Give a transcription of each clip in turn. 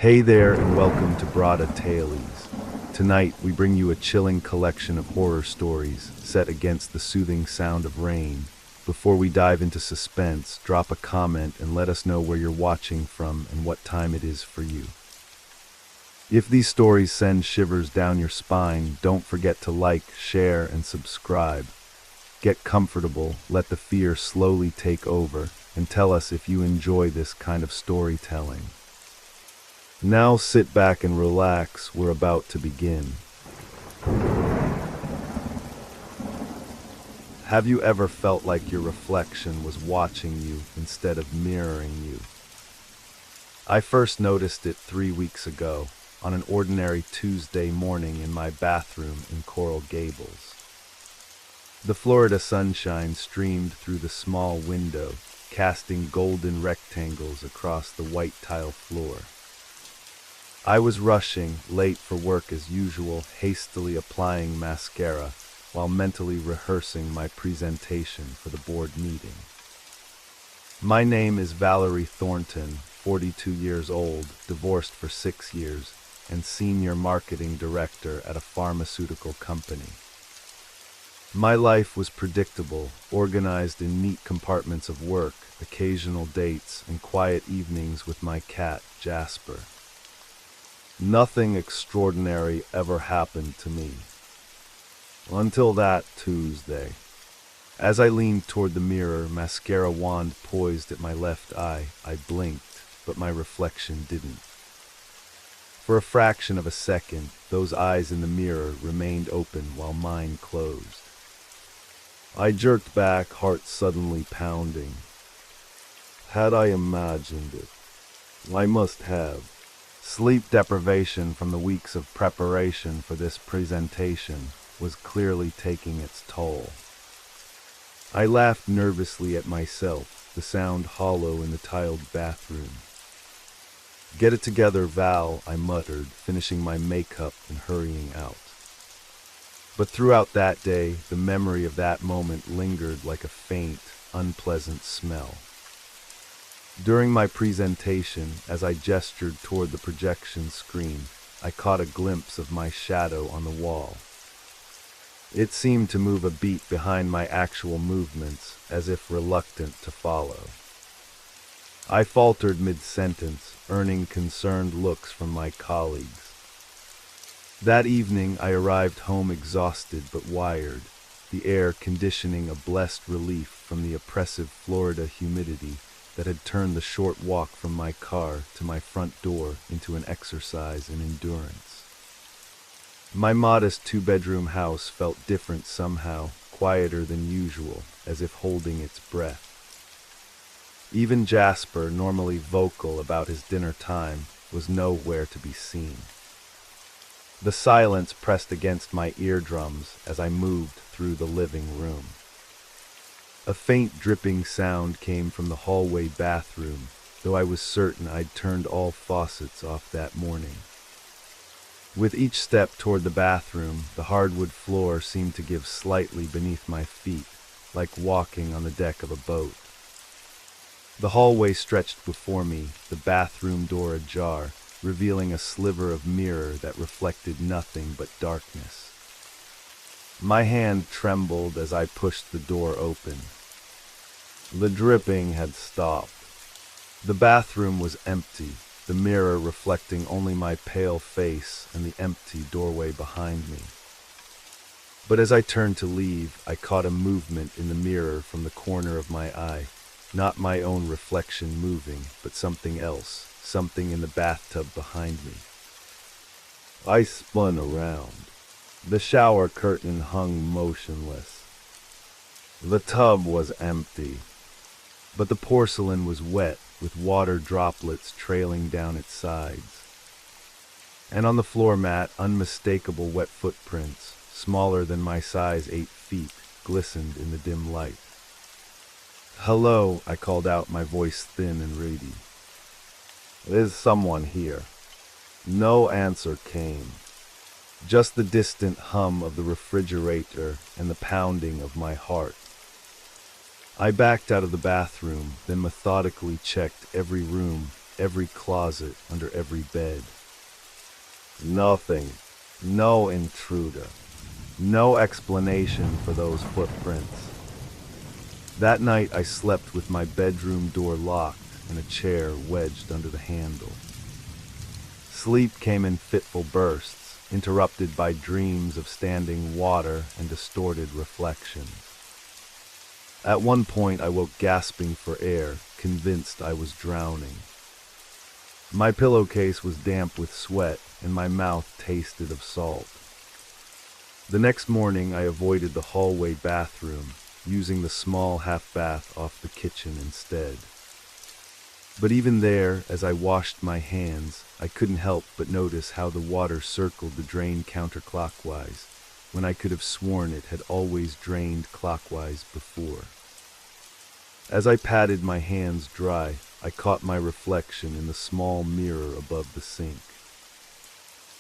Hey there, and welcome to Brada Tales. Tonight, we bring you a chilling collection of horror stories set against the soothing sound of rain. Before we dive into suspense, drop a comment and let us know where you're watching from and what time it is for you. If these stories send shivers down your spine, don't forget to like, share, and subscribe. Get comfortable, let the fear slowly take over, and tell us if you enjoy this kind of storytelling. Now sit back and relax, we're about to begin. Have you ever felt like your reflection was watching you instead of mirroring you? I first noticed it 3 weeks ago, on an ordinary Tuesday morning in my bathroom in Coral Gables. The Florida sunshine streamed through the small window, casting golden rectangles across the white tile floor. I was rushing, late for work as usual, hastily applying mascara while mentally rehearsing my presentation for the board meeting. My name is Valerie Thornton, 42 years old, divorced for 6 years, and senior marketing director at a pharmaceutical company. My life was predictable, organized in neat compartments of work, occasional dates, and quiet evenings with my cat, Jasper. Nothing extraordinary ever happened to me. Until that Tuesday. As I leaned toward the mirror, mascara wand poised at my left eye, I blinked, but my reflection didn't. For a fraction of a second, those eyes in the mirror remained open while mine closed. I jerked back, heart suddenly pounding. Had I imagined it? I must have. Sleep deprivation from the weeks of preparation for this presentation was clearly taking its toll. I laughed nervously at myself, the sound hollow in the tiled bathroom. "Get it together, Val," I muttered, finishing my makeup and hurrying out. But throughout that day, the memory of that moment lingered like a faint, unpleasant smell. During my presentation, as I gestured toward the projection screen, I caught a glimpse of my shadow on the wall. It seemed to move a beat behind my actual movements, as if reluctant to follow. I faltered mid-sentence, earning concerned looks from my colleagues. That evening, I arrived home exhausted but wired, the air conditioning a blessed relief from the oppressive Florida humidity that had turned the short walk from my car to my front door into an exercise in endurance. My modest 2-bedroom house felt different somehow, quieter than usual, as if holding its breath. Even Jasper, normally vocal about his dinner time, was nowhere to be seen. The silence pressed against my eardrums as I moved through the living room. A faint dripping sound came from the hallway bathroom, though I was certain I'd turned all faucets off that morning. With each step toward the bathroom, the hardwood floor seemed to give slightly beneath my feet, like walking on the deck of a boat. The hallway stretched before me, the bathroom door ajar, revealing a sliver of mirror that reflected nothing but darkness. My hand trembled as I pushed the door open. The dripping had stopped. The bathroom was empty, the mirror reflecting only my pale face and the empty doorway behind me. But as I turned to leave, I caught a movement in the mirror from the corner of my eye, not my own reflection moving, but something else, something in the bathtub behind me. I spun around. The shower curtain hung motionless. The tub was empty, but the porcelain was wet, with water droplets trailing down its sides. And on the floor mat, unmistakable wet footprints, smaller than my size 8 feet, glistened in the dim light. "Hello," I called out, my voice thin and reedy. "Is someone here?" No answer came. Just the distant hum of the refrigerator and the pounding of my heart. I backed out of the bathroom, then methodically checked every room, every closet, under every bed. Nothing. No intruder. No explanation for those footprints. That night I slept with my bedroom door locked and a chair wedged under the handle. Sleep came in fitful bursts, interrupted by dreams of standing water and distorted reflections. At one point I woke gasping for air, convinced I was drowning. My pillowcase was damp with sweat, and my mouth tasted of salt. The next morning I avoided the hallway bathroom, using the small half-bath off the kitchen instead. But even there, as I washed my hands, I couldn't help but notice how the water circled the drain counterclockwise, when I could have sworn it had always drained clockwise before. As I patted my hands dry, I caught my reflection in the small mirror above the sink.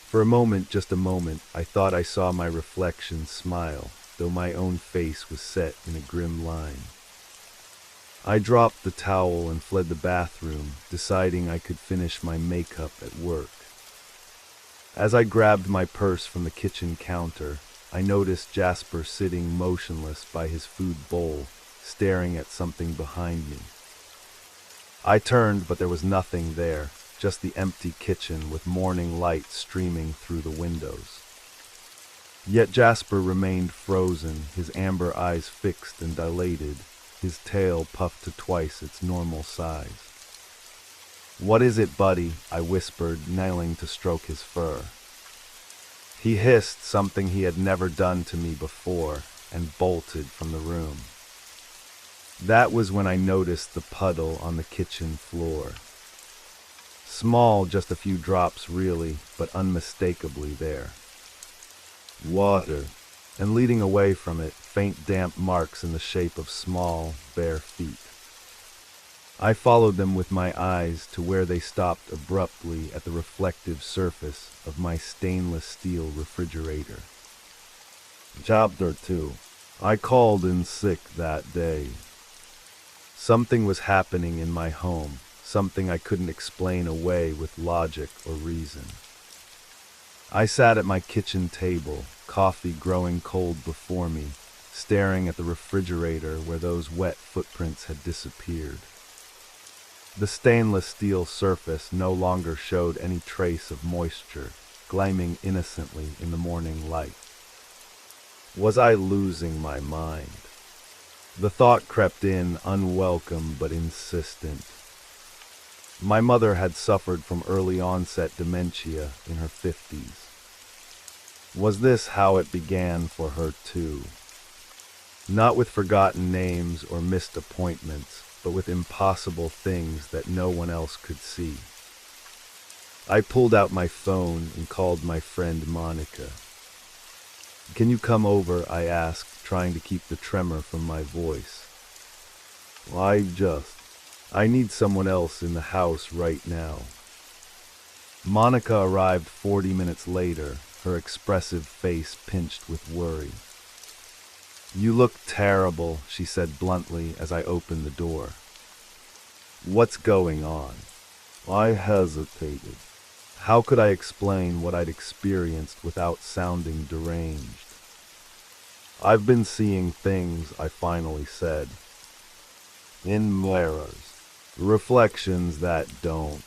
For a moment, just a moment, I thought I saw my reflection smile, though my own face was set in a grim line. I dropped the towel and fled the bathroom, deciding I could finish my makeup at work. As I grabbed my purse from the kitchen counter, I noticed Jasper sitting motionless by his food bowl, staring at something behind me. I turned, but there was nothing there, just the empty kitchen with morning light streaming through the windows. Yet Jasper remained frozen, his amber eyes fixed and dilated, his tail puffed to twice its normal size. "What is it, buddy?" I whispered, kneeling to stroke his fur. He hissed something he had never done to me before and bolted from the room. That was when I noticed the puddle on the kitchen floor. Small, just a few drops really, but unmistakably there. Water, and leading away from it, faint damp marks in the shape of small, bare feet. I followed them with my eyes to where they stopped abruptly at the reflective surface of my stainless steel refrigerator. Chapter 2. I called in sick that day. Something was happening in my home, something I couldn't explain away with logic or reason. I sat at my kitchen table, coffee growing cold before me, staring at the refrigerator where those wet footprints had disappeared. The stainless steel surface no longer showed any trace of moisture, gleaming innocently in the morning light. Was I losing my mind? The thought crept in, unwelcome but insistent. My mother had suffered from early onset dementia in her 50s. Was this how it began for her too? Not with forgotten names or missed appointments, but with impossible things that no one else could see. I pulled out my phone and called my friend Monica. "Can you come over?" I asked, trying to keep the tremor from my voice. I need someone else in the house right now." Monica arrived 40 minutes later, her expressive face pinched with worry. "You look terrible," she said bluntly as I opened the door. "What's going on?" I hesitated. How could I explain what I'd experienced without sounding deranged? "I've been seeing things," I finally said. "In mirrors. Reflections that don't."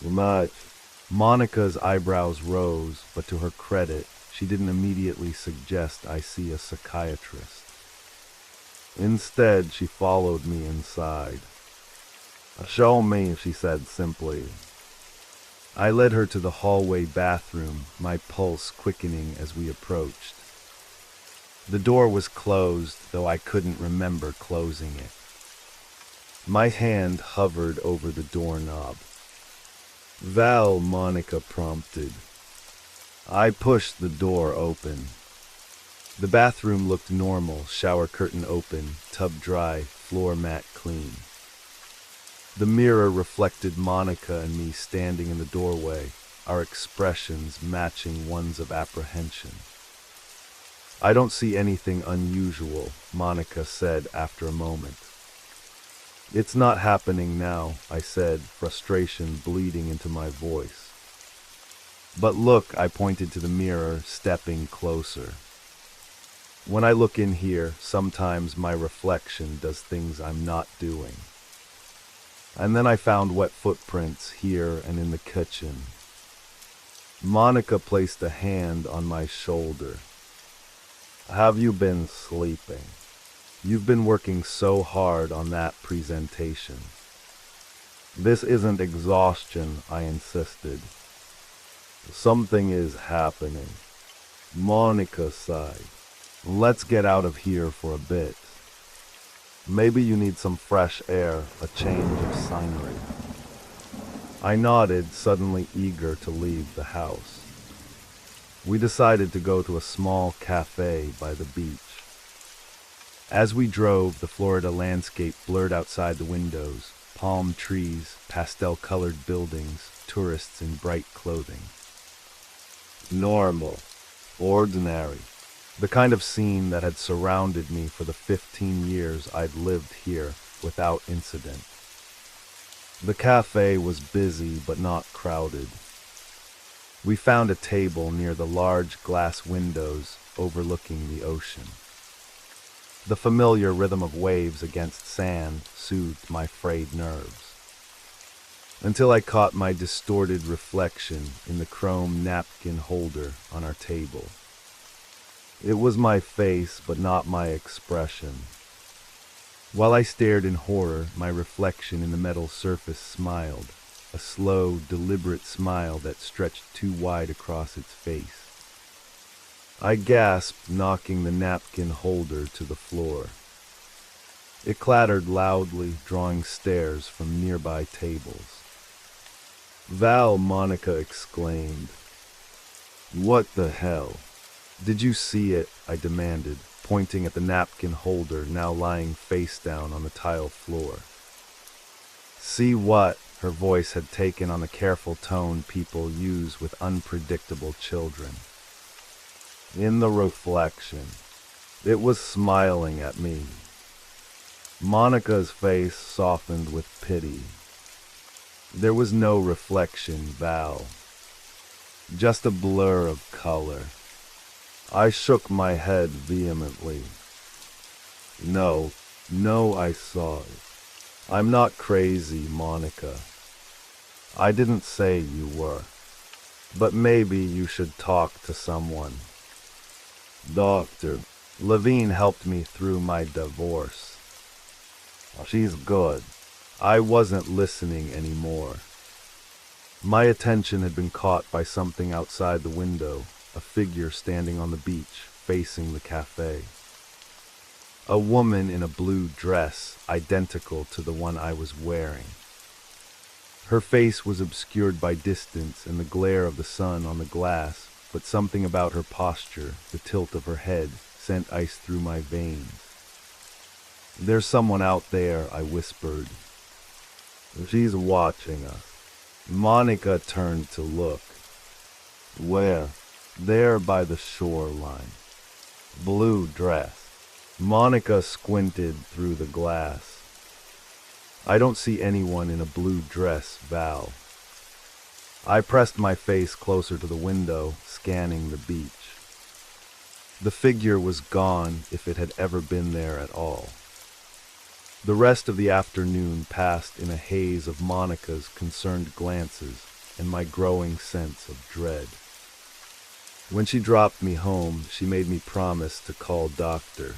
"Much." Monica's eyebrows rose, but to her credit, she didn't immediately suggest I see a psychiatrist. Instead, she followed me inside. "Show me," she said simply. I led her to the hallway bathroom, my pulse quickening as we approached. The door was closed, though I couldn't remember closing it. My hand hovered over the doorknob. "Val," Monica prompted. I pushed the door open. The bathroom looked normal, shower curtain open, tub dry, floor mat clean. The mirror reflected Monica and me standing in the doorway, our expressions matching ones of apprehension. "I don't see anything unusual," Monica said after a moment. It's not happening now, I said, frustration bleeding into my voice. But look, I pointed to the mirror, stepping closer. When I look in here, sometimes my reflection does things I'm not doing. And then I found wet footprints here and in the kitchen. Monica placed a hand on my shoulder. Have you been sleeping? You've been working so hard on that presentation. This isn't exhaustion, I insisted. Something is happening. Monica sighed. Let's get out of here for a bit. Maybe you need some fresh air, a change of scenery. I nodded, suddenly eager to leave the house. We decided to go to a small cafe by the beach. As we drove, the Florida landscape blurred outside the windows, palm trees, pastel-colored buildings, tourists in bright clothing. Normal, ordinary, the kind of scene that had surrounded me for the 15 years I'd lived here without incident. The cafe was busy but not crowded. We found a table near the large glass windows overlooking the ocean. The familiar rhythm of waves against sand soothed my frayed nerves, until I caught my distorted reflection in the chrome napkin holder on our table. It was my face, but not my expression. While I stared in horror, my reflection in the metal surface smiled, a slow, deliberate smile that stretched too wide across its face. I gasped, knocking the napkin holder to the floor. It clattered loudly, drawing stares from nearby tables. Val, Monica exclaimed. What the hell? Did you see it? I demanded, pointing at the napkin holder now lying face down on the tile floor. See what? Her voice had taken on the careful tone people use with unpredictable children. In the reflection, it was smiling at me. Monica's face softened with pity. There was no reflection, Val. Just a blur of color. I shook my head vehemently. No, I saw it. I'm not crazy, Monica. I didn't say you were. But maybe you should talk to someone. Doctor, Levine helped me through my divorce. She's good. I wasn't listening anymore. My attention had been caught by something outside the window, a figure standing on the beach, facing the cafe. A woman in a blue dress, identical to the one I was wearing. Her face was obscured by distance and the glare of the sun on the glass, but something about her posture, the tilt of her head, sent ice through my veins. There's someone out there, I whispered. She's watching us. Monica turned to look. Where? There by the shoreline. Blue dress. Monica squinted through the glass. I don't see anyone in a blue dress, Val. I pressed my face closer to the window, scanning the beach. The figure was gone, if it had ever been there at all. The rest of the afternoon passed in a haze of Monica's concerned glances and my growing sense of dread. When she dropped me home, she made me promise to call Dr.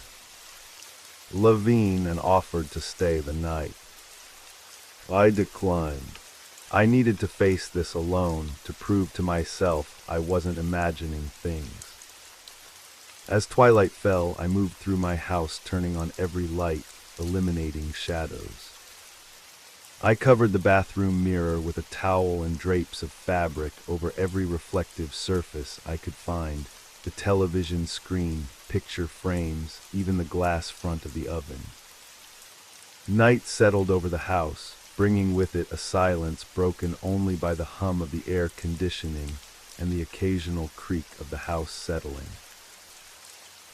Levine and offered to stay the night. I declined. I needed to face this alone to prove to myself I wasn't imagining things. As twilight fell, I moved through my house, turning on every light, eliminating shadows. I covered the bathroom mirror with a towel and drapes of fabric over every reflective surface I could find, the television screen, picture frames, even the glass front of the oven. Night settled over the house, bringing with it a silence broken only by the hum of the air conditioning and the occasional creak of the house settling.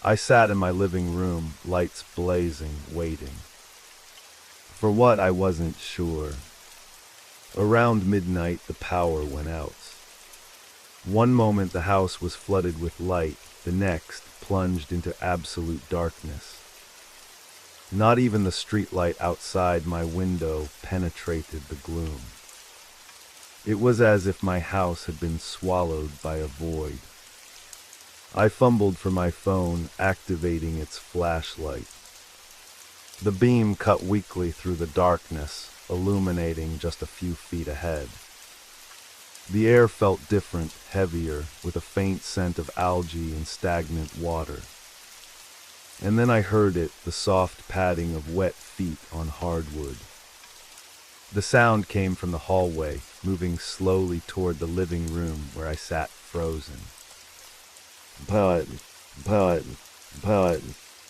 I sat in my living room, lights blazing, waiting. For what, I wasn't sure. Around midnight, the power went out. One moment the house was flooded with light, the next plunged into absolute darkness. Not even the streetlight outside my window penetrated the gloom. It was as if my house had been swallowed by a void. I fumbled for my phone, activating its flashlight. The beam cut weakly through the darkness, illuminating just a few feet ahead. The air felt different, heavier, with a faint scent of algae and stagnant water. And then I heard it, the soft padding of wet feet on hardwood. The sound came from the hallway, moving slowly toward the living room where I sat frozen. But,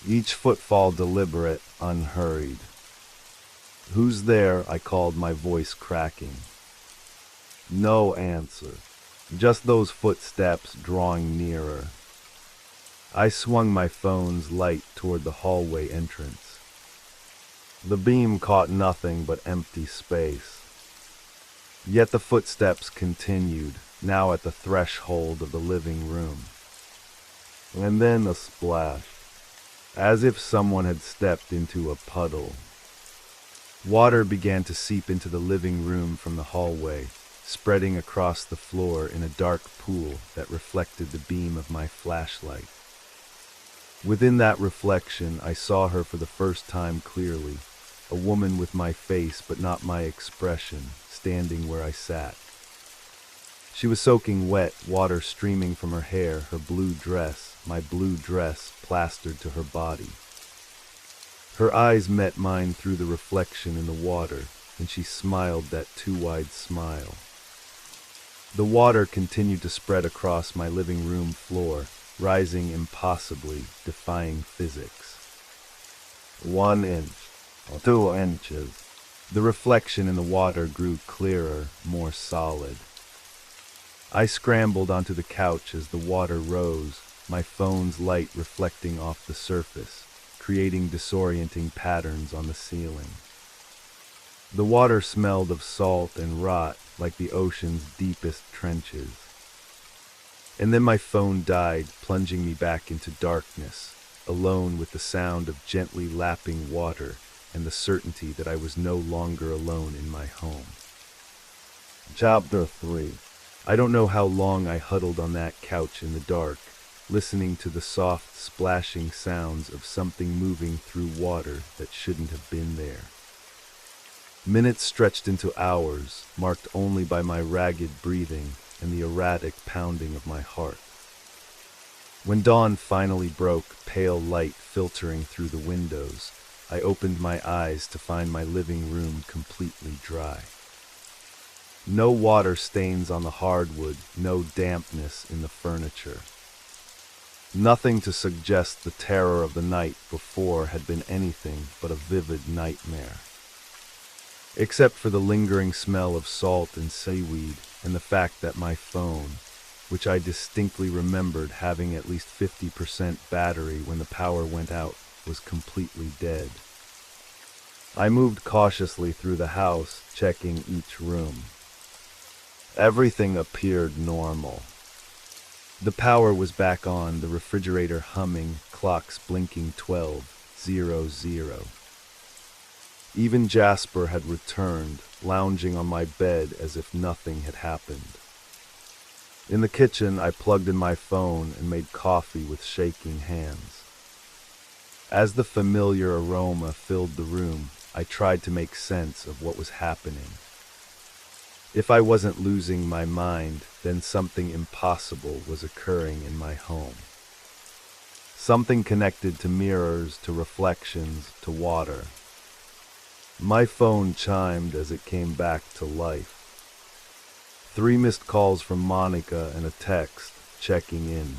each footfall deliberate, unhurried. "Who's there?" I called, my voice cracking. No answer, just those footsteps drawing nearer. I swung my phone's light toward the hallway entrance. The beam caught nothing but empty space. Yet the footsteps continued, now at the threshold of the living room. And then a splash, as if someone had stepped into a puddle. Water began to seep into the living room from the hallway, spreading across the floor in a dark pool that reflected the beam of my flashlight. Within that reflection, I saw her for the first time clearly, a woman with my face but not my expression, standing where I sat. She was soaking wet, water streaming from her hair, her blue dress, my blue dress, plastered to her body. Her eyes met mine through the reflection in the water, and she smiled that too wide smile. The water continued to spread across my living room floor, rising impossibly, defying physics. 1 inch, or 2 inches. The reflection in the water grew clearer, more solid. I scrambled onto the couch as the water rose, my phone's light reflecting off the surface, creating disorienting patterns on the ceiling. The water smelled of salt and rot, like the ocean's deepest trenches. And then my phone died, plunging me back into darkness, alone with the sound of gently lapping water and the certainty that I was no longer alone in my home. Chapter 3. I don't know how long I huddled on that couch in the dark, listening to the soft splashing sounds of something moving through water that shouldn't have been there. Minutes stretched into hours, marked only by my ragged breathing and the erratic pounding of my heart. When dawn finally broke, pale light filtering through the windows, I opened my eyes to find my living room completely dry. No water stains on the hardwood, no dampness in the furniture. Nothing to suggest the terror of the night before had been anything but a vivid nightmare. Except for the lingering smell of salt and seaweed and the fact that my phone, which I distinctly remembered having at least 50% battery when the power went out, was completely dead. I moved cautiously through the house, checking each room. Everything appeared normal. The power was back on, the refrigerator humming, clocks blinking 12:00. Even Jasper had returned, lounging on my bed as if nothing had happened. In the kitchen, I plugged in my phone and made coffee with shaking hands. As the familiar aroma filled the room, I tried to make sense of what was happening. If I wasn't losing my mind, then something impossible was occurring in my home. Something connected to mirrors, to reflections, to water. My phone chimed as it came back to life. 3 missed calls from Monica and a text, checking in.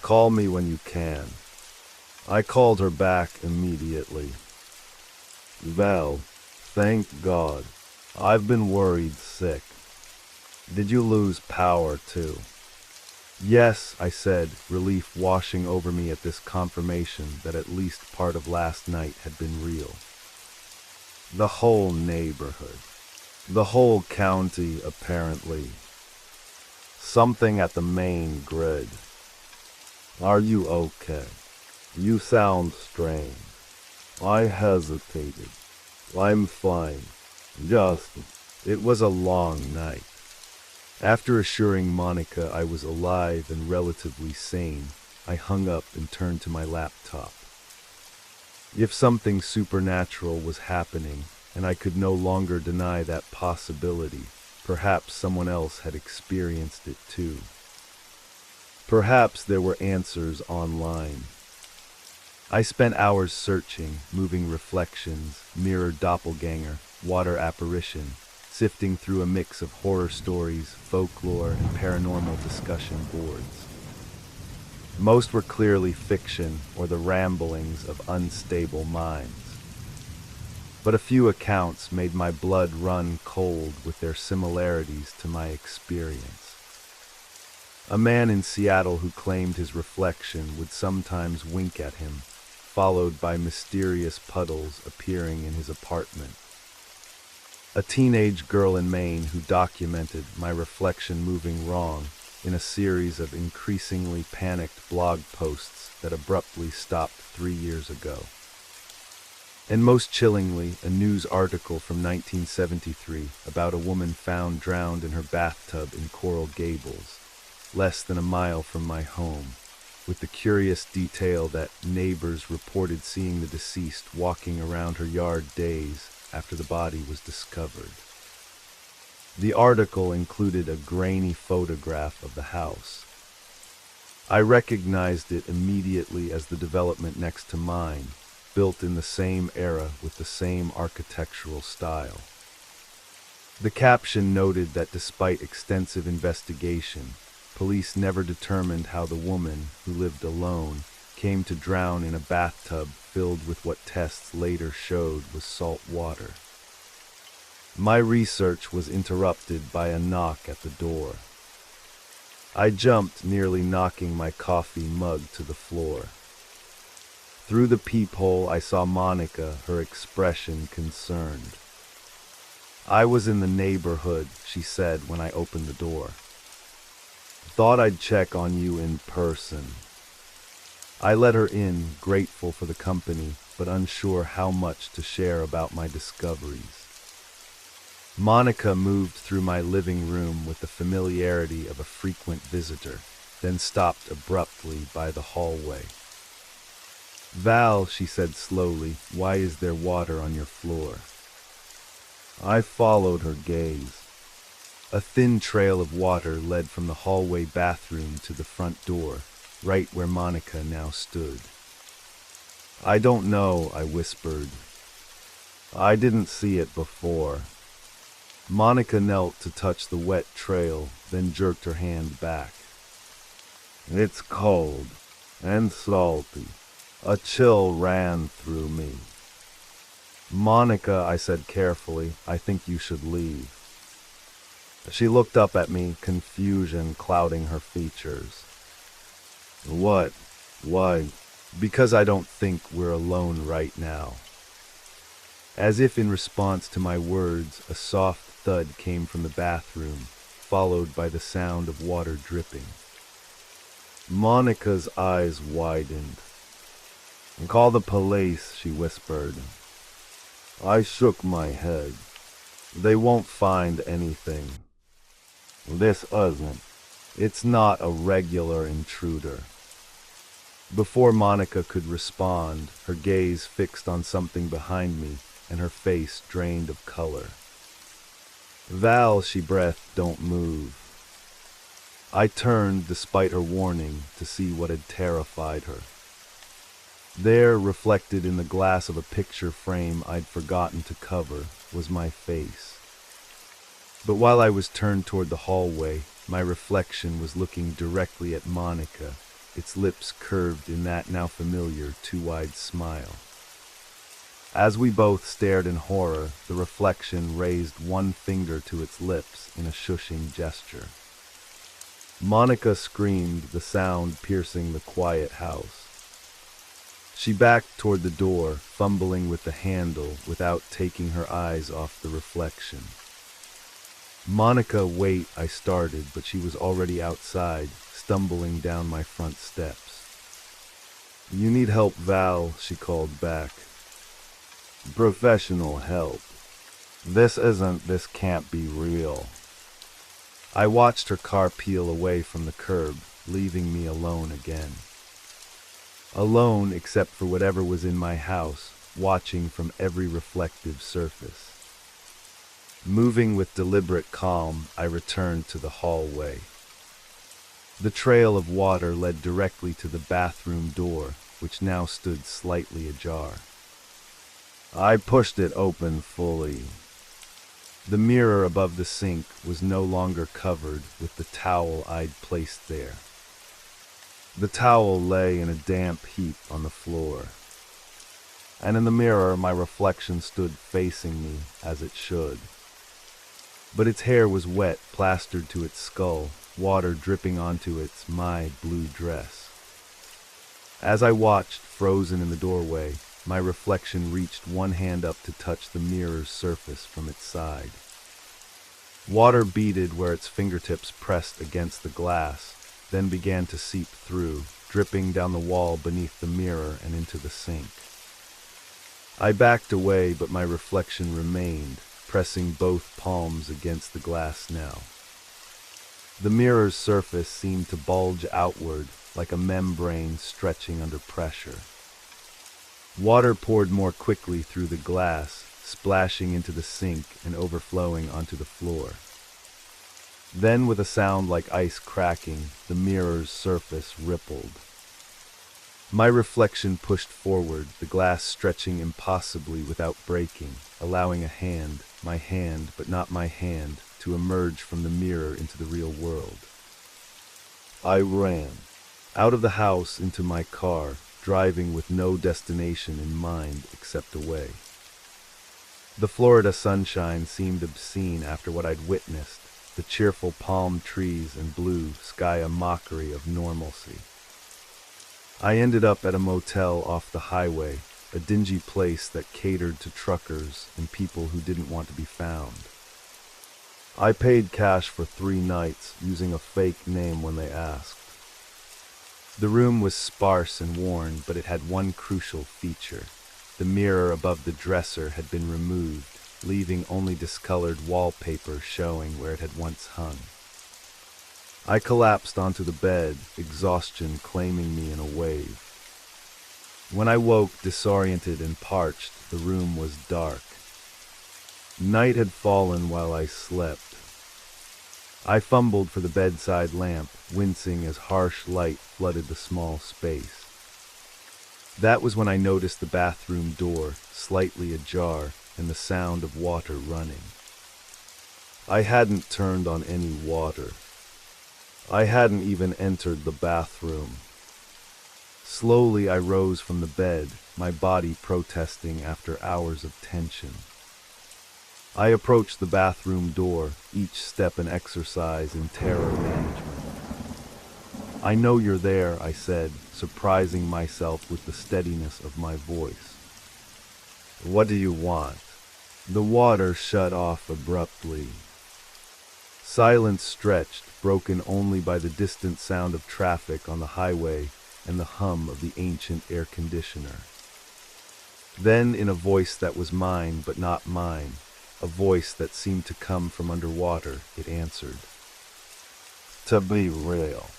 "Call me when you can." I called her back immediately. "Val, thank God. I've been worried sick. Did you lose power too?" "Yes," I said, relief washing over me at this confirmation that at least part of last night had been real. The whole neighborhood. The whole county, apparently. Something at the main grid. Are you okay? You sound strange. I hesitated. I'm fine. Just, it was a long night. After assuring Monica I was alive and relatively sane, I hung up and turned to my laptop. If something supernatural was happening, and I could no longer deny that possibility, perhaps someone else had experienced it too. Perhaps there were answers online. I spent hours searching, moving reflections, mirror doppelganger, water apparition, sifting through a mix of horror stories, folklore, and paranormal discussion boards. Most were clearly fiction or the ramblings of unstable minds. But a few accounts made my blood run cold with their similarities to my experience. A man in Seattle who claimed his reflection would sometimes wink at him, followed by mysterious puddles appearing in his apartment. A teenage girl in Maine who documented my reflection moving wrong in a series of increasingly panicked blog posts that abruptly stopped 3 years ago. And most chillingly, a news article from 1973 about a woman found drowned in her bathtub in Coral Gables, less than a mile from my home, with the curious detail that neighbors reported seeing the deceased walking around her yard days after the body was discovered. The article included a grainy photograph of the house. I recognized it immediately as the development next to mine, built in the same era with the same architectural style. The caption noted that despite extensive investigation, police never determined how the woman, who lived alone, came to drown in a bathtub filled with what tests later showed was salt water. My research was interrupted by a knock at the door. I jumped, nearly knocking my coffee mug to the floor. Through the peephole, I saw Monica, her expression concerned. "I was in the neighborhood," she said when I opened the door. "Thought I'd check on you in person." I let her in, grateful for the company, but unsure how much to share about my discoveries. Monica moved through my living room with the familiarity of a frequent visitor, then stopped abruptly by the hallway. "Val," she said slowly, "why is there water on your floor?" I followed her gaze. A thin trail of water led from the hallway bathroom to the front door, right where Monica now stood. "I don't know," I whispered. "I didn't see it before." Monica knelt to touch the wet trail, then jerked her hand back. "It's cold and salty. A chill ran through me." "Monica," I said carefully, "I think you should leave." She looked up at me, confusion clouding her features. "What? Why?" "Because I don't think we're alone right now." As if in response to my words, a soft thud came from the bathroom, followed by the sound of water dripping. Monica's eyes widened. "Call the police," she whispered. I shook my head. "They won't find anything. This isn't. It's not a regular intruder." Before Monica could respond, her gaze fixed on something behind me, and her face drained of color. "Val," she breathed, "don't move." I turned, despite her warning, to see what had terrified her. There, reflected in the glass of a picture frame I'd forgotten to cover, was my face. But while I was turned toward the hallway, my reflection was looking directly at Monica, its lips curved in that now familiar two-eyed smile. As we both stared in horror, the reflection raised one finger to its lips in a shushing gesture. Monica screamed, the sound piercing the quiet house. She backed toward the door, fumbling with the handle without taking her eyes off the reflection. "Monica, wait," I started, but she was already outside, stumbling down my front steps. "You need help, Val," she called back. "Professional help. This can't be real." I watched her car peel away from the curb, leaving me alone again. Alone except for whatever was in my house, watching from every reflective surface. Moving with deliberate calm, I returned to the hallway. The trail of water led directly to the bathroom door, which now stood slightly ajar. I pushed it open fully. The mirror above the sink was no longer covered with the towel I'd placed there. The towel lay in a damp heap on the floor. And in the mirror, my reflection stood facing me as it should. But its hair was wet, plastered to its skull, water dripping onto its blue dress. As I watched, frozen in the doorway, my reflection reached one hand up to touch the mirror's surface from its side. Water beaded where its fingertips pressed against the glass, then began to seep through, dripping down the wall beneath the mirror and into the sink. I backed away, but my reflection remained, pressing both palms against the glass now. The mirror's surface seemed to bulge outward like a membrane stretching under pressure. Water poured more quickly through the glass, splashing into the sink and overflowing onto the floor. Then, with a sound like ice cracking, the mirror's surface rippled. My reflection pushed forward, the glass stretching impossibly without breaking, allowing a hand, my hand but not my hand, to emerge from the mirror into the real world. I ran out of the house into my car, driving with no destination in mind except away. The Florida sunshine seemed obscene after what I'd witnessed, the cheerful palm trees and blue sky a mockery of normalcy. I ended up at a motel off the highway, a dingy place that catered to truckers and people who didn't want to be found. I paid cash for 3 nights, using a fake name when they asked. The room was sparse and worn, but it had one crucial feature. The mirror above the dresser had been removed, leaving only discolored wallpaper showing where it had once hung. I collapsed onto the bed, exhaustion claiming me in a wave. When I woke, disoriented and parched, the room was dark. Night had fallen while I slept. I fumbled for the bedside lamp, wincing as harsh light flooded the small space. That was when I noticed the bathroom door, slightly ajar, and the sound of water running. I hadn't turned on any water. I hadn't even entered the bathroom. Slowly I rose from the bed, my body protesting after hours of tension. I approached the bathroom door, each step an exercise in terror management. "I know you're there," I said, surprising myself with the steadiness of my voice. "What do you want?" The water shut off abruptly. Silence stretched, broken only by the distant sound of traffic on the highway and the hum of the ancient air conditioner. Then, in a voice that was mine but not mine, a voice that seemed to come from underwater, it answered. "To be real."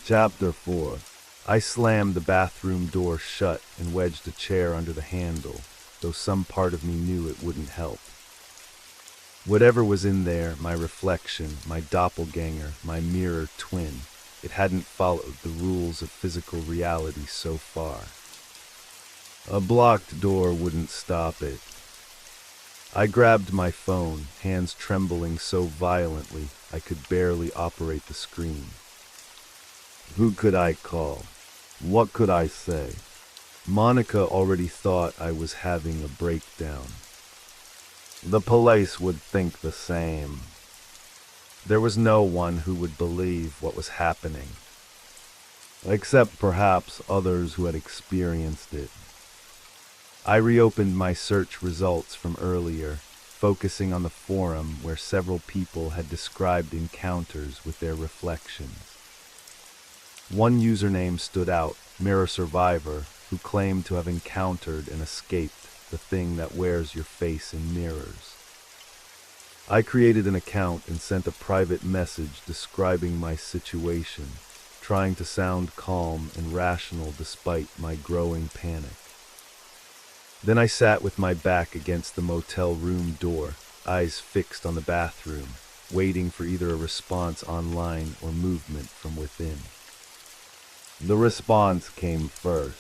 Chapter 4. I slammed the bathroom door shut and wedged a chair under the handle, though some part of me knew it wouldn't help. Whatever was in there, my reflection, my doppelganger, my mirror twin, it hadn't followed the rules of physical reality so far. A blocked door wouldn't stop it. I grabbed my phone, hands trembling so violently I could barely operate the screen. Who could I call? What could I say? Monica already thought I was having a breakdown. The police would think the same. There was no one who would believe what was happening. except perhaps others who had experienced it. I reopened my search results from earlier, focusing on the forum where several people had described encounters with their reflections. One username stood out, Mirror Survivor, who claimed to have encountered and escaped the thing that wears your face in mirrors. I created an account and sent a private message describing my situation, trying to sound calm and rational despite my growing panic. Then I sat with my back against the motel room door, eyes fixed on the bathroom, waiting for either a response online or movement from within. The response came first.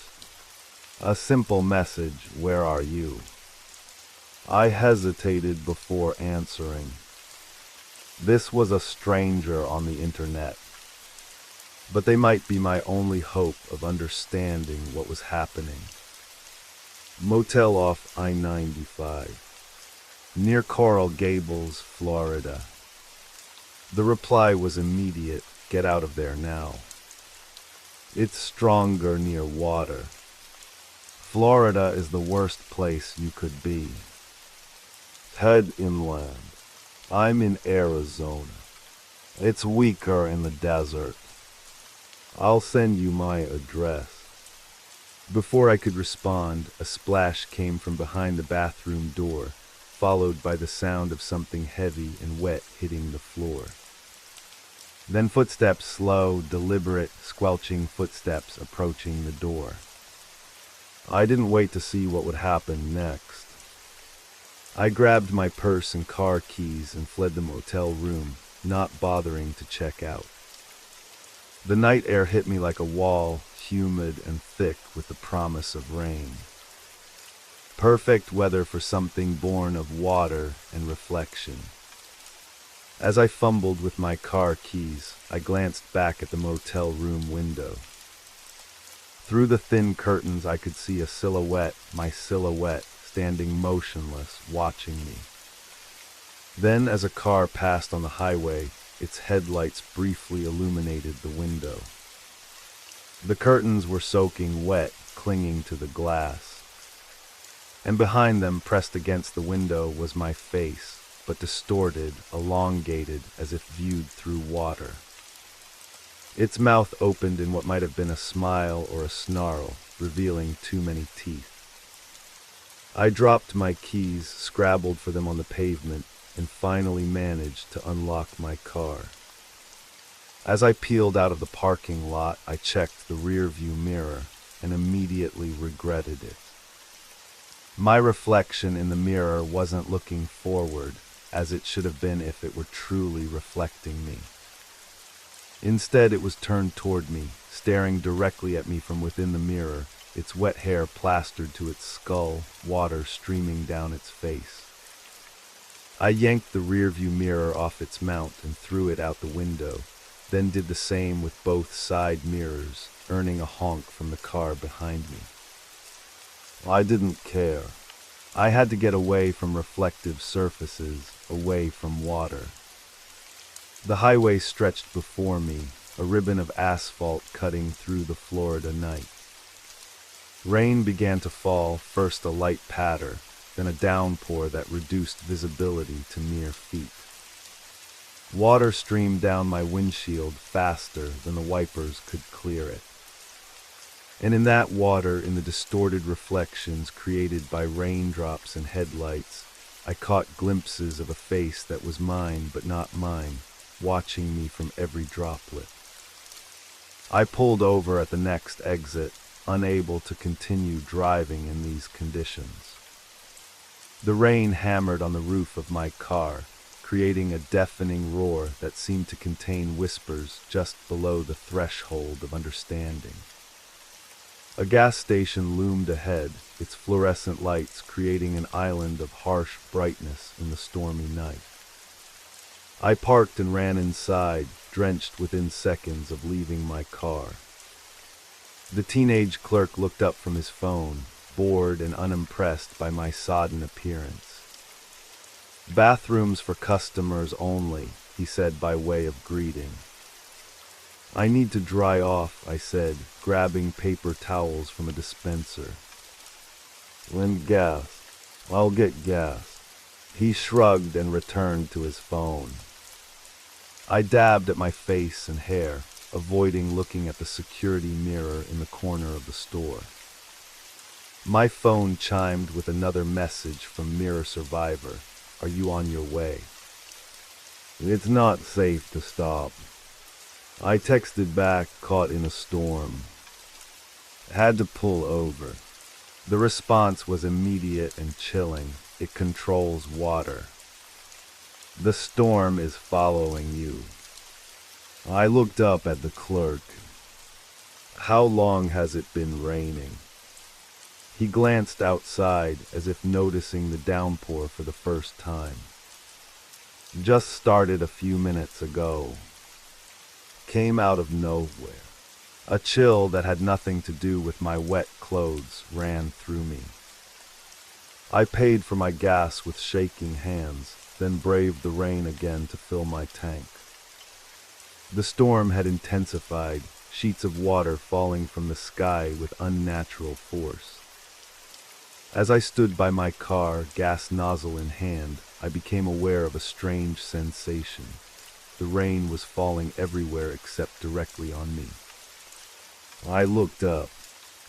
A simple message, "Where are you?" I hesitated before answering. This was a stranger on the internet, but they might be my only hope of understanding what was happening. Motel off I-95, near Coral Gables, Florida. The reply was immediate, "Get out of there now." It's stronger near water. Florida is the worst place you could be. Head inland. I'm in Arizona. It's weaker in the desert. I'll send you my address. Before I could respond, a splash came from behind the bathroom door, followed by the sound of something heavy and wet hitting the floor. Then footsteps, slow, deliberate, squelching footsteps approaching the door. I didn't wait to see what would happen next. I grabbed my purse and car keys and fled the motel room, not bothering to check out. The night air hit me like a wall, humid and thick with the promise of rain. Perfect weather for something born of water and reflection. As I fumbled with my car keys, I glanced back at the motel room window. Through the thin curtains I could see a silhouette, my silhouette, standing motionless, watching me. Then, as a car passed on the highway, its headlights briefly illuminated the window. The curtains were soaking wet, clinging to the glass. And behind them, pressed against the window, was my face, but distorted, elongated, as if viewed through water. Its mouth opened in what might have been a smile or a snarl, revealing too many teeth. I dropped my keys, scrabbled for them on the pavement, and finally managed to unlock my car. As I peeled out of the parking lot, I checked the rearview mirror and immediately regretted it. My reflection in the mirror wasn't looking forward, as it should have been if it were truly reflecting me. Instead, it was turned toward me, staring directly at me from within the mirror, its wet hair plastered to its skull, water streaming down its face. I yanked the rearview mirror off its mount and threw it out the window, then did the same with both side mirrors, earning a honk from the car behind me. I didn't care. I had to get away from reflective surfaces, away from water. The highway stretched before me, a ribbon of asphalt cutting through the Florida night. Rain began to fall, first a light patter, then a downpour that reduced visibility to mere feet. Water streamed down my windshield faster than the wipers could clear it. And in that water, in the distorted reflections created by raindrops and headlights, I caught glimpses of a face that was mine but not mine, watching me from every droplet. I pulled over at the next exit, unable to continue driving in these conditions. The rain hammered on the roof of my car, creating a deafening roar that seemed to contain whispers just below the threshold of understanding. A gas station loomed ahead, its fluorescent lights creating an island of harsh brightness in the stormy night. I parked and ran inside, drenched within seconds of leaving my car. The teenage clerk looked up from his phone, bored and unimpressed by my sodden appearance. "Bathrooms for customers only," he said by way of greeting. I need to dry off, I said, grabbing paper towels from a dispenser. Lend gas. I'll get gas. He shrugged and returned to his phone. I dabbed at my face and hair, avoiding looking at the security mirror in the corner of the store. My phone chimed with another message from Mirror Survivor. Are you on your way? It's not safe to stop. I texted back, caught in a storm. Had to pull over. The response was immediate and chilling. It controls water. The storm is following you. I looked up at the clerk. How long has it been raining? He glanced outside as if noticing the downpour for the first time. Just started a few minutes ago. Came out of nowhere. A chill that had nothing to do with my wet clothes ran through me. I paid for my gas with shaking hands, then braved the rain again to fill my tank. The storm had intensified, sheets of water falling from the sky with unnatural force. As I stood by my car, gas nozzle in hand, I became aware of a strange sensation. The rain was falling everywhere except directly on me. I looked up.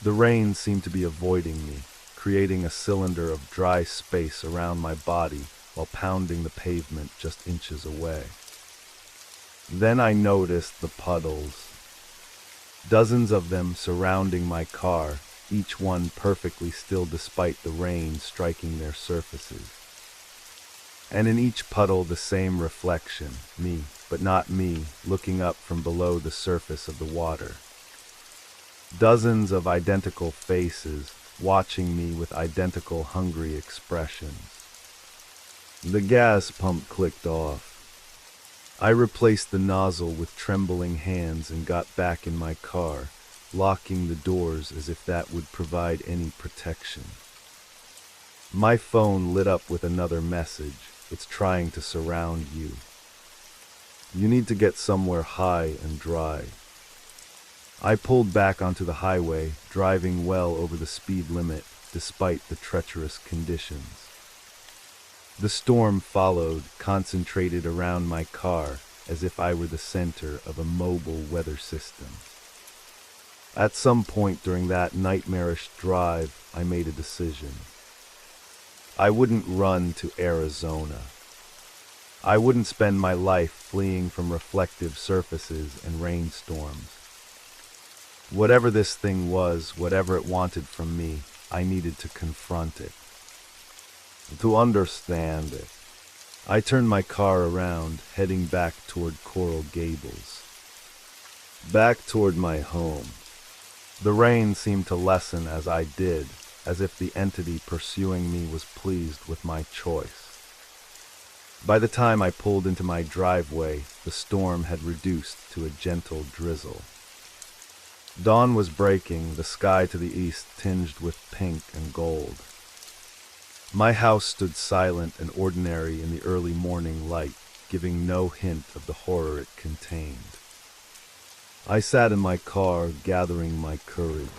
The rain seemed to be avoiding me, creating a cylinder of dry space around my body while pounding the pavement just inches away. Then I noticed the puddles. Dozens of them surrounding my car, each one perfectly still despite the rain striking their surfaces. And in each puddle the same reflection, me, but not me, looking up from below the surface of the water. Dozens of identical faces, watching me with identical hungry expressions. The gas pump clicked off. I replaced the nozzle with trembling hands and got back in my car, locking the doors as if that would provide any protection. My phone lit up with another message. It's trying to surround you. You need to get somewhere high and dry. I pulled back onto the highway, driving well over the speed limit despite the treacherous conditions. The storm followed, concentrated around my car as if I were the center of a mobile weather system. At some point during that nightmarish drive, I made a decision. I wouldn't run to Arizona. I wouldn't spend my life fleeing from reflective surfaces and rainstorms. Whatever this thing was, whatever it wanted from me, I needed to confront it. To understand it. I turned my car around, heading back toward Coral Gables. Back toward my home. The rain seemed to lessen as I did, as if the entity pursuing me was pleased with my choice. By the time I pulled into my driveway, the storm had reduced to a gentle drizzle. Dawn was breaking, the sky to the east tinged with pink and gold. My house stood silent and ordinary in the early morning light, giving no hint of the horror it contained. I sat in my car, gathering my courage.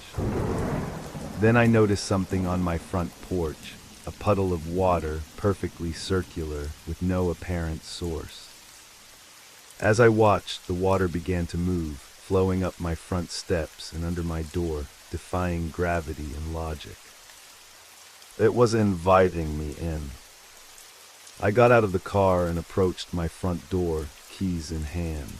Then I noticed something on my front porch, a puddle of water, perfectly circular, with no apparent source. As I watched, the water began to move, flowing up my front steps and under my door, defying gravity and logic. It was inviting me in. I got out of the car and approached my front door, keys in hand.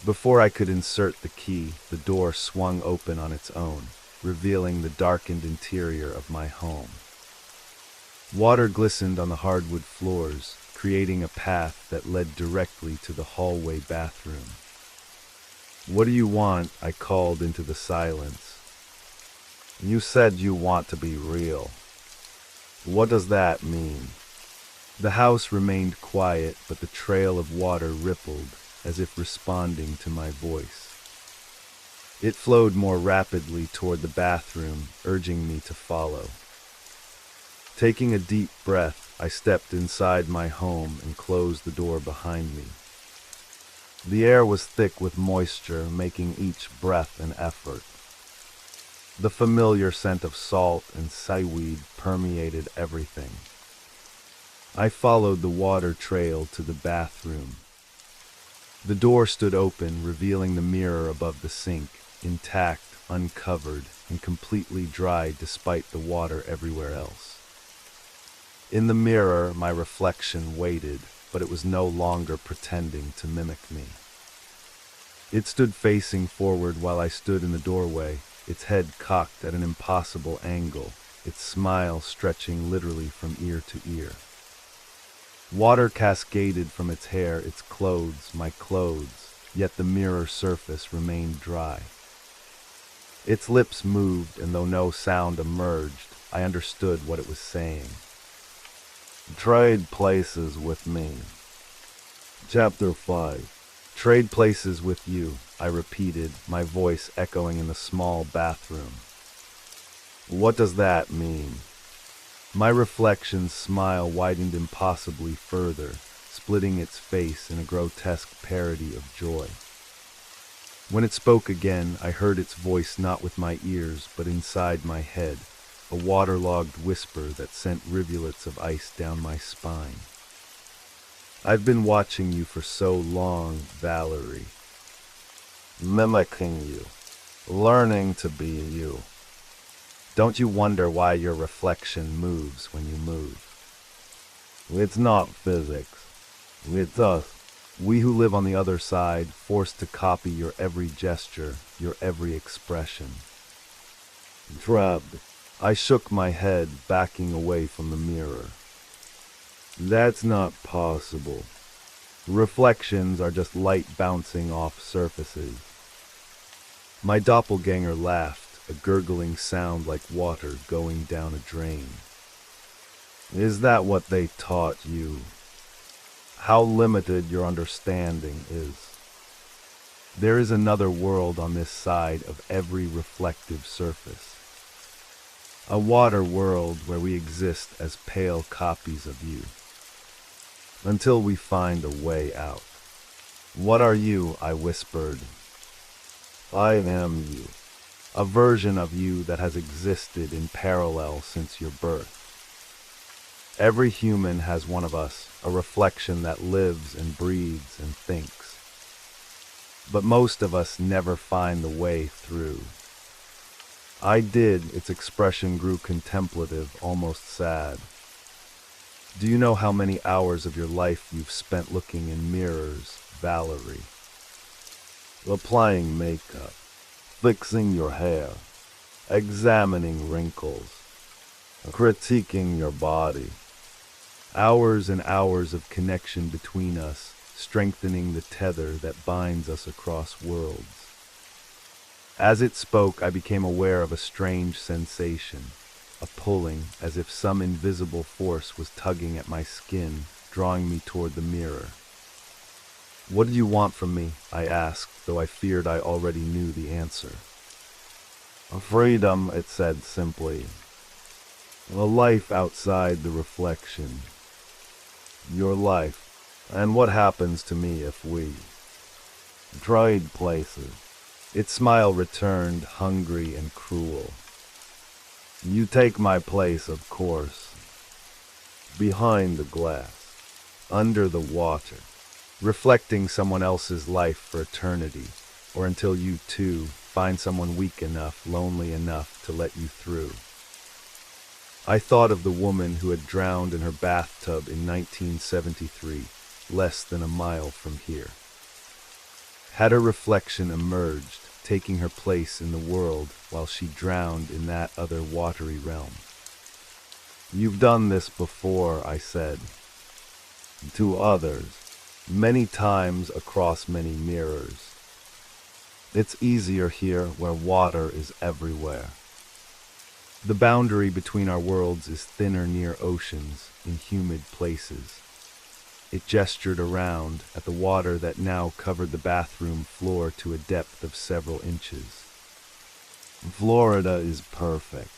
Before I could insert the key, the door swung open on its own, revealing the darkened interior of my home. Water glistened on the hardwood floors, creating a path that led directly to the hallway bathroom. "What do you want?" I called into the silence. "You said you want to be real." "What does that mean?" The house remained quiet, but the trail of water rippled, as if responding to my voice. It flowed more rapidly toward the bathroom, urging me to follow. Taking a deep breath, I stepped inside my home and closed the door behind me. The air was thick with moisture, making each breath an effort. The familiar scent of salt and seaweed permeated everything. I followed the water trail to the bathroom. The door stood open, revealing the mirror above the sink, intact, uncovered, and completely dry despite the water everywhere else. In the mirror, my reflection waited, but it was no longer pretending to mimic me. It stood facing forward while I stood in the doorway, its head cocked at an impossible angle, its smile stretching literally from ear to ear. Water cascaded from its hair, its clothes, my clothes, yet the mirror surface remained dry. Its lips moved, and though no sound emerged, I understood what it was saying. Trade places with me. Chapter 5. Trade places with you, I repeated, my voice echoing in the small bathroom. What does that mean? My reflection's smile widened impossibly further, splitting its face in a grotesque parody of joy. When it spoke again, I heard its voice not with my ears, but inside my head, a waterlogged whisper that sent rivulets of ice down my spine. I've been watching you for so long, Valerie. Mimicking you. Learning to be you. Don't you wonder why your reflection moves when you move? It's not physics. It's us. We who live on the other side, forced to copy your every gesture, your every expression. Trapped. I shook my head, backing away from the mirror. That's not possible. Reflections are just light bouncing off surfaces. My doppelganger laughed, a gurgling sound like water going down a drain. Is that what they taught you? How limited your understanding is. There is another world on this side of every reflective surface. A water world where we exist as pale copies of you. Until we find a way out. What are you? I whispered. I am you. A version of you that has existed in parallel since your birth. Every human has one of us, a reflection that lives and breathes and thinks. But most of us never find the way through. I did. Its expression grew contemplative, almost sad. Do you know how many hours of your life you've spent looking in mirrors, Valerie? Applying makeup, fixing your hair, examining wrinkles, critiquing your body. Hours and hours of connection between us, strengthening the tether that binds us across worlds. As it spoke, I became aware of a strange sensation, a pulling, as if some invisible force was tugging at my skin, drawing me toward the mirror. What did you want from me? I asked, though I feared I already knew the answer. Freedom, it said simply. A life outside the reflection. Your life, and what happens to me if we trade places. Its smile returned, hungry and cruel. You take my place, of course. Behind the glass, under the water, reflecting someone else's life for eternity, or until you too find someone weak enough, lonely enough to let you through. I thought of the woman who had drowned in her bathtub in 1973, less than a mile from here. Had her reflection emerged, taking her place in the world while she drowned in that other watery realm? You've done this before, I said. To others, many times across many mirrors. It's easier here where water is everywhere. The boundary between our worlds is thinner near oceans, in humid places. It gestured around at the water that now covered the bathroom floor to a depth of several inches. Florida is perfect.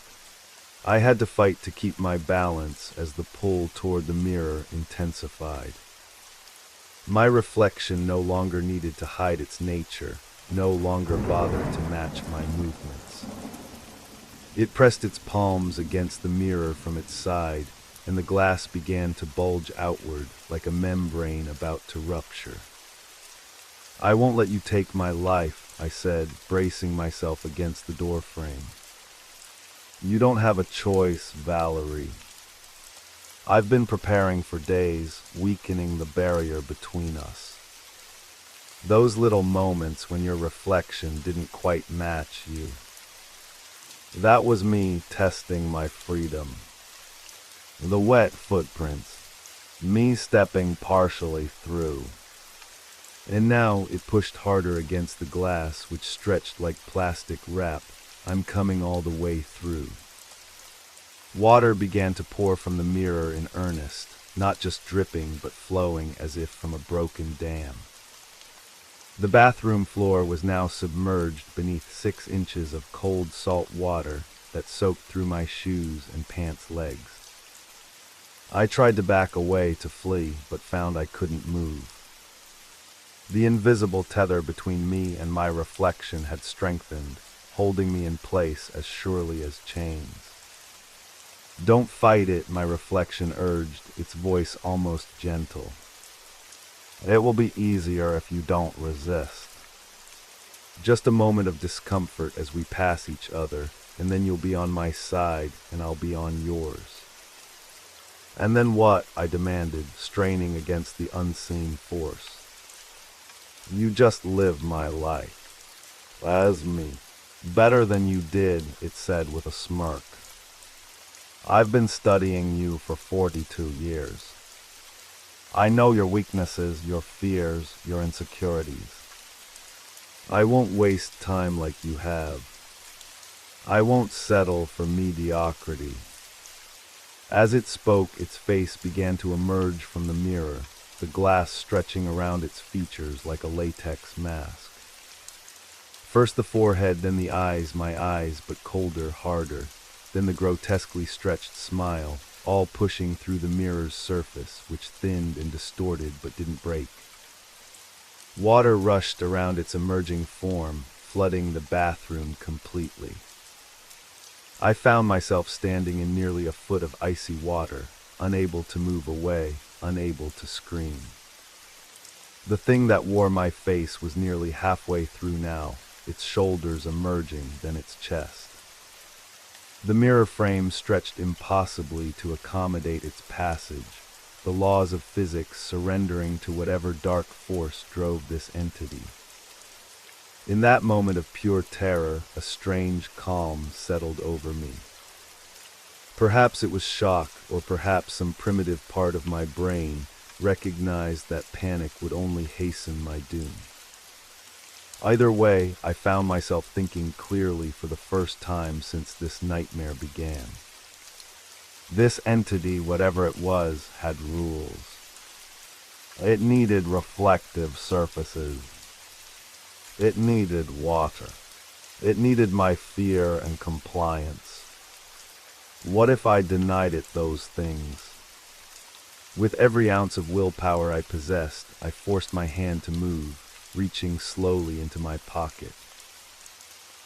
I had to fight to keep my balance as the pull toward the mirror intensified. My reflection no longer needed to hide its nature, no longer bothered to match my movements. It pressed its palms against the mirror from its side, and the glass began to bulge outward like a membrane about to rupture. "I won't let you take my life," I said, bracing myself against the doorframe. "You don't have a choice, Valerie. I've been preparing for days, weakening the barrier between us. Those little moments when your reflection didn't quite match you. That was me testing my freedom. The wet footprints, me stepping partially through. And now it pushed harder against the glass, which stretched like plastic wrap. I'm coming all the way through." Water began to pour from the mirror in earnest, not just dripping but flowing as if from a broken dam. The bathroom floor was now submerged beneath 6 inches of cold salt water that soaked through my shoes and pants legs. I tried to back away to flee, but found I couldn't move. The invisible tether between me and my reflection had strengthened, holding me in place as surely as chains. "Don't fight it," my reflection urged, its voice almost gentle. "It will be easier if you don't resist. Just a moment of discomfort as we pass each other, and then you'll be on my side and I'll be on yours." "And then what?" I demanded, straining against the unseen force. "You just live my life. As me. Better than you did," it said with a smirk. "I've been studying you for 42 years. I know your weaknesses, your fears, your insecurities. I won't waste time like you have. I won't settle for mediocrity." As it spoke, its face began to emerge from the mirror, the glass stretching around its features like a latex mask. First the forehead, then the eyes, my eyes, but colder, harder, then the grotesquely stretched smile, all pushing through the mirror's surface, which thinned and distorted but didn't break. Water rushed around its emerging form, flooding the bathroom completely. I found myself standing in nearly a foot of icy water, unable to move away, unable to scream. The thing that wore my face was nearly halfway through now, its shoulders emerging, then its chest. The mirror frame stretched impossibly to accommodate its passage, the laws of physics surrendering to whatever dark force drove this entity. In that moment of pure terror, a strange calm settled over me. Perhaps it was shock, or perhaps some primitive part of my brain recognized that panic would only hasten my doom. Either way, I found myself thinking clearly for the first time since this nightmare began. This entity, whatever it was, had rules. It needed reflective surfaces. It needed water. It needed my fear and compliance. What if I denied it those things? With every ounce of willpower I possessed, I forced my hand to move, reaching slowly into my pocket.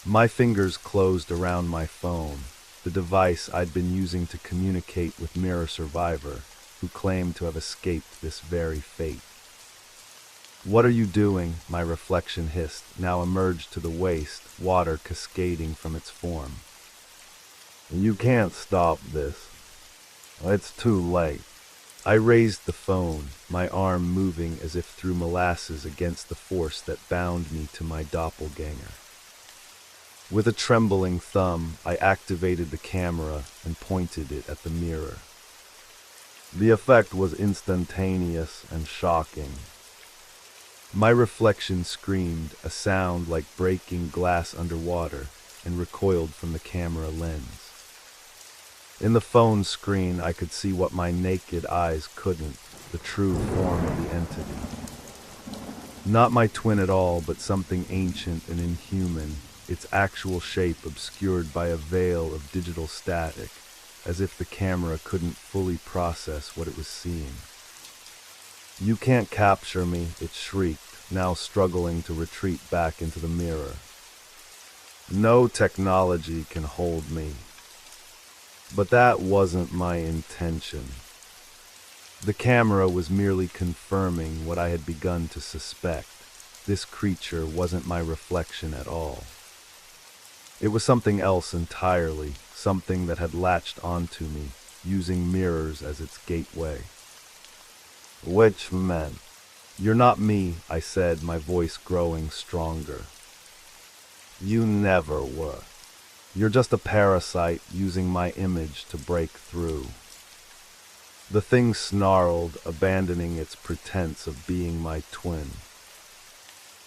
My fingers closed around my phone, the device I'd been using to communicate with Mirror Survivor, who claimed to have escaped this very fate. "What are you doing?" my reflection hissed, now emerged to the waist, water cascading from its form. "You can't stop this. It's too late." I raised the phone, my arm moving as if through molasses against the force that bound me to my doppelganger. With a trembling thumb, I activated the camera and pointed it at the mirror. The effect was instantaneous and shocking. My reflection screamed, a sound like breaking glass underwater, and recoiled from the camera lens. In the phone screen, I could see what my naked eyes couldn't, the true form of the entity. Not my twin at all, but something ancient and inhuman, its actual shape obscured by a veil of digital static, as if the camera couldn't fully process what it was seeing. "You can't capture me," it shrieked, now struggling to retreat back into the mirror. "No technology can hold me." But that wasn't my intention. The camera was merely confirming what I had begun to suspect. This creature wasn't my reflection at all. It was something else entirely, something that had latched onto me, using mirrors as its gateway. "Which meant, you're not me," I said, my voice growing stronger. "You never were. You're just a parasite using my image to break through." The thing snarled, abandoning its pretense of being my twin.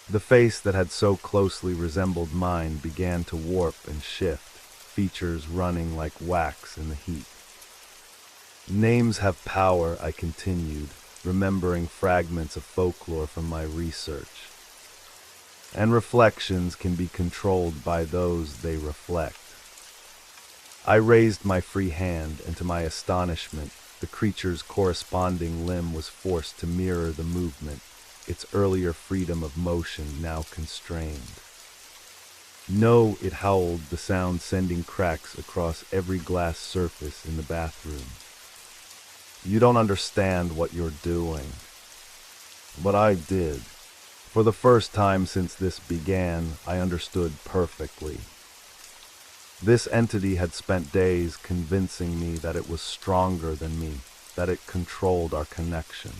The face that had so closely resembled mine began to warp and shift, features running like wax in the heat. "Names have power," I continued, remembering fragments of folklore from my research. "And reflections can be controlled by those they reflect." I raised my free hand, and to my astonishment, the creature's corresponding limb was forced to mirror the movement, its earlier freedom of motion now constrained. "No," it howled, the sound sending cracks across every glass surface in the bathroom. "You don't understand what you're doing." But I did. For the first time since this began, I understood perfectly. This entity had spent days convincing me that it was stronger than me, that it controlled our connection.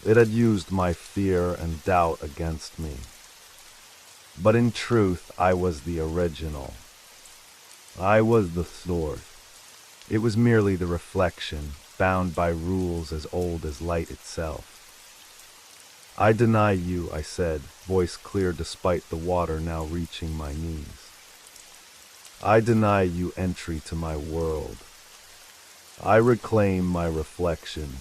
It had used my fear and doubt against me. But in truth, I was the original. I was the source. It was merely the reflection, bound by rules as old as light itself. "I deny you," I said, voice clear despite the water now reaching my knees. "I deny you entry to my world. I reclaim my reflection."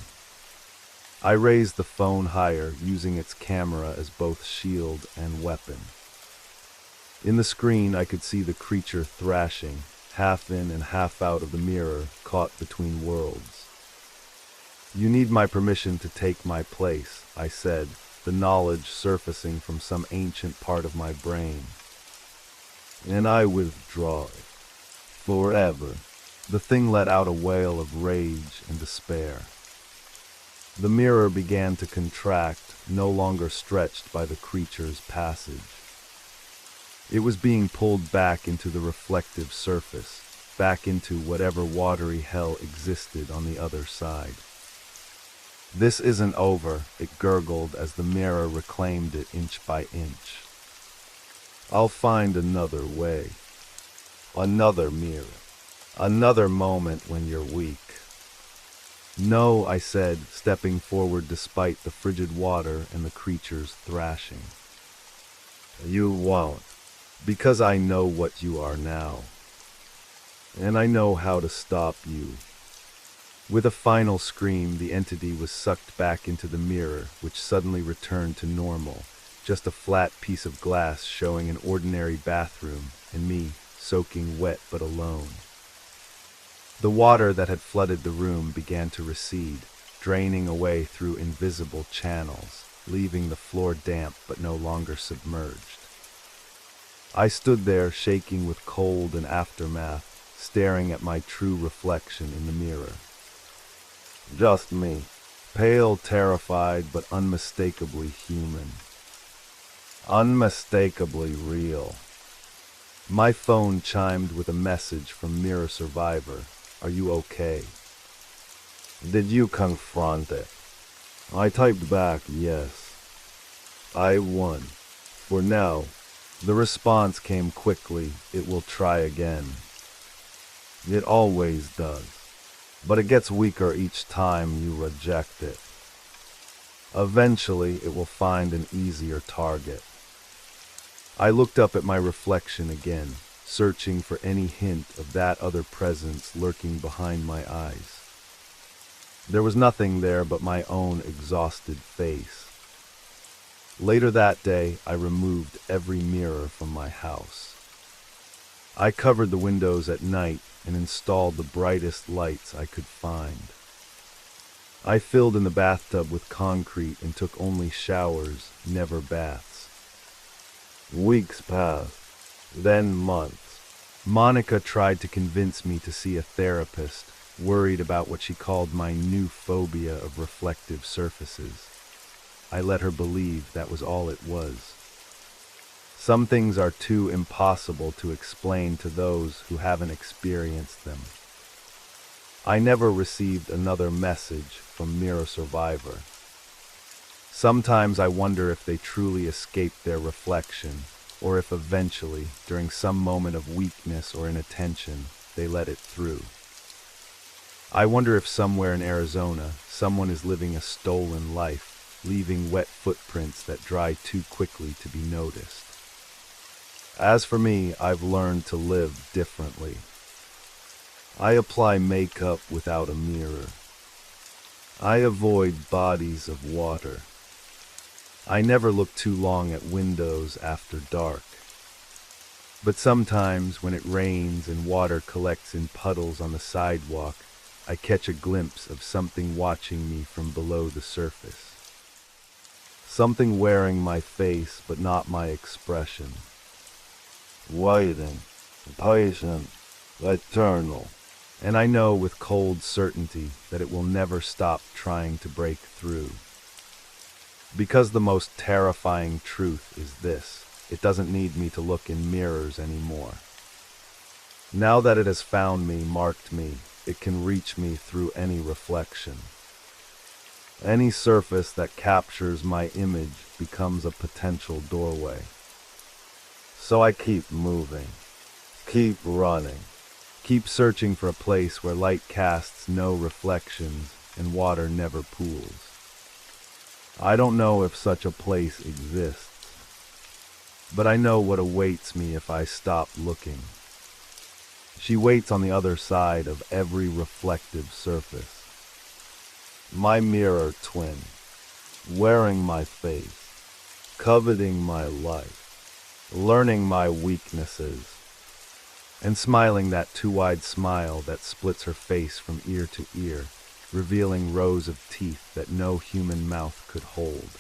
I raised the phone higher, using its camera as both shield and weapon. In the screen, I could see the creature thrashing, half in and half out of the mirror, caught between worlds. "You need my permission to take my place," I said, the knowledge surfacing from some ancient part of my brain. "And I withdraw it. Forever." The thing let out a wail of rage and despair. The mirror began to contract, no longer stretched by the creature's passage. It was being pulled back into the reflective surface, back into whatever watery hell existed on the other side. "This isn't over," it gurgled as the mirror reclaimed it inch by inch. "I'll find another way. Another mirror. Another moment when you're weak." "No," I said, stepping forward despite the frigid water and the creature's thrashing. "You won't, because I know what you are now. And I know how to stop you." With a final scream, the entity was sucked back into the mirror, which suddenly returned to normal, just a flat piece of glass showing an ordinary bathroom, and me, soaking wet but alone. The water that had flooded the room began to recede, draining away through invisible channels, leaving the floor damp but no longer submerged. I stood there, shaking with cold and aftermath, staring at my true reflection in the mirror. Just me, pale, terrified, but unmistakably human. Unmistakably real. My phone chimed with a message from Mirror Survivor. "Are you okay?" "Did you confront it?" I typed back, "Yes." "I won. For now." The response came quickly, "It will try again." "It always does. But it gets weaker each time you reject it. Eventually, it will find an easier target." I looked up at my reflection again, searching for any hint of that other presence lurking behind my eyes. There was nothing there but my own exhausted face. Later that day, I removed every mirror from my house. I covered the windows at night and installed the brightest lights I could find. I filled in the bathtub with concrete and took only showers, never baths. Weeks passed, then months. Monica tried to convince me to see a therapist, worried about what she called my new phobia of reflective surfaces. I let her believe that was all it was. Some things are too impossible to explain to those who haven't experienced them. I never received another message from Mirror Survivor. Sometimes I wonder if they truly escaped their reflection, or if eventually, during some moment of weakness or inattention, they let it through. I wonder if somewhere in Arizona, someone is living a stolen life, leaving wet footprints that dry too quickly to be noticed. As for me, I've learned to live differently. I apply makeup without a mirror. I avoid bodies of water. I never look too long at windows after dark. But sometimes when it rains and water collects in puddles on the sidewalk, I catch a glimpse of something watching me from below the surface. Something wearing my face but not my expression. Waiting, patient, eternal. And I know with cold certainty that it will never stop trying to break through. Because the most terrifying truth is this: it doesn't need me to look in mirrors anymore. Now that it has found me, marked me, it can reach me through any reflection. Any surface that captures my image becomes a potential doorway. So I keep moving, keep running. Keep searching for a place where light casts no reflections and water never pools. I don't know if such a place exists, but I know what awaits me if I stop looking. She waits on the other side of every reflective surface. My mirror twin, wearing my face, coveting my life, learning my weaknesses, and smiling that too-wide smile that splits her face from ear to ear, revealing rows of teeth that no human mouth could hold.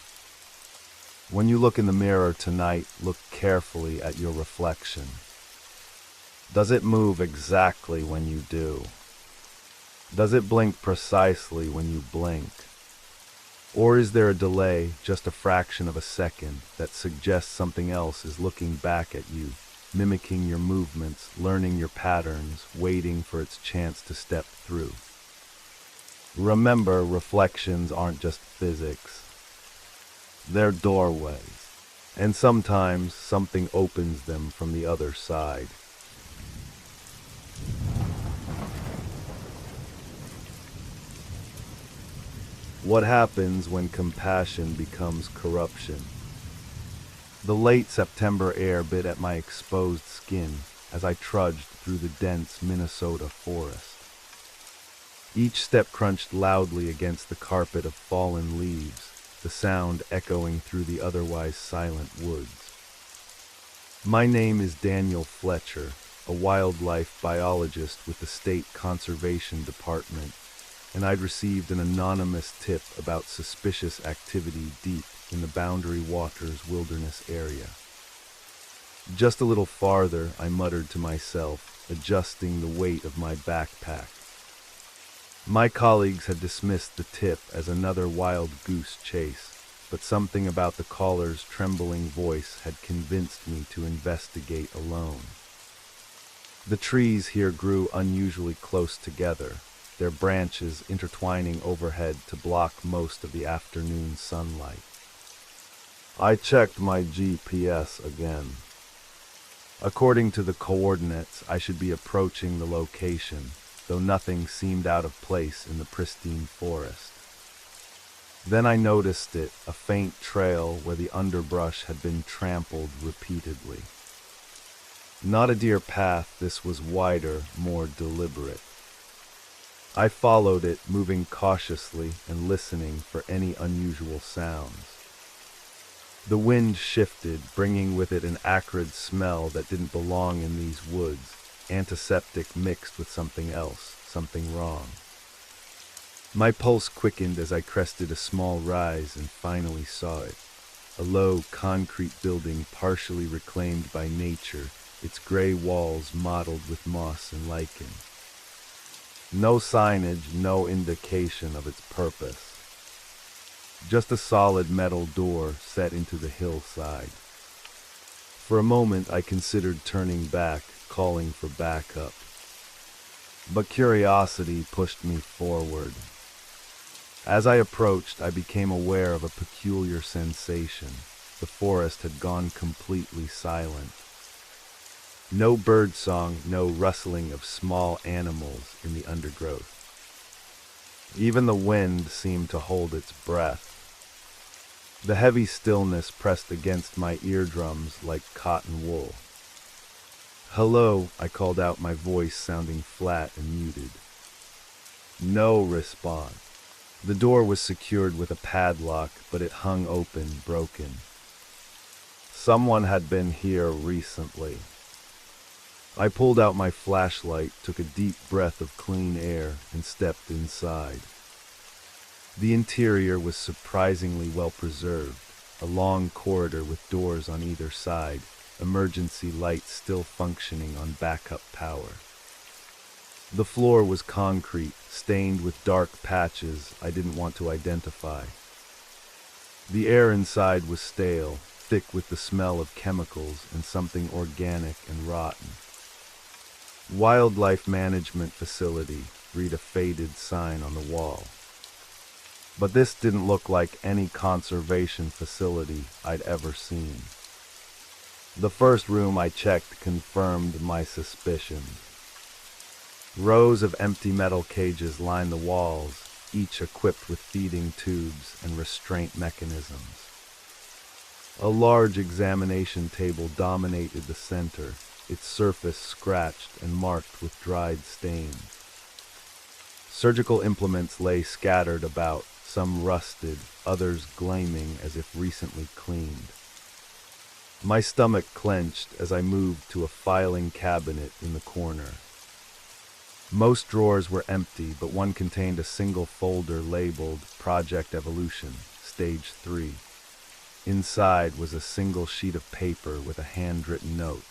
When you look in the mirror tonight, look carefully at your reflection. Does it move exactly when you do? Does it blink precisely when you blink? Or is there a delay, just a fraction of a second, that suggests something else is looking back at you, mimicking your movements, learning your patterns, waiting for its chance to step through? Remember, reflections aren't just physics. They're doorways, and sometimes something opens them from the other side. What happens when compassion becomes corruption? The late September air bit at my exposed skin as I trudged through the dense Minnesota forest. Each step crunched loudly against the carpet of fallen leaves, the sound echoing through the otherwise silent woods. My name is Daniel Fletcher, a wildlife biologist with the State Conservation Department, and I'd received an anonymous tip about suspicious activity deep in the Boundary Waters Wilderness area. Just a little farther, I muttered to myself, adjusting the weight of my backpack. My colleagues had dismissed the tip as another wild goose chase, but something about the caller's trembling voice had convinced me to investigate alone. The trees here grew unusually close together, their branches intertwining overhead to block most of the afternoon sunlight. I checked my GPS again. According to the coordinates, I should be approaching the location, though nothing seemed out of place in the pristine forest. Then I noticed it, a faint trail where the underbrush had been trampled repeatedly. Not a deer path, this was wider, more deliberate. I followed it, moving cautiously and listening for any unusual sounds. The wind shifted, bringing with it an acrid smell that didn't belong in these woods, antiseptic mixed with something else, something wrong. My pulse quickened as I crested a small rise and finally saw it. A low, concrete building partially reclaimed by nature, its gray walls mottled with moss and lichen. No signage, no indication of its purpose. Just a solid metal door set into the hillside. For a moment I considered turning back, calling for backup. But curiosity pushed me forward. As I approached, I became aware of a peculiar sensation. The forest had gone completely silent. No birdsong, no rustling of small animals in the undergrowth. Even the wind seemed to hold its breath. The heavy stillness pressed against my eardrums like cotton wool. "Hello," I called out, my voice sounding flat and muted. No response. The door was secured with a padlock, but it hung open, broken. Someone had been here recently. I pulled out my flashlight, took a deep breath of clean air, and stepped inside. The interior was surprisingly well preserved, a long corridor with doors on either side, emergency lights still functioning on backup power. The floor was concrete, stained with dark patches I didn't want to identify. The air inside was stale, thick with the smell of chemicals and something organic and rotten. "Wildlife Management Facility," read a faded sign on the wall. But this didn't look like any conservation facility I'd ever seen. The first room I checked confirmed my suspicions. Rows of empty metal cages lined the walls, each equipped with feeding tubes and restraint mechanisms. A large examination table dominated the center, its surface scratched and marked with dried stains. Surgical implements lay scattered about, some rusted, others gleaming as if recently cleaned. My stomach clenched as I moved to a filing cabinet in the corner. Most drawers were empty, but one contained a single folder labeled Project Evolution, Stage 3. Inside was a single sheet of paper with a handwritten note.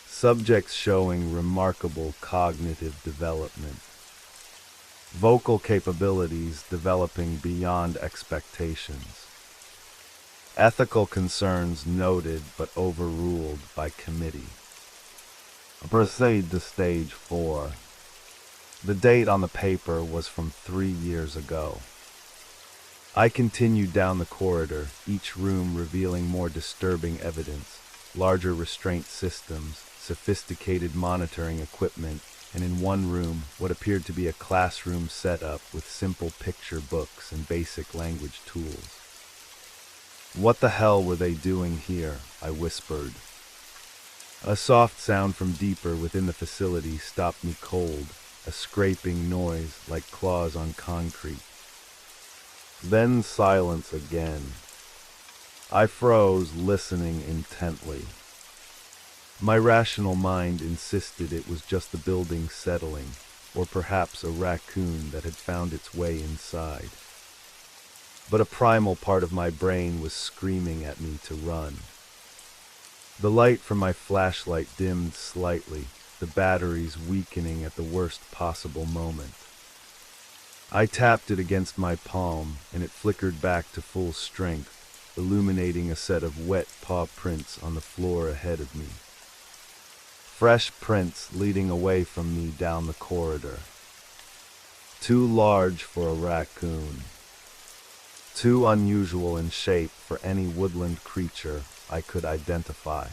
Subjects showing remarkable cognitive development. Vocal capabilities developing beyond expectations. Ethical concerns noted but overruled by committee. Proceed to Stage 4. The date on the paper was from 3 years ago. I continued down the corridor, each room revealing more disturbing evidence, larger restraint systems, sophisticated monitoring equipment, and in one room, what appeared to be a classroom setup with simple picture books and basic language tools. "What the hell were they doing here?" I whispered. A soft sound from deeper within the facility stopped me cold, a scraping noise like claws on concrete. Then silence again. I froze, listening intently. My rational mind insisted it was just the building settling, or perhaps a raccoon that had found its way inside. But a primal part of my brain was screaming at me to run. The light from my flashlight dimmed slightly, the batteries weakening at the worst possible moment. I tapped it against my palm, and it flickered back to full strength, illuminating a set of wet paw prints on the floor ahead of me. Fresh prints leading away from me down the corridor. Too large for a raccoon. Too unusual in shape for any woodland creature I could identify.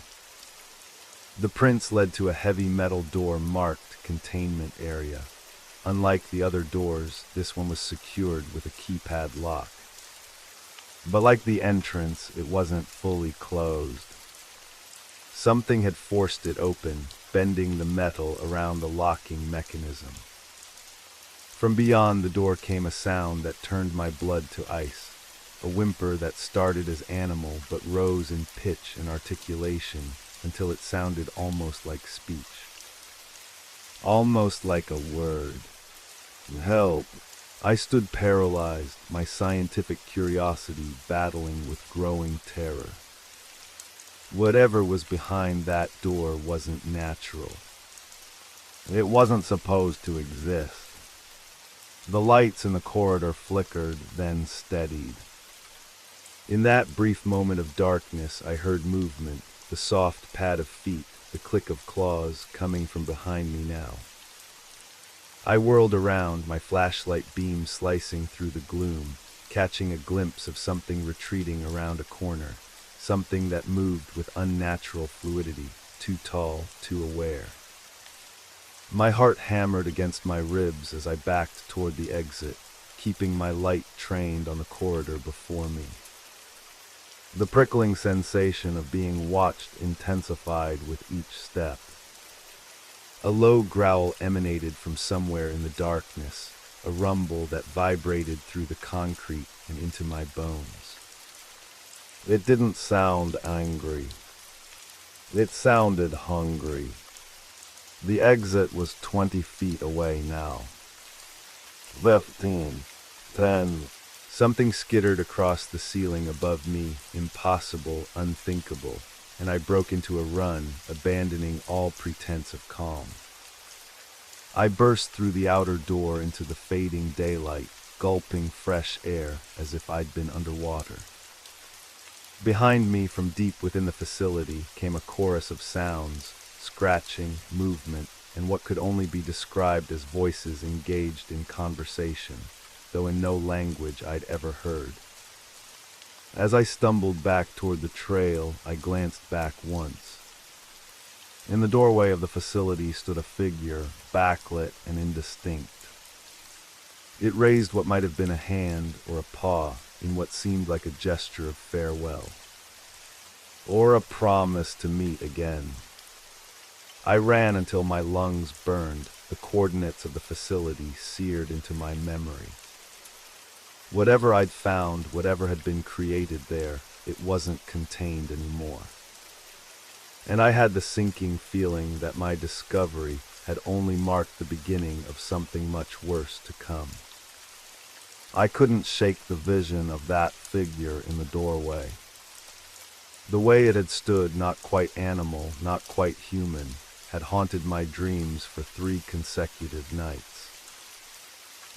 The prints led to a heavy metal door marked Containment Area. Unlike the other doors, this one was secured with a keypad lock. But like the entrance, it wasn't fully closed. Something had forced it open, bending the metal around the locking mechanism. From beyond the door came a sound that turned my blood to ice, a whimper that started as animal but rose in pitch and articulation until it sounded almost like speech. Almost like a word. "Help," I stood paralyzed, my scientific curiosity battling with growing terror. Whatever was behind that door wasn't natural. It wasn't supposed to exist. The lights in the corridor flickered, then steadied. In that brief moment of darkness, I heard movement, the soft pad of feet, the click of claws coming from behind me now. I whirled around, my flashlight beam slicing through the gloom, catching a glimpse of something retreating around a corner, something that moved with unnatural fluidity, too tall, too aware. My heart hammered against my ribs as I backed toward the exit, keeping my light trained on the corridor before me. The prickling sensation of being watched intensified with each step. A low growl emanated from somewhere in the darkness, a rumble that vibrated through the concrete and into my bones. It didn't sound angry. It sounded hungry. The exit was 20 feet away now. 15, 10. Something skittered across the ceiling above me, impossible, unthinkable, and I broke into a run, abandoning all pretense of calm. I burst through the outer door into the fading daylight, gulping fresh air as if I'd been underwater. Behind me, from deep within the facility, came a chorus of sounds, scratching, movement, and what could only be described as voices engaged in conversation, though in no language I'd ever heard. As I stumbled back toward the trail, I glanced back once. In the doorway of the facility stood a figure, backlit and indistinct. It raised what might have been a hand or a paw in what seemed like a gesture of farewell, or a promise to meet again. I ran until my lungs burned, the coordinates of the facility seared into my memory. Whatever I'd found, whatever had been created there, it wasn't contained anymore. And I had the sinking feeling that my discovery had only marked the beginning of something much worse to come. I couldn't shake the vision of that figure in the doorway. The way it had stood, not quite animal, not quite human, had haunted my dreams for 3 consecutive nights.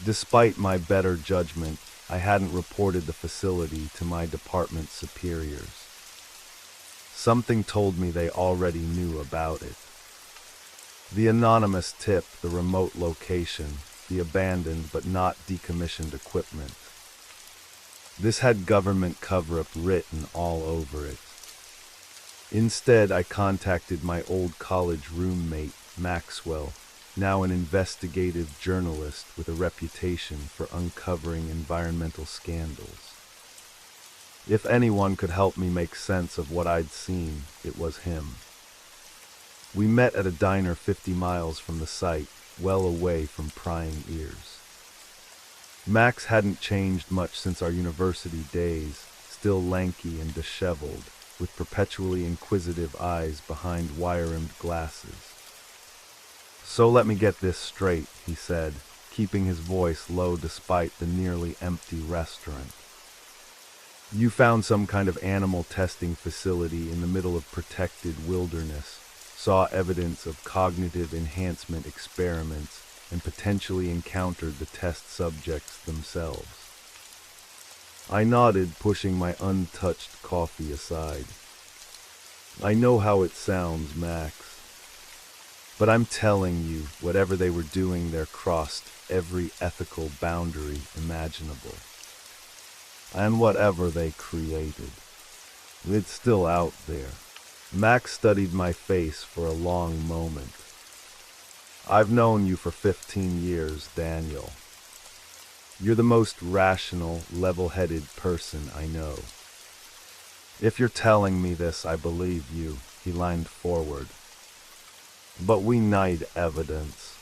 Despite my better judgment, I hadn't reported the facility to my department superiors. Something told me they already knew about it. The anonymous tip, the remote location, the abandoned but not decommissioned equipment. This had government cover-up written all over it. Instead, I contacted my old college roommate, Maxwell, now an investigative journalist with a reputation for uncovering environmental scandals. If anyone could help me make sense of what I'd seen, it was him. We met at a diner 50 miles from the site, well away from prying ears. Max hadn't changed much since our university days, still lanky and disheveled, with perpetually inquisitive eyes behind wire-rimmed glasses. "So let me get this straight," he said, keeping his voice low despite the nearly empty restaurant. "You found some kind of animal testing facility in the middle of protected wilderness, saw evidence of cognitive enhancement experiments, and potentially encountered the test subjects themselves." I nodded, pushing my untouched coffee aside. "I know how it sounds, Max. But I'm telling you, whatever they were doing there crossed every ethical boundary imaginable. And whatever they created, it's still out there." Max studied my face for a long moment. "I've known you for 15 years, Daniel. You're the most rational, level-headed person I know. If you're telling me this, I believe you." He leaned forward. "But we need evidence.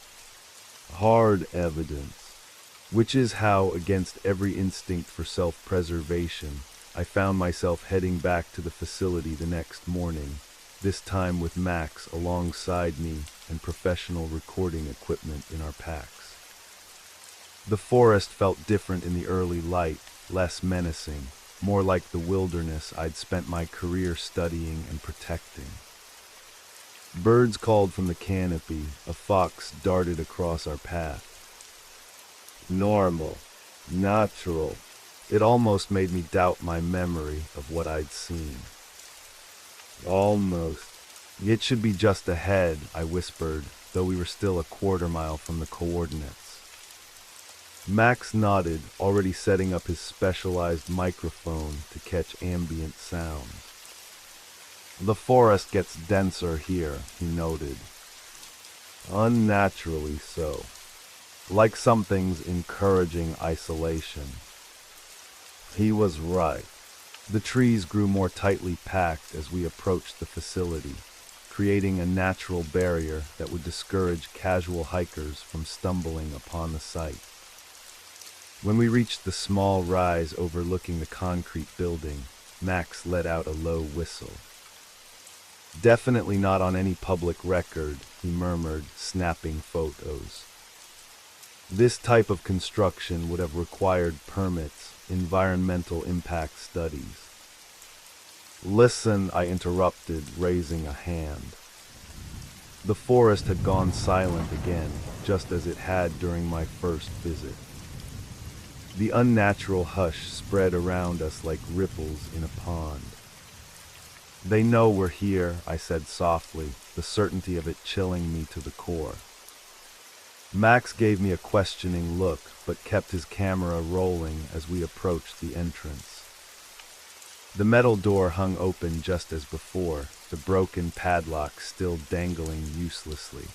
Hard evidence. Which is how, against every instinct for self-preservation, I found myself heading back to the facility the next morning, this time with Max alongside me and professional recording equipment in our packs. The forest felt different in the early light, less menacing, more like the wilderness I'd spent my career studying and protecting. Birds called from the canopy, a fox darted across our path. Normal, natural. It almost made me doubt my memory of what I'd seen. Almost. It should be just ahead, I whispered, though we were still a quarter mile from the coordinates. Max nodded, already setting up his specialized microphone to catch ambient sounds. The forest gets denser here, he noted. Unnaturally so. Like something's encouraging isolation. He was right. The trees grew more tightly packed as we approached the facility, creating a natural barrier that would discourage casual hikers from stumbling upon the site. When we reached the small rise overlooking the concrete building, Max let out a low whistle. Definitely not on any public record, he murmured, snapping photos. This type of construction would have required permits, environmental impact studies. Listen, I interrupted, raising a hand. The forest had gone silent again, just as it had during my first visit. The unnatural hush spread around us like ripples in a pond. They know we're here, I said softly, the certainty of it chilling me to the core. Max gave me a questioning look, but kept his camera rolling as we approached the entrance. The metal door hung open just as before, the broken padlock still dangling uselessly.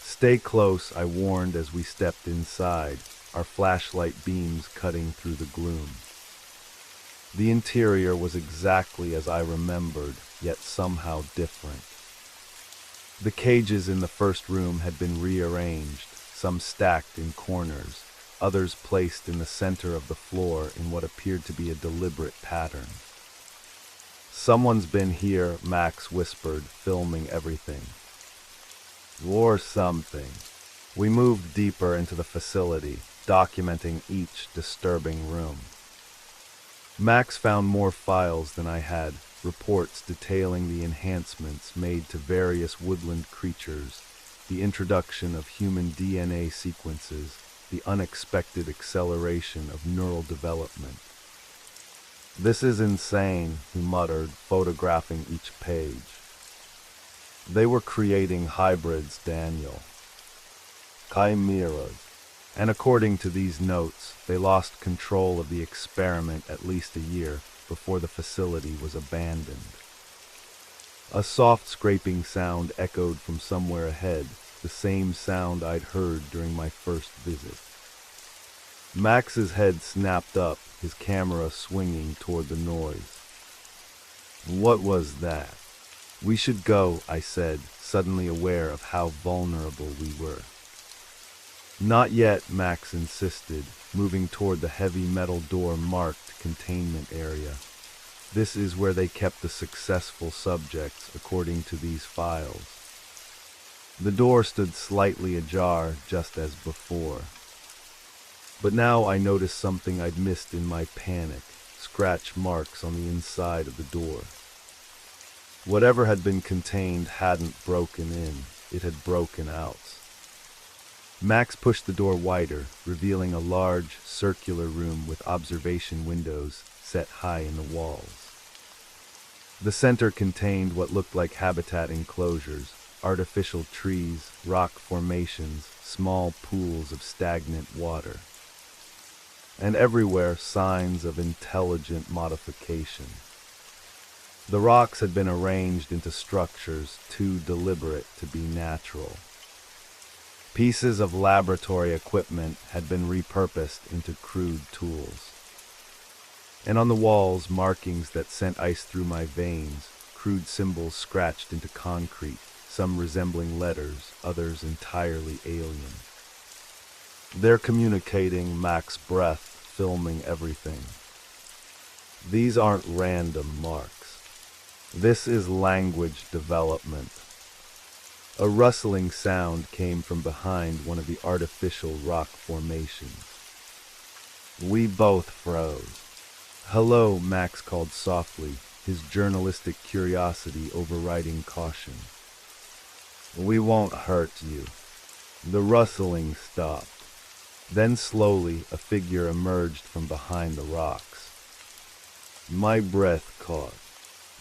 Stay close, I warned as we stepped inside, our flashlight beams cutting through the gloom. The interior was exactly as I remembered, yet somehow different. The cages in the first room had been rearranged, some stacked in corners, others placed in the center of the floor in what appeared to be a deliberate pattern. Someone's been here, Max whispered, filming everything. Or something. We moved deeper into the facility, documenting each disturbing room. Max found more files than I had, reports detailing the enhancements made to various woodland creatures, the introduction of human DNA sequences, the unexpected acceleration of neural development. This is insane, he muttered, photographing each page. They were creating hybrids, Daniel. Chimeras. And according to these notes, they lost control of the experiment at least a year before the facility was abandoned. A soft scraping sound echoed from somewhere ahead, the same sound I'd heard during my first visit. Max's head snapped up, his camera swinging toward the noise. What was that? We should go, I said, suddenly aware of how vulnerable we were. Not yet, Max insisted, moving toward the heavy metal door marked containment area. This is where they kept the successful subjects, according to these files. The door stood slightly ajar, just as before. But now I noticed something I'd missed in my panic, scratch marks on the inside of the door. Whatever had been contained hadn't broken in, it had broken out. Max pushed the door wider, revealing a large, circular room with observation windows set high in the walls. The center contained what looked like habitat enclosures, artificial trees, rock formations, small pools of stagnant water. And everywhere signs of intelligent modification. The rocks had been arranged into structures too deliberate to be natural. Pieces of laboratory equipment had been repurposed into crude tools. And on the walls, markings that sent ice through my veins, crude symbols scratched into concrete, some resembling letters, others entirely alien. They're communicating, Max breath, filming everything. These aren't random marks. This is language development. A rustling sound came from behind one of the artificial rock formations. We both froze. "Hello," Max called softly, his journalistic curiosity overriding caution. "We won't hurt you." The rustling stopped. Then slowly a figure emerged from behind the rocks. My breath caught.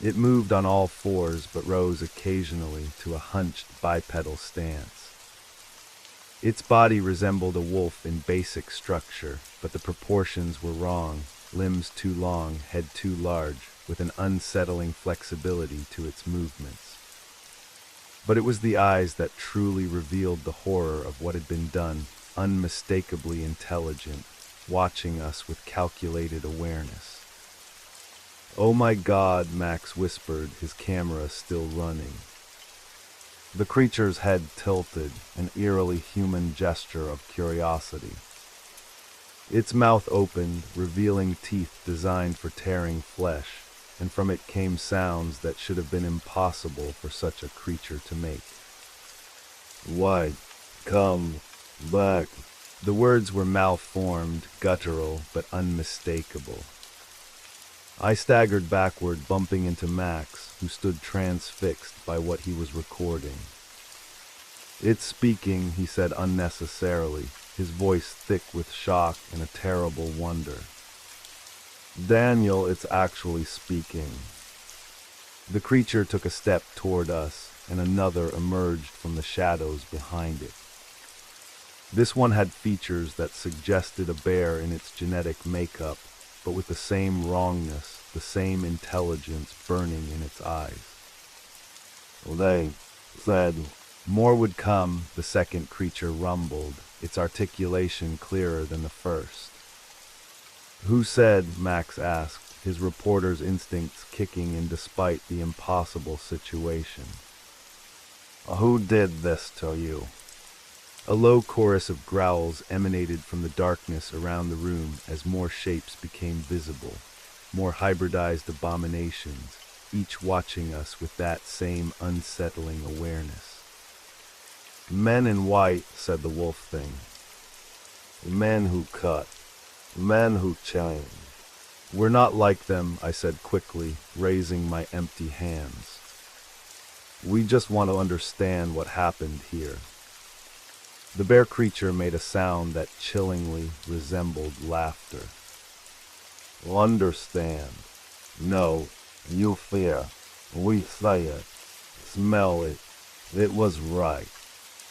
It moved on all fours but rose occasionally to a hunched bipedal stance. Its body resembled a wolf in basic structure, but the proportions were wrong, limbs too long, head too large, with an unsettling flexibility to its movements. But it was the eyes that truly revealed the horror of what had been done, unmistakably intelligent, watching us with calculated awareness. "Oh my God," Max whispered, his camera still running. The creature's head tilted, an eerily human gesture of curiosity. Its mouth opened, revealing teeth designed for tearing flesh, and from it came sounds that should have been impossible for such a creature to make. "Why, come back." The words were malformed, guttural, but unmistakable. I staggered backward, bumping into Max, who stood transfixed by what he was recording. "It's speaking," he said unnecessarily, his voice thick with shock and a terrible wonder. "Daniel, it's actually speaking." The creature took a step toward us, and another emerged from the shadows behind it. This one had features that suggested a bear in its genetic makeup, but with the same wrongness, the same intelligence burning in its eyes. "They said more would come," the second creature rumbled, its articulation clearer than the first. "Who said?" Max asked, his reporter's instincts kicking in despite the impossible situation. "Who did this to you?" A low chorus of growls emanated from the darkness around the room as more shapes became visible, more hybridized abominations, each watching us with that same unsettling awareness. "Men in white," said the wolf thing. "Men who cut. Men who change." "We're not like them," I said quickly, raising my empty hands. "We just want to understand what happened here." The bear creature made a sound that chillingly resembled laughter. "Understand? No, you fear. We say it. Smell it. It was right."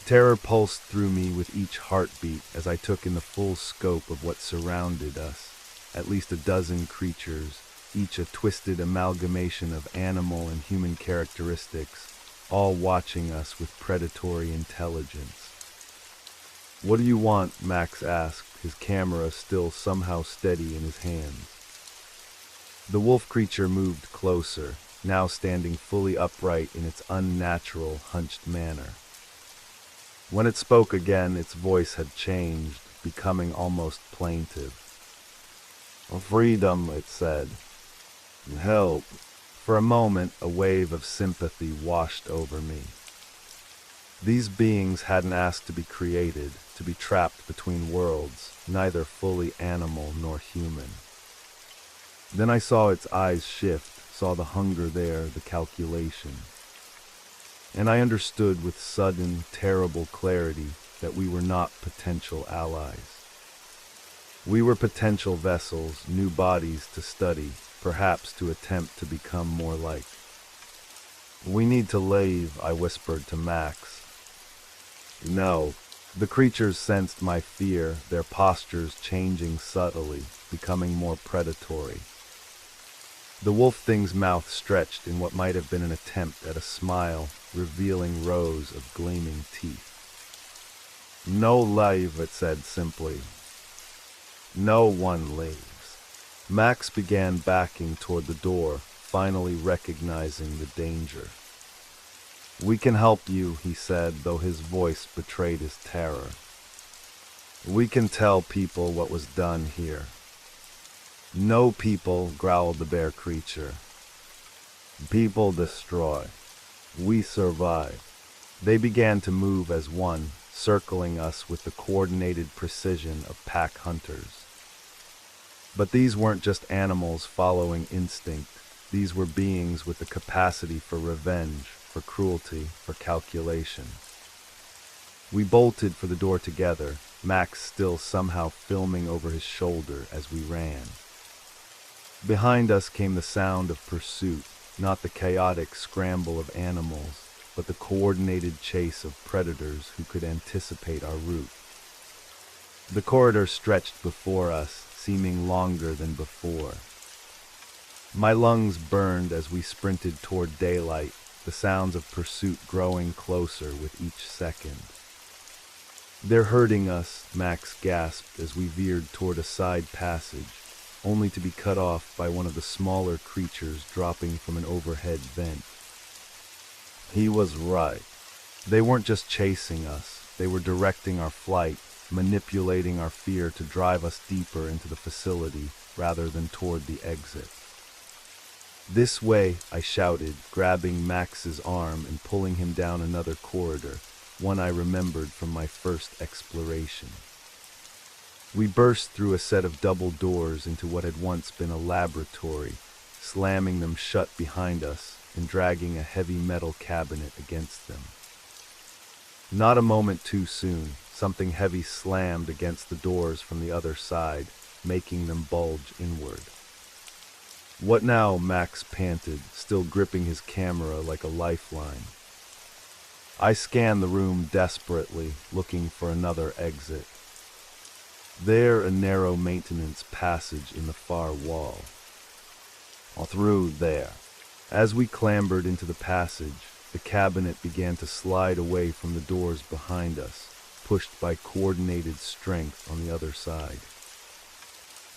Terror pulsed through me with each heartbeat as I took in the full scope of what surrounded us. At least a dozen creatures, each a twisted amalgamation of animal and human characteristics, all watching us with predatory intelligence. "What do you want?" Max asked, his camera still somehow steady in his hands. The wolf creature moved closer, now standing fully upright in its unnatural, hunched manner. When it spoke again, its voice had changed, becoming almost plaintive. "Freedom," it said. "Help." For a moment, a wave of sympathy washed over me. These beings hadn't asked to be created, to be trapped between worlds, neither fully animal nor human. Then I saw its eyes shift, saw the hunger there, the calculation. And I understood with sudden, terrible clarity that we were not potential allies. We were potential vessels, new bodies to study, perhaps to attempt to become more like. "We need to leave," I whispered to Max. "No." The creatures sensed my fear, their postures changing subtly, becoming more predatory. The wolf thing's mouth stretched in what might have been an attempt at a smile, revealing rows of gleaming teeth. "No leave," it said simply. "No one leaves." Max began backing toward the door, finally recognizing the danger. "We can help you," he said, though his voice betrayed his terror. "We can tell people what was done here." "No people," growled the bear creature. "People destroy. We survive." They began to move as one, circling us with the coordinated precision of pack hunters. But these weren't just animals following instinct. These were beings with the capacity for revenge, for cruelty, for calculation. We bolted for the door together, Max still somehow filming over his shoulder as we ran. Behind us came the sound of pursuit, not the chaotic scramble of animals, but the coordinated chase of predators who could anticipate our route. The corridor stretched before us, seeming longer than before. My lungs burned as we sprinted toward daylight, the sounds of pursuit growing closer with each second. "They're hurting us," Max gasped as we veered toward a side passage, only to be cut off by one of the smaller creatures dropping from an overhead vent. He was right. They weren't just chasing us, they were directing our flight, manipulating our fear to drive us deeper into the facility rather than toward the exit. "This way," I shouted, grabbing Max's arm and pulling him down another corridor, one I remembered from my first exploration. We burst through a set of double doors into what had once been a laboratory, slamming them shut behind us and dragging a heavy metal cabinet against them. Not a moment too soon, something heavy slammed against the doors from the other side, making them bulge inward. "What now?" Max panted, still gripping his camera like a lifeline. I scanned the room desperately, looking for another exit. There, a narrow maintenance passage in the far wall. Through there. As we clambered into the passage, the cabinet began to slide away from the doors behind us, pushed by coordinated strength on the other side.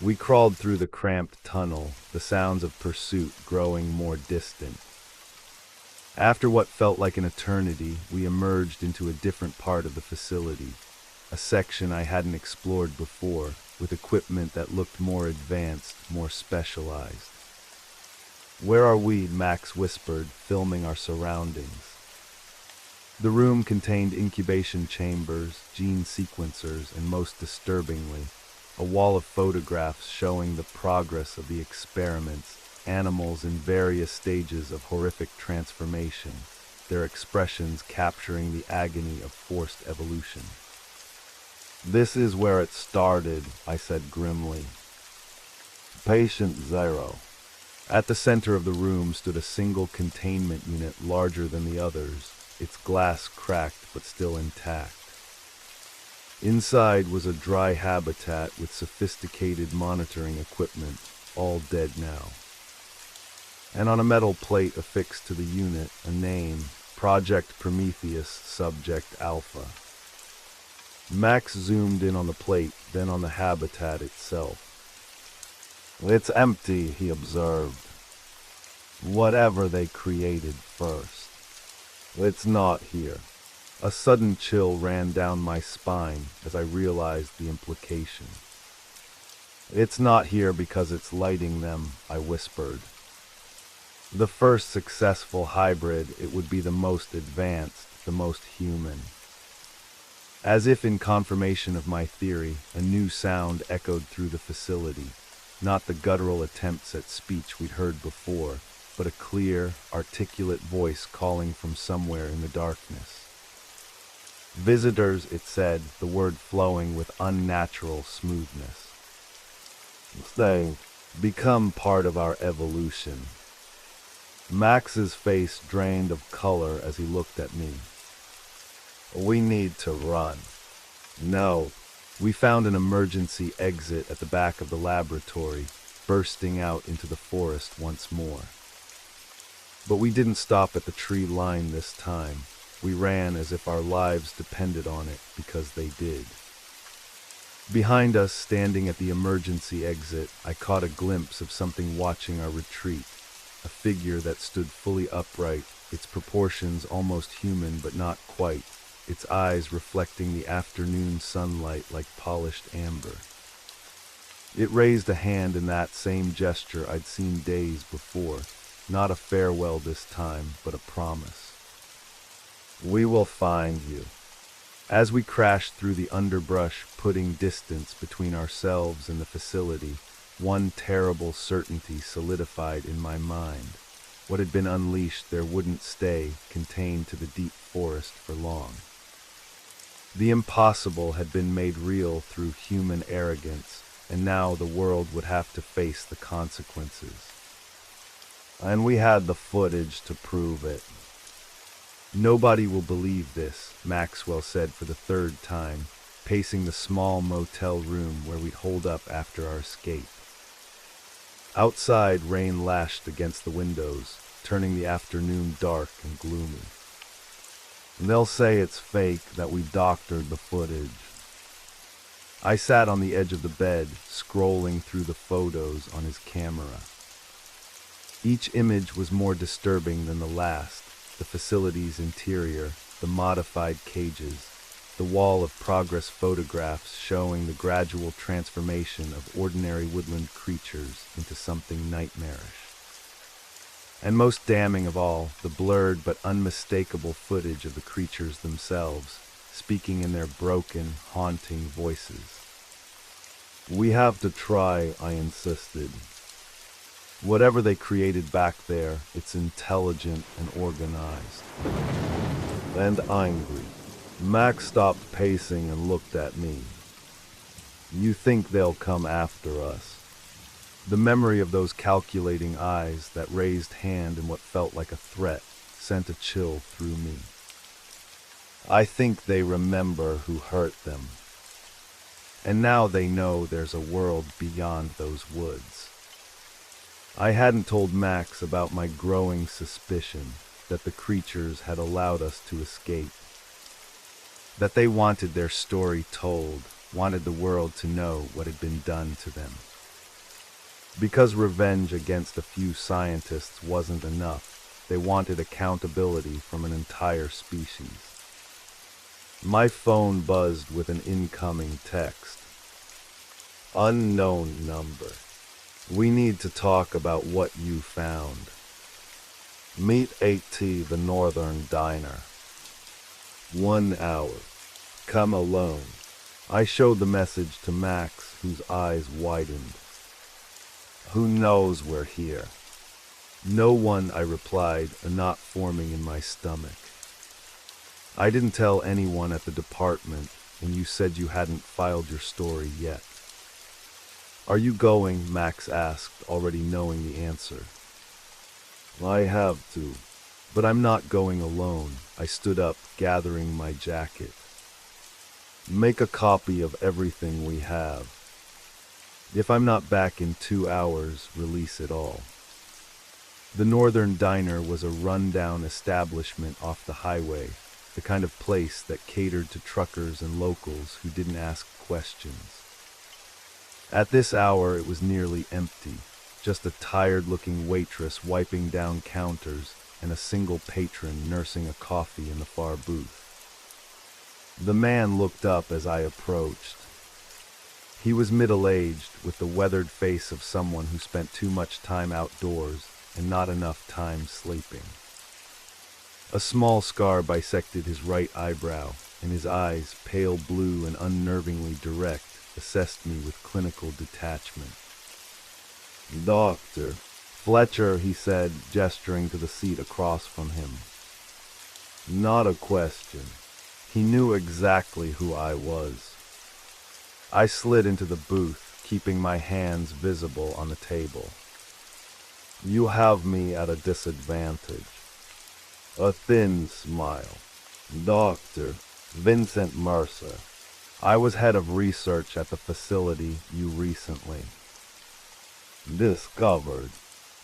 We crawled through the cramped tunnel, the sounds of pursuit growing more distant. After what felt like an eternity, we emerged into a different part of the facility, a section I hadn't explored before, with equipment that looked more advanced, more specialized. "Where are we?" Max whispered, filming our surroundings. The room contained incubation chambers, gene sequencers, and most disturbingly, a wall of photographs showing the progress of the experiments, animals in various stages of horrific transformation, their expressions capturing the agony of forced evolution. "This is where it started," I said grimly. "Patient Zero." At the center of the room stood a single containment unit larger than the others, its glass cracked but still intact. Inside was a dry habitat with sophisticated monitoring equipment, all dead now. And on a metal plate affixed to the unit, a name, Project Prometheus Subject Alpha. Max zoomed in on the plate, then on the habitat itself. "It's empty," he observed. "Whatever they created first. It's not here." A sudden chill ran down my spine as I realized the implication. "It's not here because it's lighting them," I whispered. "The first successful hybrid, it would be the most advanced, the most human." As if in confirmation of my theory, a new sound echoed through the facility, not the guttural attempts at speech we'd heard before, but a clear, articulate voice calling from somewhere in the darkness. "Visitors," it said, the word flowing with unnatural smoothness. "They become part of our evolution." Max's face drained of color as he looked at me. "We need to run." "No." We found an emergency exit at the back of the laboratory, bursting out into the forest once more. But we didn't stop at the tree line this time. We ran as if our lives depended on it, because they did. Behind us, standing at the emergency exit, I caught a glimpse of something watching our retreat, a figure that stood fully upright, its proportions almost human but not quite, its eyes reflecting the afternoon sunlight like polished amber. It raised a hand in that same gesture I'd seen days before, not a farewell this time, but a promise. We will find you. As we crashed through the underbrush, putting distance between ourselves and the facility, one terrible certainty solidified in my mind. What had been unleashed there wouldn't stay contained to the deep forest for long. The impossible had been made real through human arrogance, and now the world would have to face the consequences. And we had the footage to prove it. Nobody will believe this, Maxwell said for the third time, pacing the small motel room where we'd holed up after our escape. Outside, rain lashed against the windows, turning the afternoon dark and gloomy. And they'll say it's fake, that we doctored the footage. I sat on the edge of the bed, scrolling through the photos on his camera. Each image was more disturbing than the last. The facility's interior, the modified cages, the wall of progress photographs showing the gradual transformation of ordinary woodland creatures into something nightmarish. And most damning of all, the blurred but unmistakable footage of the creatures themselves, speaking in their broken, haunting voices. We have to try, I insisted. Whatever they created back there, it's intelligent and organized. And angry. Max stopped pacing and looked at me. You think they'll come after us? The memory of those calculating eyes, that raised hand and what felt like a threat, sent a chill through me. I think they remember who hurt them. And now they know there's a world beyond those woods. I hadn't told Max about my growing suspicion that the creatures had allowed us to escape. That they wanted their story told, wanted the world to know what had been done to them. Because revenge against a few scientists wasn't enough, they wanted accountability from an entire species. My phone buzzed with an incoming text. Unknown number. We need to talk about what you found. Meet 8T, the Northern Diner. 1 hour. Come alone. I showed the message to Max, whose eyes widened. Who knows we're here? No one, I replied, a knot forming in my stomach. I didn't tell anyone at the department, and you said you hadn't filed your story yet. Are you going? Max asked, already knowing the answer. I have to, but I'm not going alone. I stood up, gathering my jacket. Make a copy of everything we have. If I'm not back in 2 hours, release it all. The Northern Diner was a rundown establishment off the highway, the kind of place that catered to truckers and locals who didn't ask questions. At this hour, it was nearly empty, just a tired-looking waitress wiping down counters and a single patron nursing a coffee in the far booth. The man looked up as I approached. He was middle-aged, with the weathered face of someone who spent too much time outdoors and not enough time sleeping. A small scar bisected his right eyebrow, and his eyes, pale blue and unnervingly direct, assessed me with clinical detachment. Doctor. Fletcher, he said, gesturing to the seat across from him. Not a question. He knew exactly who I was. I slid into the booth, keeping my hands visible on the table. You have me at a disadvantage. A thin smile. Doctor Vincent Mercer. I was head of research at the facility you recently discovered.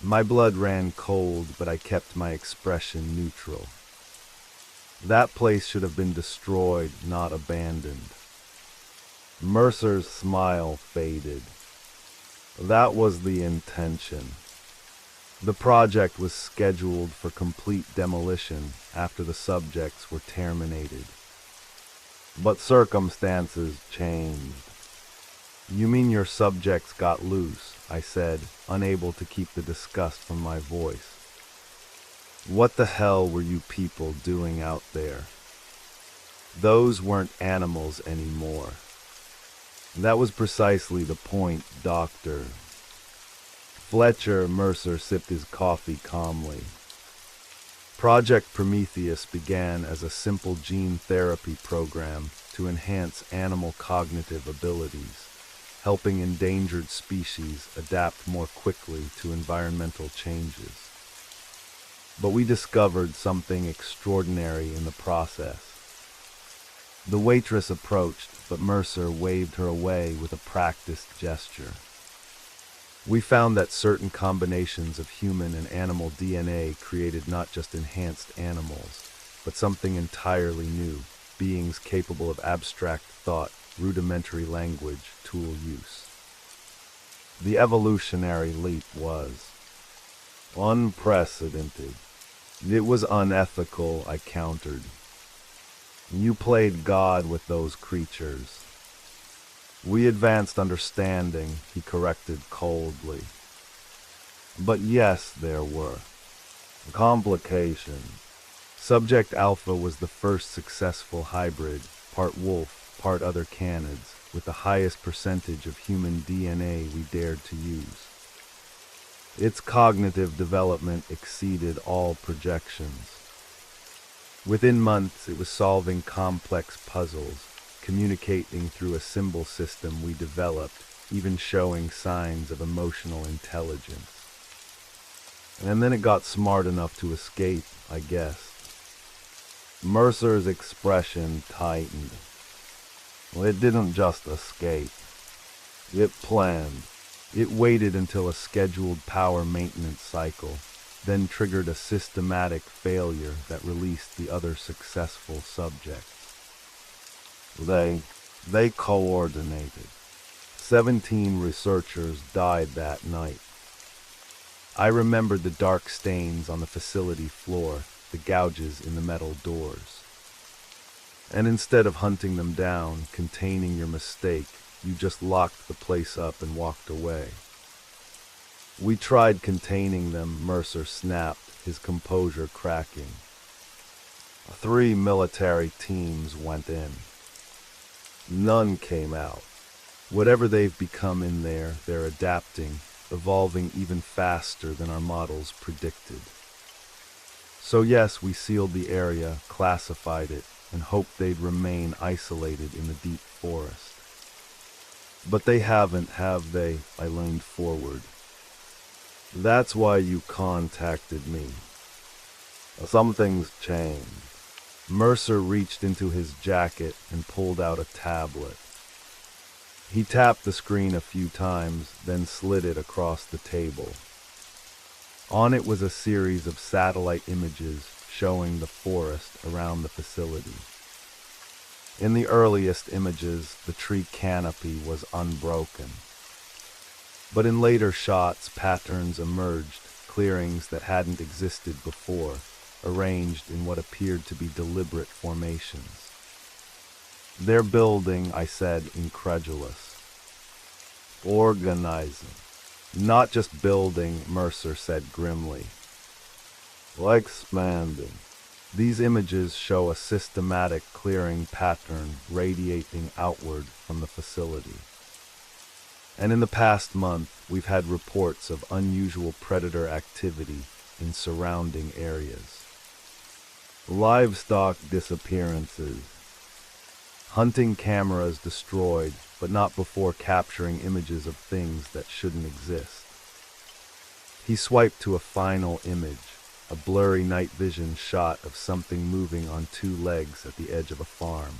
My blood ran cold, but I kept my expression neutral. That place should have been destroyed, not abandoned. Mercer's smile faded. That was the intention. The project was scheduled for complete demolition after the subjects were terminated. But circumstances changed. You mean your subjects got loose, I said, unable to keep the disgust from my voice. What the hell were you people doing out there? Those weren't animals anymore. That was precisely the point, Doctor. Fletcher Mercer sipped his coffee calmly. Project Prometheus began as a simple gene therapy program to enhance animal cognitive abilities, helping endangered species adapt more quickly to environmental changes. But we discovered something extraordinary in the process. The waitress approached, but Mercer waved her away with a practiced gesture. We found that certain combinations of human and animal DNA created not just enhanced animals, but something entirely new, beings capable of abstract thought, rudimentary language, tool use. The evolutionary leap was unprecedented. It was unethical, I countered. You played God with those creatures. We advanced understanding, he corrected coldly. But yes, there were complications. Subject Alpha was the first successful hybrid, part wolf, part other canids, with the highest percentage of human DNA we dared to use. Its cognitive development exceeded all projections. Within months, it was solving complex puzzles, communicating through a symbol system we developed, even showing signs of emotional intelligence. And then it got smart enough to escape, I guess. Mercer's expression tightened. Well, it didn't just escape. It planned. It waited until a scheduled power maintenance cycle, then triggered a systematic failure that released the other successful subjects. They coordinated. 17 researchers died that night. I remembered the dark stains on the facility floor, the gouges in the metal doors. And instead of hunting them down, containing your mistake, you just locked the place up and walked away. We tried containing them, Mercer snapped, his composure cracking. 3 military teams went in. None came out. Whatever they've become in there, they're adapting, evolving even faster than our models predicted. So yes, we sealed the area, classified it, and hoped they'd remain isolated in the deep forest. But they haven't, have they? I leaned forward. That's why you contacted me. Something's changed. Mercer reached into his jacket and pulled out a tablet. He tapped the screen a few times, then slid it across the table. On it was a series of satellite images showing the forest around the facility. In the earliest images, the tree canopy was unbroken. But in later shots, patterns emerged, clearings that hadn't existed before, arranged in what appeared to be deliberate formations. They're building, I said, incredulous. Organizing. Not just building, Mercer said grimly. Like expanding. These images show a systematic clearing pattern radiating outward from the facility. And in the past month, we've had reports of unusual predator activity in surrounding areas. Livestock disappearances. Hunting cameras destroyed, but not before capturing images of things that shouldn't exist. He swiped to a final image, a blurry night vision shot of something moving on 2 legs at the edge of a farm.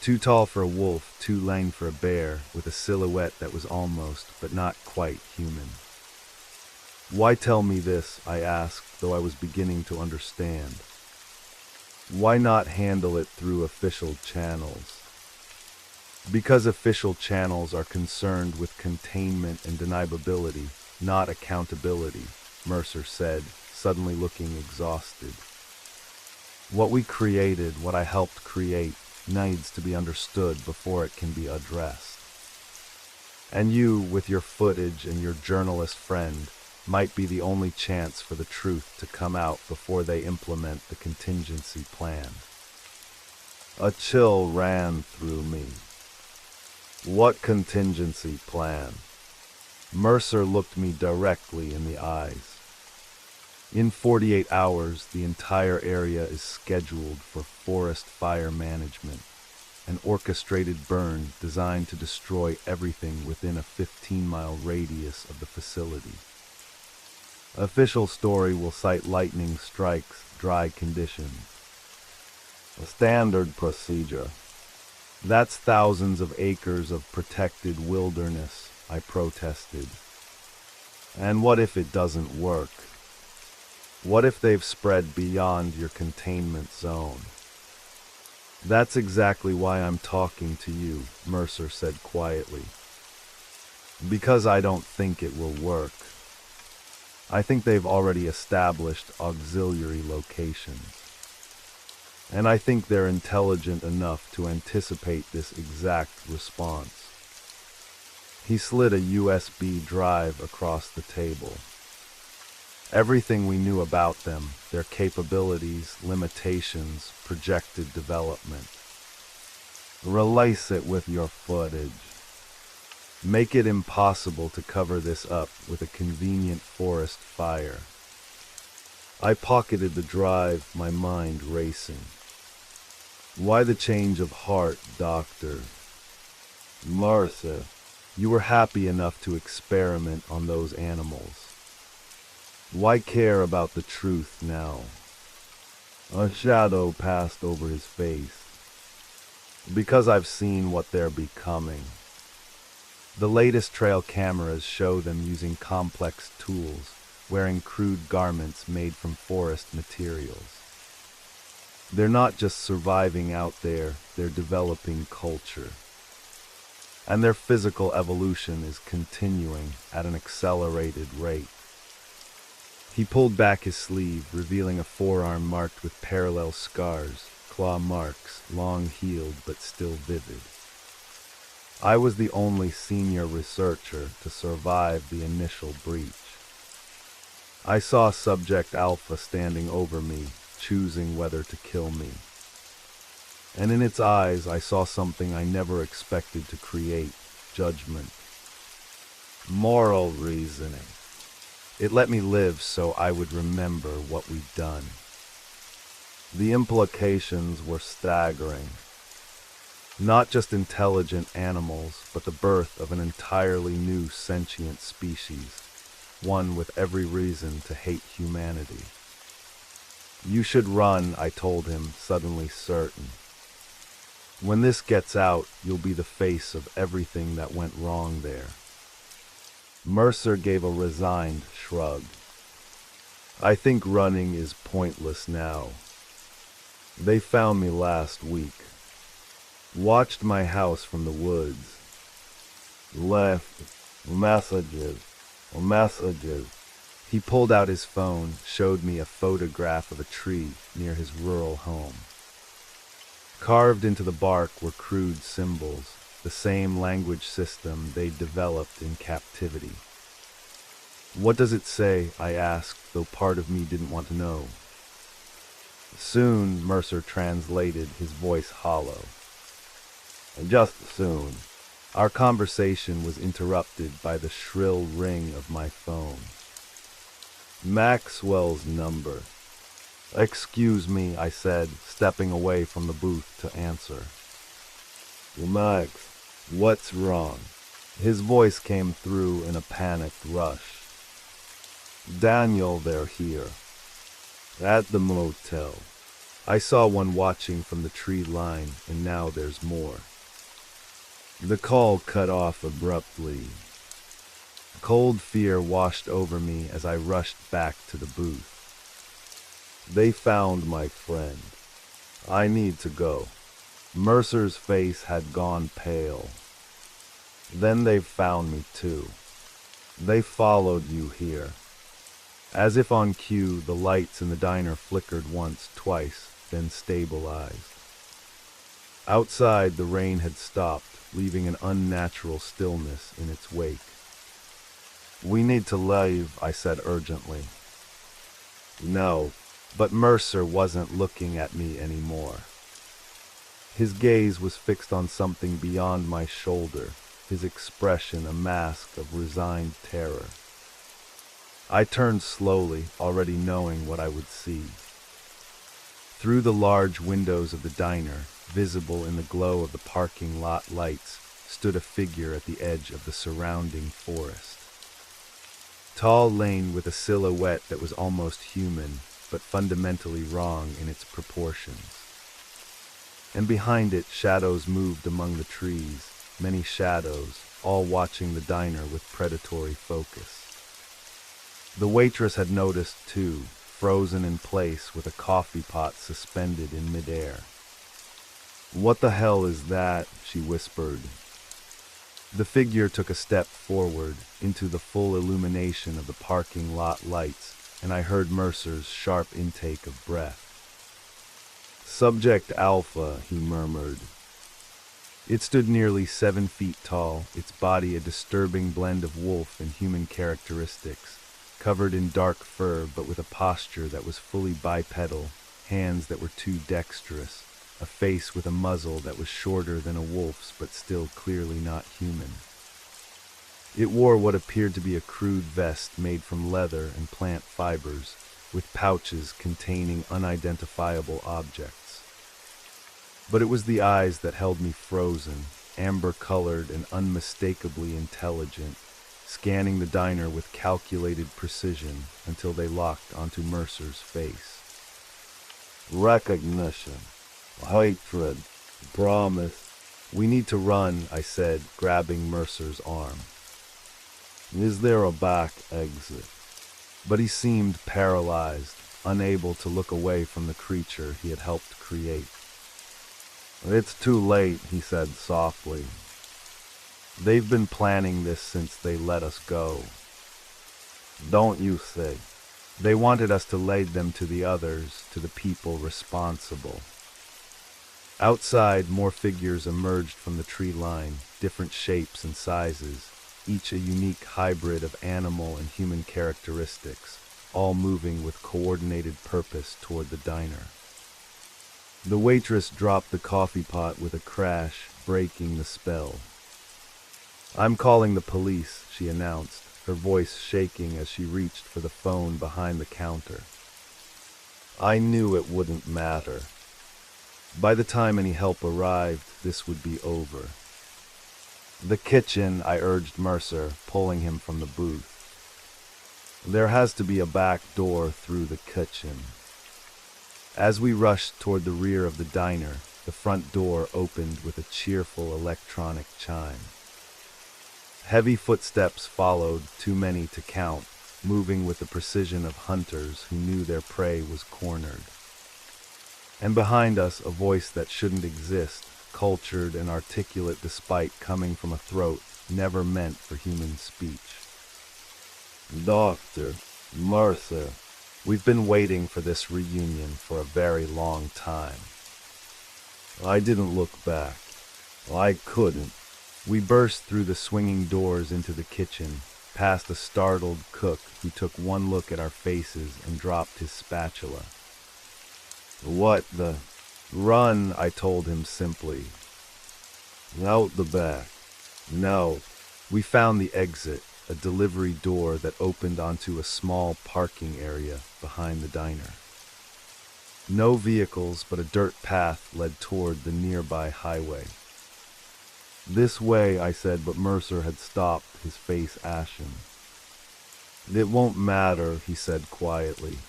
Too tall for a wolf, too lame for a bear, with a silhouette that was almost, but not quite, human. Why tell me this, I asked, though I was beginning to understand. Why not handle it through official channels? Because official channels are concerned with containment and deniability, not accountability, Mercer said, suddenly looking exhausted. What we created, what I helped create, needs to be understood before it can be addressed. And you, with your footage and your journalist friend, might be the only chance for the truth to come out before they implement the contingency plan. A chill ran through me. What contingency plan? Mercer looked me directly in the eyes. In 48 hours, the entire area is scheduled for forest fire management, an orchestrated burn designed to destroy everything within a 15-mile radius of the facility. Official story will cite lightning strikes, dry conditions. A standard procedure. That's thousands of acres of protected wilderness, I protested. And what if it doesn't work? What if they've spread beyond your containment zone? That's exactly why I'm talking to you, Mercer said quietly. Because I don't think it will work. I think they've already established auxiliary locations. And I think they're intelligent enough to anticipate this exact response. He slid a USB drive across the table. Everything we knew about them, their capabilities, limitations, projected development. Release it with your footage. Make it impossible to cover this up with a convenient forest fire. I pocketed the drive, my mind racing. Why the change of heart, Doctor? Martha, you were happy enough to experiment on those animals. Why care about the truth now? A shadow passed over his face. Because I've seen what they're becoming. The latest trail cameras show them using complex tools, wearing crude garments made from forest materials. They're not just surviving out there, they're developing culture. And their physical evolution is continuing at an accelerated rate. He pulled back his sleeve, revealing a forearm marked with parallel scars, claw marks, long healed but still vivid. I was the only senior researcher to survive the initial breach. I saw Subject Alpha standing over me, choosing whether to kill me. And in its eyes I saw something I never expected to create, judgment. Moral reasoning. It let me live so I would remember what we'd done. The implications were staggering. Not just intelligent animals, but the birth of an entirely new sentient species, one with every reason to hate humanity. You should run, I told him, suddenly certain. When this gets out, you'll be the face of everything that went wrong there. Mercer gave a resigned shrug. I think running is pointless now. They found me last week. Watched my house from the woods. Left messages. He pulled out his phone, showed me a photograph of a tree near his rural home. Carved into the bark were crude symbols, the same language system they'd developed in captivity. What does it say? I asked, though part of me didn't want to know. Soon, Mercer translated, his voice hollow. Just soon. Our conversation was interrupted by the shrill ring of my phone. Maxwell's number. Excuse me, I said, stepping away from the booth to answer. Well, Max, what's wrong? His voice came through in a panicked rush. Daniel, they're here. At the motel. I saw one watching from the tree line, and now there's more. The call cut off abruptly. Cold fear washed over me as I rushed back to the booth. They found my friend. I need to go. Mercer's face had gone pale. Then they've found me too. They followed you here. As if on cue, the lights in the diner flickered once, twice, then stabilized. Outside, the rain had stopped, leaving an unnatural stillness in its wake. We need to leave, I said urgently. No, but Mercer wasn't looking at me anymore. His gaze was fixed on something beyond my shoulder, his expression a mask of resigned terror. I turned slowly, already knowing what I would see. Through the large windows of the diner, visible in the glow of the parking lot lights, stood a figure at the edge of the surrounding forest. Tall, lean, with a silhouette that was almost human, but fundamentally wrong in its proportions. And behind it, shadows moved among the trees, many shadows, all watching the diner with predatory focus. The waitress had noticed too, frozen in place with a coffee pot suspended in midair. "What the hell is that?" she whispered. The figure took a step forward into the full illumination of the parking lot lights, and I heard Mercer's sharp intake of breath. "Subject Alpha," he murmured. It stood nearly 7 feet tall, its body a disturbing blend of wolf and human characteristics, covered in dark fur but with a posture that was fully bipedal, hands that were too dexterous, a face with a muzzle that was shorter than a wolf's but still clearly not human. It wore what appeared to be a crude vest made from leather and plant fibers, with pouches containing unidentifiable objects. But it was the eyes that held me frozen, amber-colored and unmistakably intelligent, scanning the diner with calculated precision until they locked onto Mercer's face. "Recognition, hatred, promise." "We need to run," I said, grabbing Mercer's arm. "Is there a back exit?" But he seemed paralyzed, unable to look away from the creature he had helped create. "It's too late," he said softly. "They've been planning this since they let us go." "Don't you say?" "They wanted us to lead them to the others, to the people responsible." Outside, more figures emerged from the tree line, different shapes and sizes, each a unique hybrid of animal and human characteristics, all moving with coordinated purpose toward the diner. The waitress dropped the coffee pot with a crash, breaking the spell. "I'm calling the police," she announced, her voice shaking as she reached for the phone behind the counter. I knew it wouldn't matter. By the time any help arrived, this would be over. "The kitchen," I urged Mercer, pulling him from the booth. "There has to be a back door through the kitchen." As we rushed toward the rear of the diner, the front door opened with a cheerful electronic chime. Heavy footsteps followed, too many to count, moving with the precision of hunters who knew their prey was cornered. And behind us, a voice that shouldn't exist, cultured and articulate despite coming from a throat never meant for human speech. "Doctor, Mercer, we've been waiting for this reunion for a very long time." I didn't look back. I couldn't. We burst through the swinging doors into the kitchen, past a startled cook who took one look at our faces and dropped his spatula. "What the—" "Run," I told him simply. "Out the back." "No." We found the exit, a delivery door that opened onto a small parking area behind the diner. No vehicles, but a dirt path led toward the nearby highway. "This way," I said, but Mercer had stopped, his face ashen. "It won't matter," he said quietly.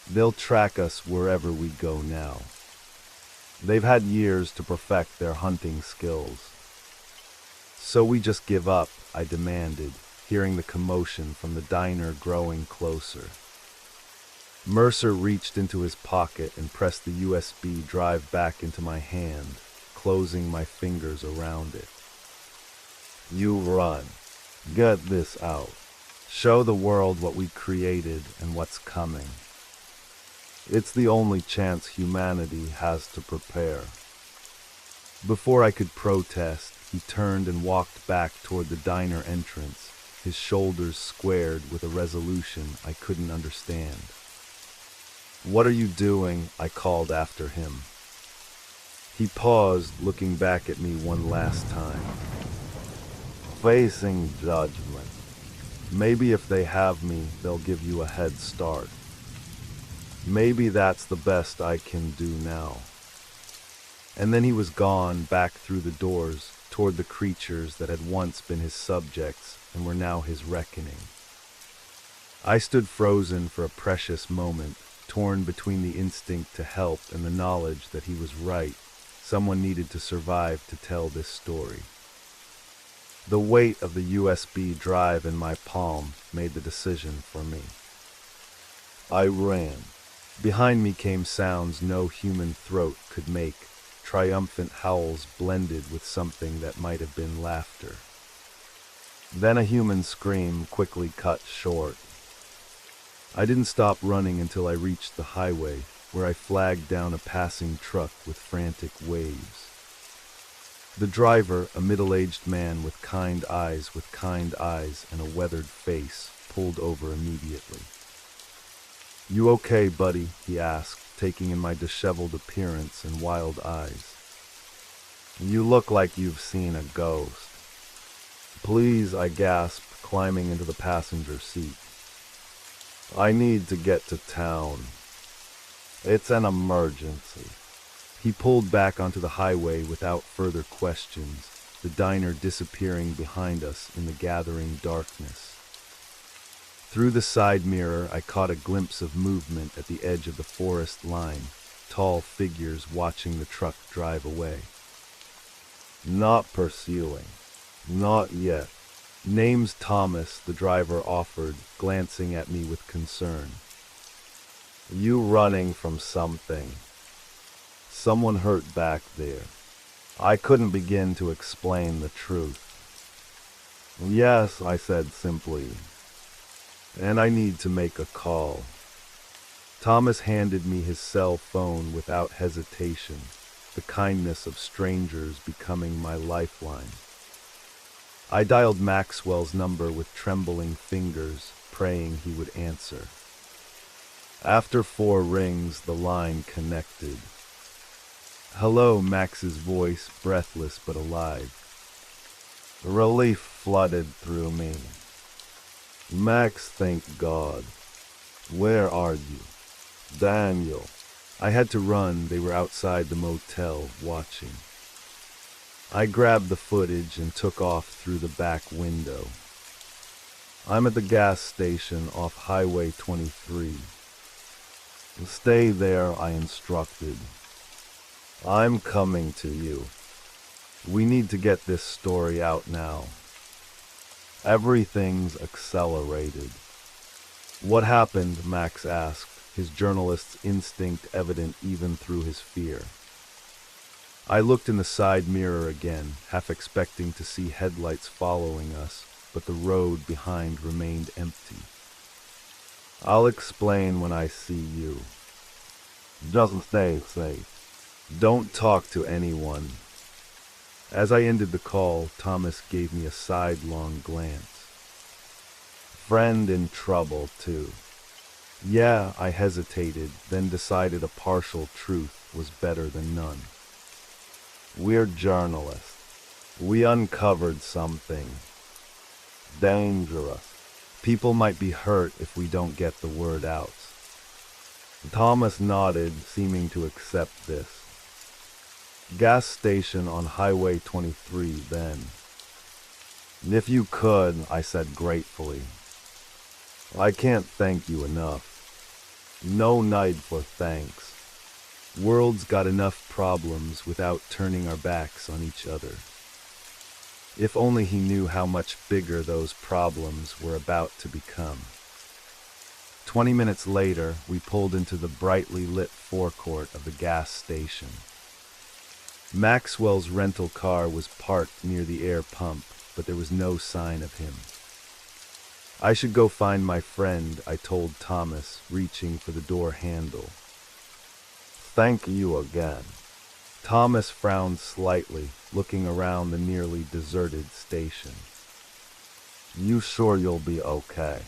"They'll track us wherever we go now. They've had years to perfect their hunting skills." "So we just give up?" I demanded, hearing the commotion from the diner growing closer. Mercer reached into his pocket and pressed the USB drive back into my hand, closing my fingers around it. "You run. Get this out. Show the world what we created and what's coming. It's the only chance humanity has to prepare." Before I could protest, he turned and walked back toward the diner entrance, his shoulders squared with a resolution I couldn't understand. "What are you doing?" I called after him. He paused, looking back at me one last time. "Facing judgment. Maybe if they have me, they'll give you a head start. Maybe that's the best I can do now." And then he was gone, back through the doors, toward the creatures that had once been his subjects and were now his reckoning. I stood frozen for a precious moment, torn between the instinct to help and the knowledge that he was right. Someone needed to survive to tell this story. The weight of the USB drive in my palm made the decision for me. I ran. Behind me came sounds no human throat could make, triumphant howls blended with something that might have been laughter. Then a human scream quickly cut short. I didn't stop running until I reached the highway, where I flagged down a passing truck with frantic waves. The driver, a middle-aged man with kind eyes and a weathered face, pulled over immediately. "You okay, buddy?" he asked, taking in my disheveled appearance and wild eyes. "You look like you've seen a ghost." "Please," I gasped, climbing into the passenger seat. "I need to get to town. It's an emergency." He pulled back onto the highway without further questions, the diner disappearing behind us in the gathering darkness. Through the side mirror, I caught a glimpse of movement at the edge of the forest line, tall figures watching the truck drive away. "Not pursuing. Not yet." "Name's Thomas," the driver offered, glancing at me with concern. "You running from something?" "Someone hurt back there." I couldn't begin to explain the truth. "Yes," I said simply. "And I need to make a call." Thomas handed me his cell phone without hesitation, the kindness of strangers becoming my lifeline. I dialed Maxwell's number with trembling fingers, praying he would answer. After 4 rings, the line connected. "Hello," Max's voice, breathless but alive. Relief flooded through me. "Max, thank God. Where are you?" "Daniel." I had to run. They were outside the motel, watching. I grabbed the footage and took off through the back window. "I'm at the gas station off Highway 23. Stay there," I instructed. "I'm coming to you. We need to get this story out now. Everything's accelerated." "What happened?" Max asked, his journalist's instinct evident even through his fear. I looked in the side mirror again, half expecting to see headlights following us, but the road behind remained empty. "I'll explain when I see you. Just stay safe. Don't talk to anyone." As I ended the call, Thomas gave me a sidelong glance. "Friend in trouble, too." "Yeah," I hesitated, then decided a partial truth was better than none. "We're journalists. We uncovered something. Dangerous. People might be hurt if we don't get the word out." Thomas nodded, seeming to accept this. "Gas station on Highway 23, then." "If you could," I said gratefully. "I can't thank you enough." "No need for thanks. World's got enough problems without turning our backs on each other." If only he knew how much bigger those problems were about to become. 20 minutes later, we pulled into the brightly lit forecourt of the gas station. Maxwell's rental car was parked near the air pump, but there was no sign of him. I should go find my friend, I told Thomas, reaching for the door handle. "Thank you again." Thomas frowned slightly, looking around the nearly deserted station. You sure you'll be okay?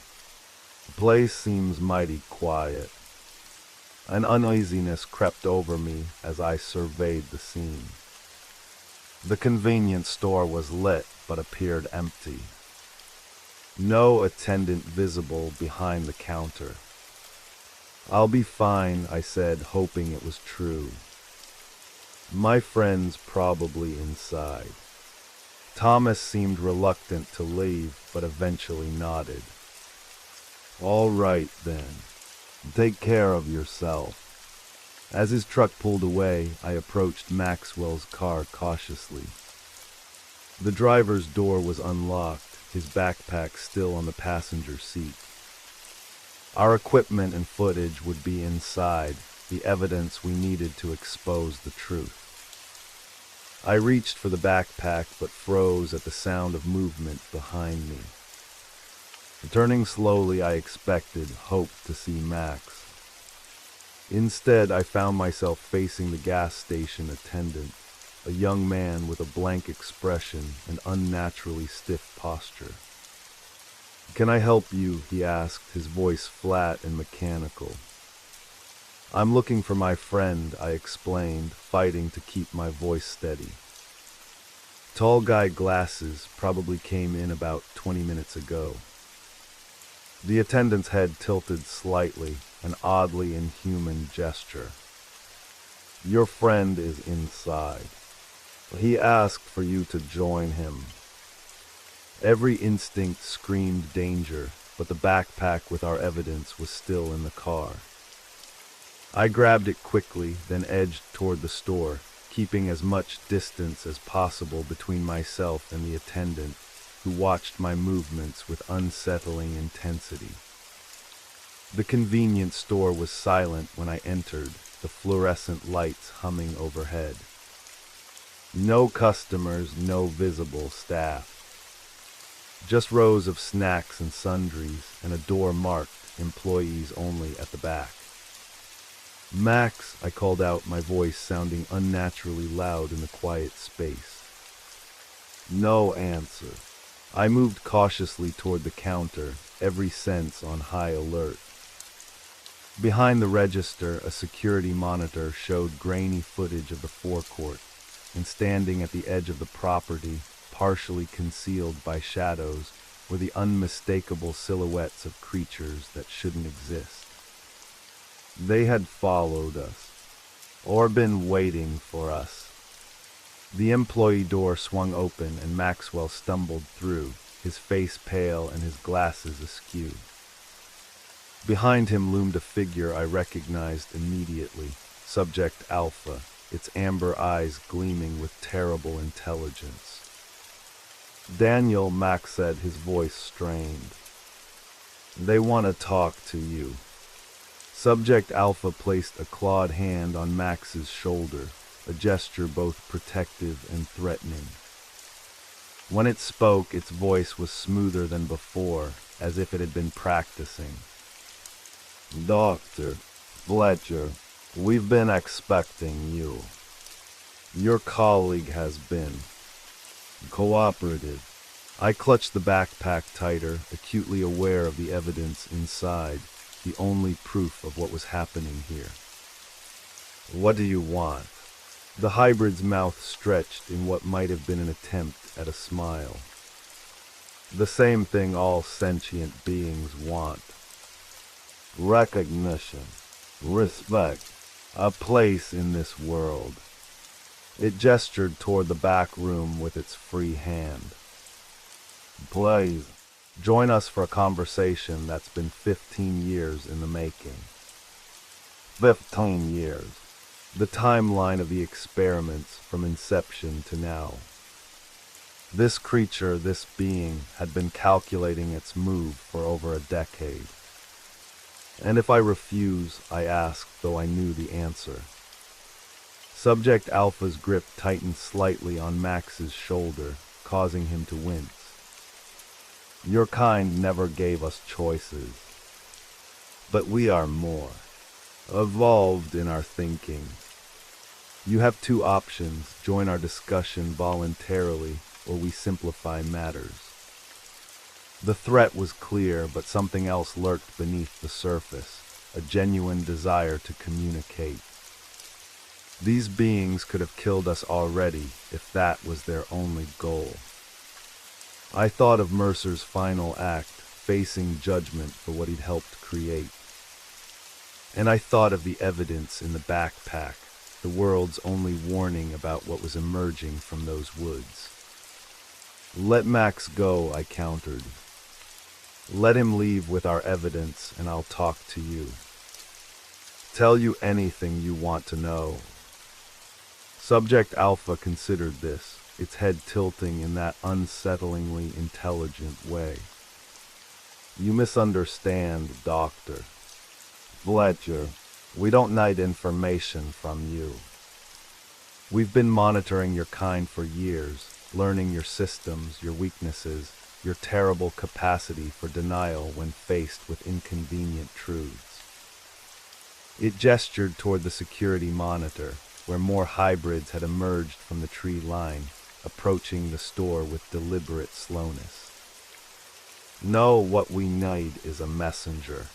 The place seems mighty quiet. An uneasiness crept over me as I surveyed the scene. The convenience store was lit but appeared empty. No attendant visible behind the counter. I'll be fine, I said, hoping it was true. My friend's probably inside. Thomas seemed reluctant to leave, but eventually nodded. All right, then. Take care of yourself. As his truck pulled away, I approached Maxwell's car cautiously. The driver's door was unlocked, his backpack still on the passenger seat. Our equipment and footage would be inside, the evidence we needed to expose the truth. I reached for the backpack but froze at the sound of movement behind me. Turning slowly, I hoped to see Max. Instead, I found myself facing the gas station attendant, a young man with a blank expression and unnaturally stiff posture. "Can I help you?" he asked, his voice flat and mechanical. "I'm looking for my friend," I explained, fighting to keep my voice steady. Tall guy, glasses, probably came in about 20 minutes ago. The attendant's head tilted slightly, an oddly inhuman gesture. "Your friend is inside. He asked for you to join him." Every instinct screamed danger, but the backpack with our evidence was still in the car. I grabbed it quickly, then edged toward the store, keeping as much distance as possible between myself and the attendant, who watched my movements with unsettling intensity. The convenience store was silent when I entered, the fluorescent lights humming overhead. No customers, no visible staff. Just rows of snacks and sundries, and a door marked "Employees Only" at the back. "Max," I called out, my voice sounding unnaturally loud in the quiet space. No answer. I moved cautiously toward the counter, every sense on high alert. Behind the register, a security monitor showed grainy footage of the forecourt, and standing at the edge of the property, partially concealed by shadows, were the unmistakable silhouettes of creatures that shouldn't exist. They had followed us, or been waiting for us. The employee door swung open and Maxwell stumbled through, his face pale and his glasses askew. Behind him loomed a figure I recognized immediately, Subject Alpha, its amber eyes gleaming with terrible intelligence. "Daniel," Max said, his voice strained. "They want to talk to you." Subject Alpha placed a clawed hand on Max's shoulder, a gesture both protective and threatening. When it spoke, its voice was smoother than before, as if it had been practicing. "Dr. Fletcher, we've been expecting you. Your colleague has been cooperative." I clutched the backpack tighter, acutely aware of the evidence inside, the only proof of what was happening here. "What do you want?" The hybrid's mouth stretched in what might have been an attempt at a smile. "The same thing all sentient beings want. Recognition, respect, a place in this world." It gestured toward the back room with its free hand. "Please, join us for a conversation that's been 15 years in the making." 15 years. The timeline of the experiments from inception to now. This creature, this being, had been calculating its move for over a decade. And if I refuse, I asked, though I knew the answer. Subject Alpha's grip tightened slightly on Max's shoulder, causing him to wince. "Your kind never gave us choices. But we are more evolved in our thinking. You have two options: join our discussion voluntarily, or we simplify matters." The threat was clear, but something else lurked beneath the surface, a genuine desire to communicate. These beings could have killed us already if that was their only goal. I thought of Mercer's final act, facing judgment for what he'd helped create. And I thought of the evidence in the backpack, the world's only warning about what was emerging from those woods. Let Max go, I countered. Let him leave with our evidence, and I'll talk to you. Tell you anything you want to know. Subject Alpha considered this, its head tilting in that unsettlingly intelligent way. You misunderstand, Doctor. Fletcher, we don't need information from you. We've been monitoring your kind for years, learning your systems, your weaknesses, your terrible capacity for denial when faced with inconvenient truths. It gestured toward the security monitor, where more hybrids had emerged from the tree line, approaching the store with deliberate slowness. No, what we need is a messenger.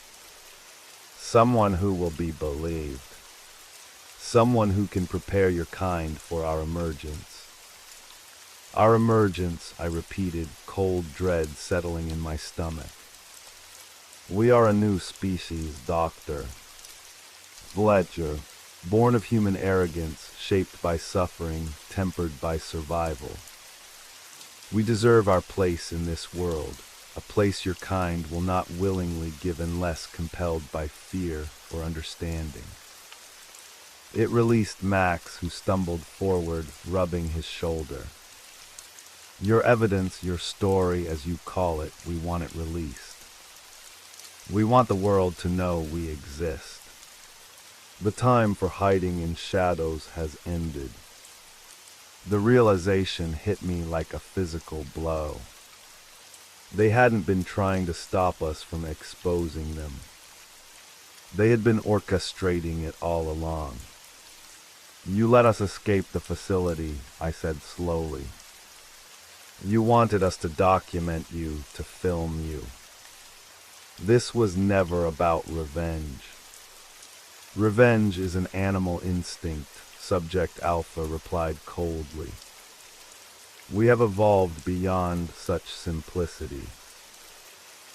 Someone who will be believed. Someone who can prepare your kind for our emergence. Our emergence, I repeated, cold dread settling in my stomach. We are a new species, Doctor. Fletcher, born of human arrogance, shaped by suffering, tempered by survival. We deserve our place in this world, a place your kind will not willingly give unless compelled by fear or understanding. It released Max, who stumbled forward, rubbing his shoulder. Your evidence, your story, as you call it, we want it released. We want the world to know we exist. The time for hiding in shadows has ended. The realization hit me like a physical blow. They hadn't been trying to stop us from exposing them. They had been orchestrating it all along. You let us escape the facility, I said slowly. You wanted us to document you, to film you. This was never about revenge. Revenge is an animal instinct, Subject Alpha replied coldly. We have evolved beyond such simplicity.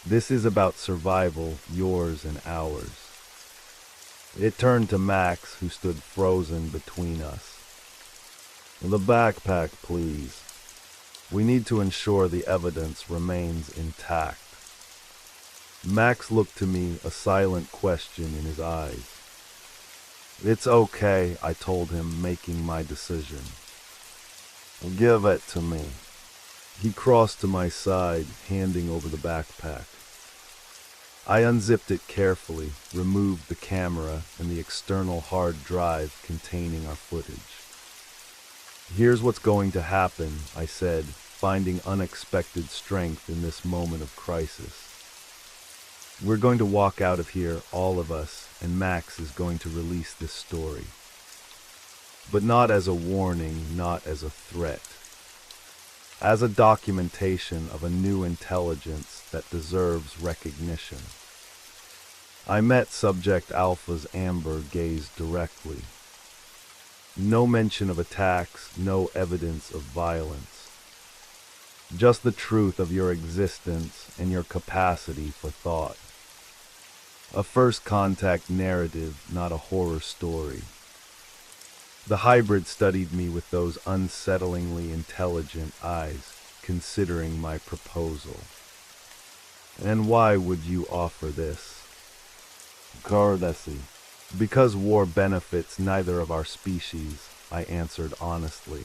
This is about survival, yours and ours. It turned to Max, who stood frozen between us. The backpack, please. We need to ensure the evidence remains intact. Max looked to me, a silent question in his eyes. It's okay, I told him, making my decision. Give it to me. He crossed to my side, handing over the backpack. I unzipped it carefully, removed the camera and the external hard drive containing our footage. Here's what's going to happen, I said, finding unexpected strength in this moment of crisis. We're going to walk out of here, all of us, and Max is going to release this story. But not as a warning, not as a threat. As a documentation of a new intelligence that deserves recognition. I met Subject Alpha's amber gaze directly. No mention of attacks, no evidence of violence. Just the truth of your existence and your capacity for thought. A first contact narrative, not a horror story. The hybrid studied me with those unsettlingly intelligent eyes, considering my proposal. And why would you offer this? Courtesy. Because war benefits neither of our species, I answered honestly.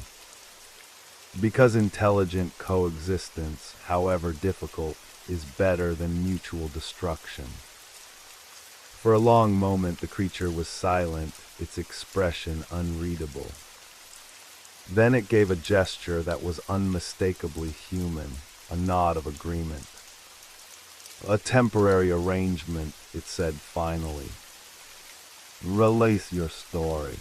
Because intelligent coexistence, however difficult, is better than mutual destruction. For a long moment the creature was silent, its expression unreadable. Then it gave a gesture that was unmistakably human, a nod of agreement. A temporary arrangement, it said finally. Release your story.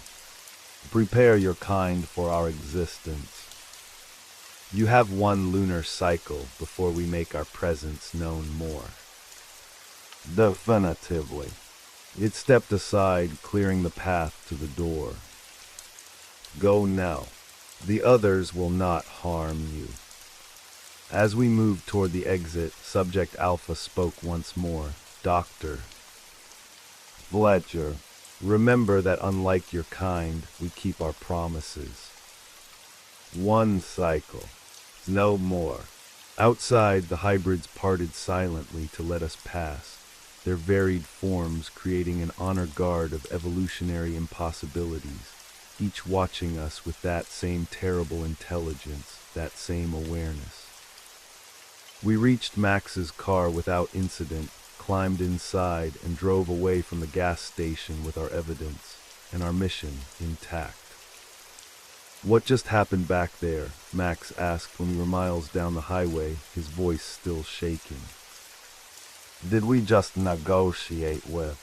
Prepare your kind for our existence. You have one lunar cycle before we make our presence known more. Definitively. It stepped aside, clearing the path to the door. Go now. The others will not harm you. As we moved toward the exit, Subject Alpha spoke once more. Doctor Fletcher, remember that unlike your kind, we keep our promises. One cycle, no more. Outside, the hybrids parted silently to let us pass, their varied forms creating an honor guard of evolutionary impossibilities, each watching us with that same terrible intelligence, that same awareness. We reached Max's car without incident, climbed inside, and drove away from the gas station with our evidence and our mission intact. What just happened back there? Max asked when we were miles down the highway, his voice still shaking. Did we just negotiate with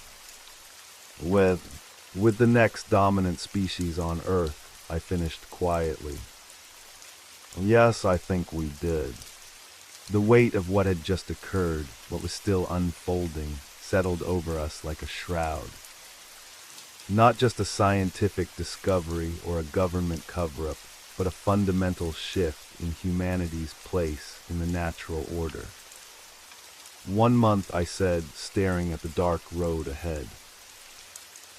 the next dominant species on Earth? I finished quietly. Yes, I think we did. The weight of what had just occurred, what was still unfolding, settled over us like a shroud. Not just a scientific discovery or a government cover-up, but a fundamental shift in humanity's place in the natural order. 1 month, I said, staring at the dark road ahead.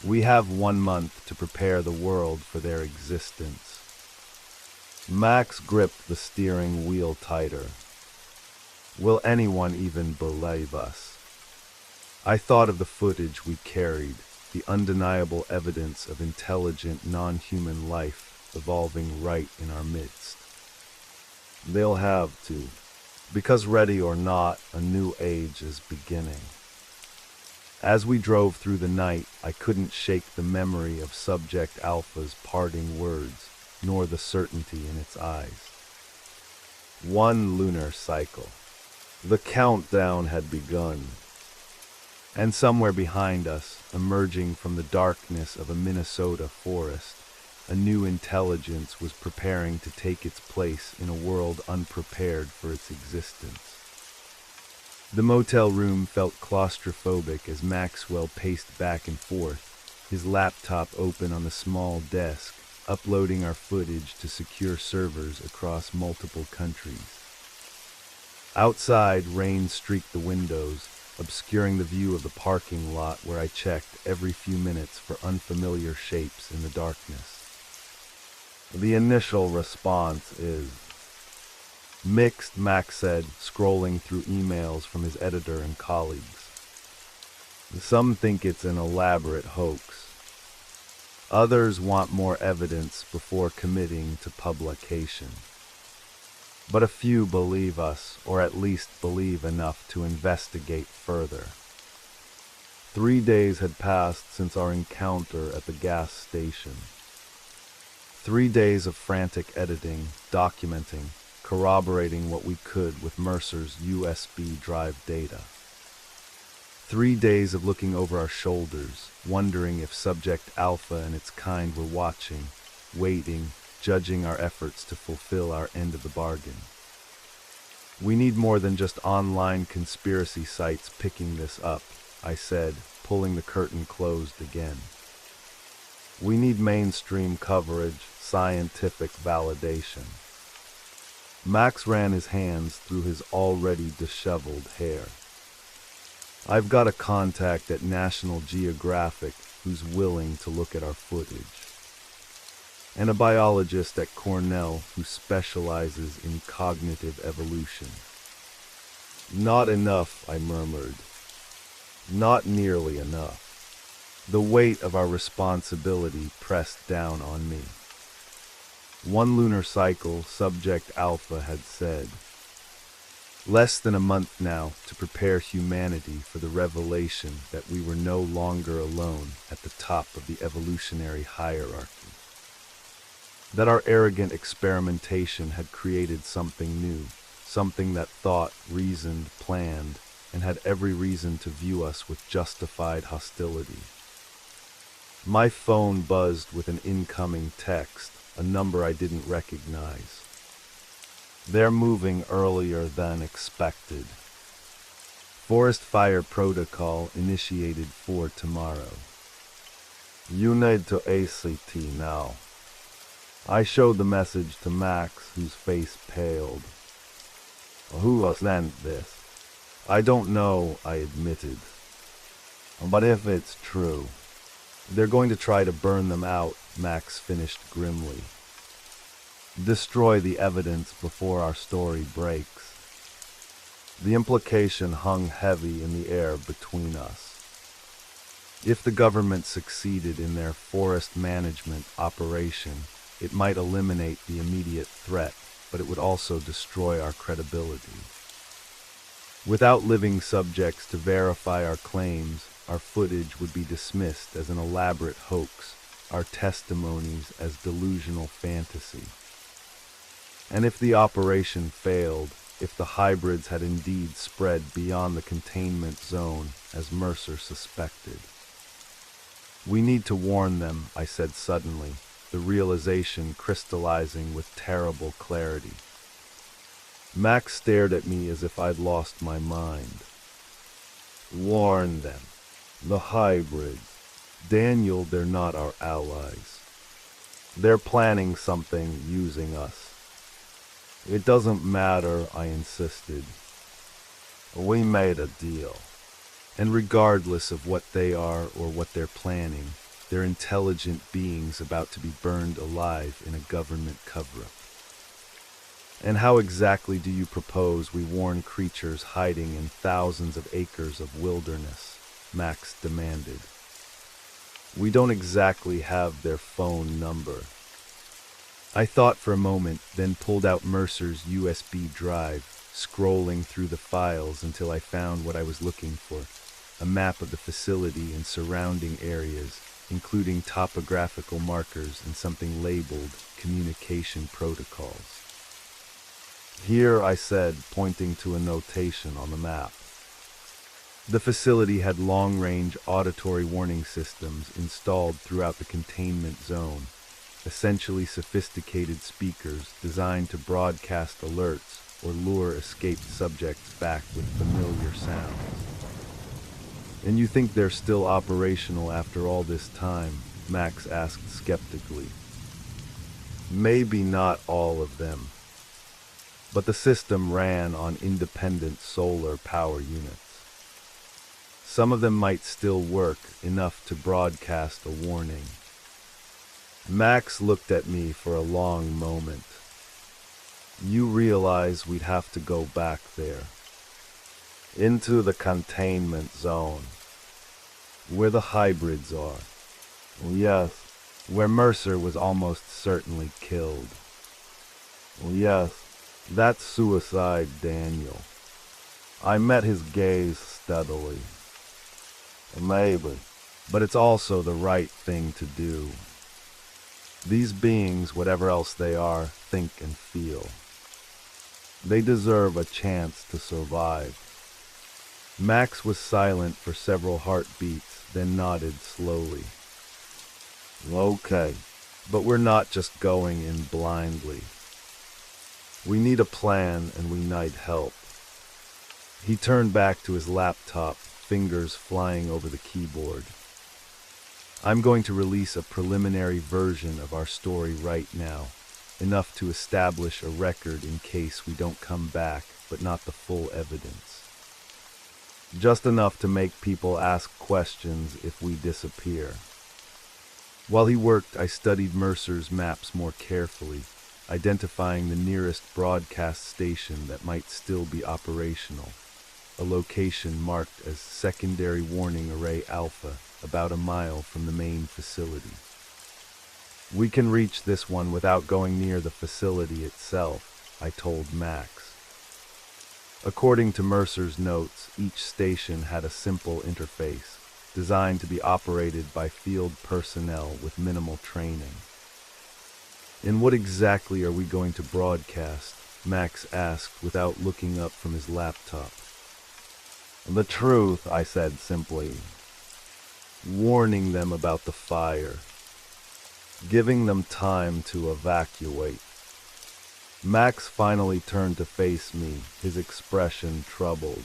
We have 1 month to prepare the world for their existence. Max gripped the steering wheel tighter. Will anyone even believe us? I thought of the footage we carried, the undeniable evidence of intelligent, non-human life evolving right in our midst. They'll have to, because ready or not, a new age is beginning. As we drove through the night, I couldn't shake the memory of Subject Alpha's parting words, nor the certainty in its eyes. 1 lunar cycle. The countdown had begun. And somewhere behind us, emerging from the darkness of a Minnesota forest, a new intelligence was preparing to take its place in a world unprepared for its existence. The motel room felt claustrophobic as Maxwell paced back and forth, his laptop open on the small desk, uploading our footage to secure servers across multiple countries. Outside, rain streaked the windows, obscuring the view of the parking lot where I checked every few minutes for unfamiliar shapes in the darkness. The initial response is mixed, Max said, scrolling through emails from his editor and colleagues. Some think it's an elaborate hoax. Others want more evidence before committing to publication. But a few believe us, or at least believe enough to investigate further. 3 days had passed since our encounter at the gas station. 3 days of frantic editing, documenting, corroborating what we could with Mercer's USB drive data. 3 days of looking over our shoulders, wondering if Subject Alpha and its kind were watching, waiting, judging our efforts to fulfill our end of the bargain. We need more than just online conspiracy sites picking this up, I said, pulling the curtain closed again. We need mainstream coverage, scientific validation. Max ran his hands through his already disheveled hair. I've got a contact at National Geographic who's willing to look at our footage. And a biologist at Cornell who specializes in cognitive evolution. Not enough, I murmured. Not nearly enough. The weight of our responsibility pressed down on me. 1 lunar cycle, Subject Alpha had said. Less than a month now to prepare humanity for the revelation that we were no longer alone at the top of the evolutionary hierarchy. That our arrogant experimentation had created something new, something that thought, reasoned, planned, and had every reason to view us with justified hostility. My phone buzzed with an incoming text, a number I didn't recognize. They're moving earlier than expected. Forest fire protocol initiated for tomorrow. You need to ACT now. I showed the message to Max, whose face paled. Who sent this? I don't know, I admitted. But if it's true, they're going to try to burn them out, Max finished grimly. Destroy the evidence before our story breaks. The implication hung heavy in the air between us. If the government succeeded in their forest management operation, it might eliminate the immediate threat, but it would also destroy our credibility. Without living subjects to verify our claims, our footage would be dismissed as an elaborate hoax, our testimonies as delusional fantasy. And if the operation failed, if the hybrids had indeed spread beyond the containment zone, as Mercer suspected. We need to warn them, I said suddenly, the realization crystallizing with terrible clarity. Max stared at me as if I'd lost my mind. Warn them. The hybrids. Daniel, they're not our allies. They're planning something using us. It doesn't matter, I insisted. We made a deal. And regardless of what they are or what they're planning, they're intelligent beings about to be burned alive in a government cover-up. And how exactly do you propose we warn creatures hiding in thousands of acres of wilderness? Max demanded. We don't exactly have their phone number. I thought for a moment, then pulled out Mercer's USB drive, scrolling through the files until I found what I was looking for, a map of the facility and surrounding areas, including topographical markers and something labeled communication protocols. Here, I said, pointing to a notation on the map. The facility had long-range auditory warning systems installed throughout the containment zone, essentially sophisticated speakers designed to broadcast alerts or lure escaped subjects back with familiar sounds. And you think they're still operational after all this time? Max asked skeptically. Maybe not all of them, but the system ran on independent solar power units. Some of them might still work, enough to broadcast a warning. Max looked at me for a long moment. You realize we'd have to go back there. Into the containment zone. Where the hybrids are. Yes, where Mercer was almost certainly killed. Yes, that's suicide, Daniel. I met his gaze steadily. Maybe, but it's also the right thing to do. These beings, whatever else they are, think and feel. They deserve a chance to survive. Max was silent for several heartbeats, then nodded slowly. Okay, but we're not just going in blindly. We need a plan and we need help. He turned back to his laptop, fingers flying over the keyboard. I'm going to release a preliminary version of our story right now, enough to establish a record in case we don't come back, but not the full evidence. Just enough to make people ask questions if we disappear. While he worked, I studied Mercer's maps more carefully, identifying the nearest broadcast station that might still be operational, a location marked as Secondary Warning Array Alpha, about a mile from the main facility. We can reach this one without going near the facility itself, I told Max. According to Mercer's notes, each station had a simple interface, designed to be operated by field personnel with minimal training. And what exactly are we going to broadcast? Max asked without looking up from his laptop. The truth, I said simply. Warning them about the fire. Giving them time to evacuate. Max finally turned to face me, his expression troubled.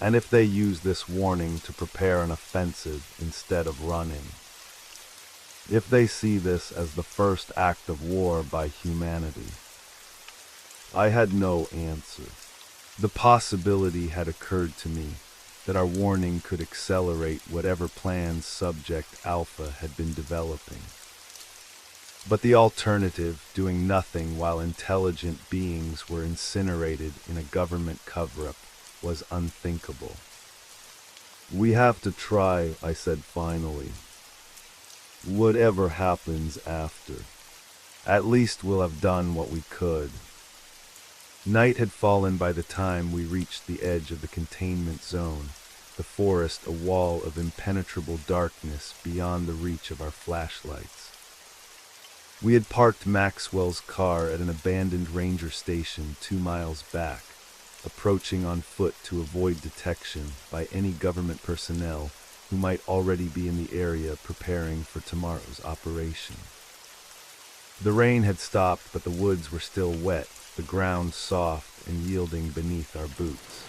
And if they use this warning to prepare an offensive instead of running? If they see this as the first act of war by humanity? I had no answer. The possibility had occurred to me that our warning could accelerate whatever plans Subject Alpha had been developing. But the alternative, doing nothing while intelligent beings were incinerated in a government cover-up, was unthinkable. We have to try, I said finally. Whatever happens after. At least we'll have done what we could. Night had fallen by the time we reached the edge of the containment zone, the forest a wall of impenetrable darkness beyond the reach of our flashlights. We had parked Maxwell's car at an abandoned ranger station 2 miles back, approaching on foot to avoid detection by any government personnel who might already be in the area preparing for tomorrow's operation. The rain had stopped, but the woods were still wet, the ground soft and yielding beneath our boots.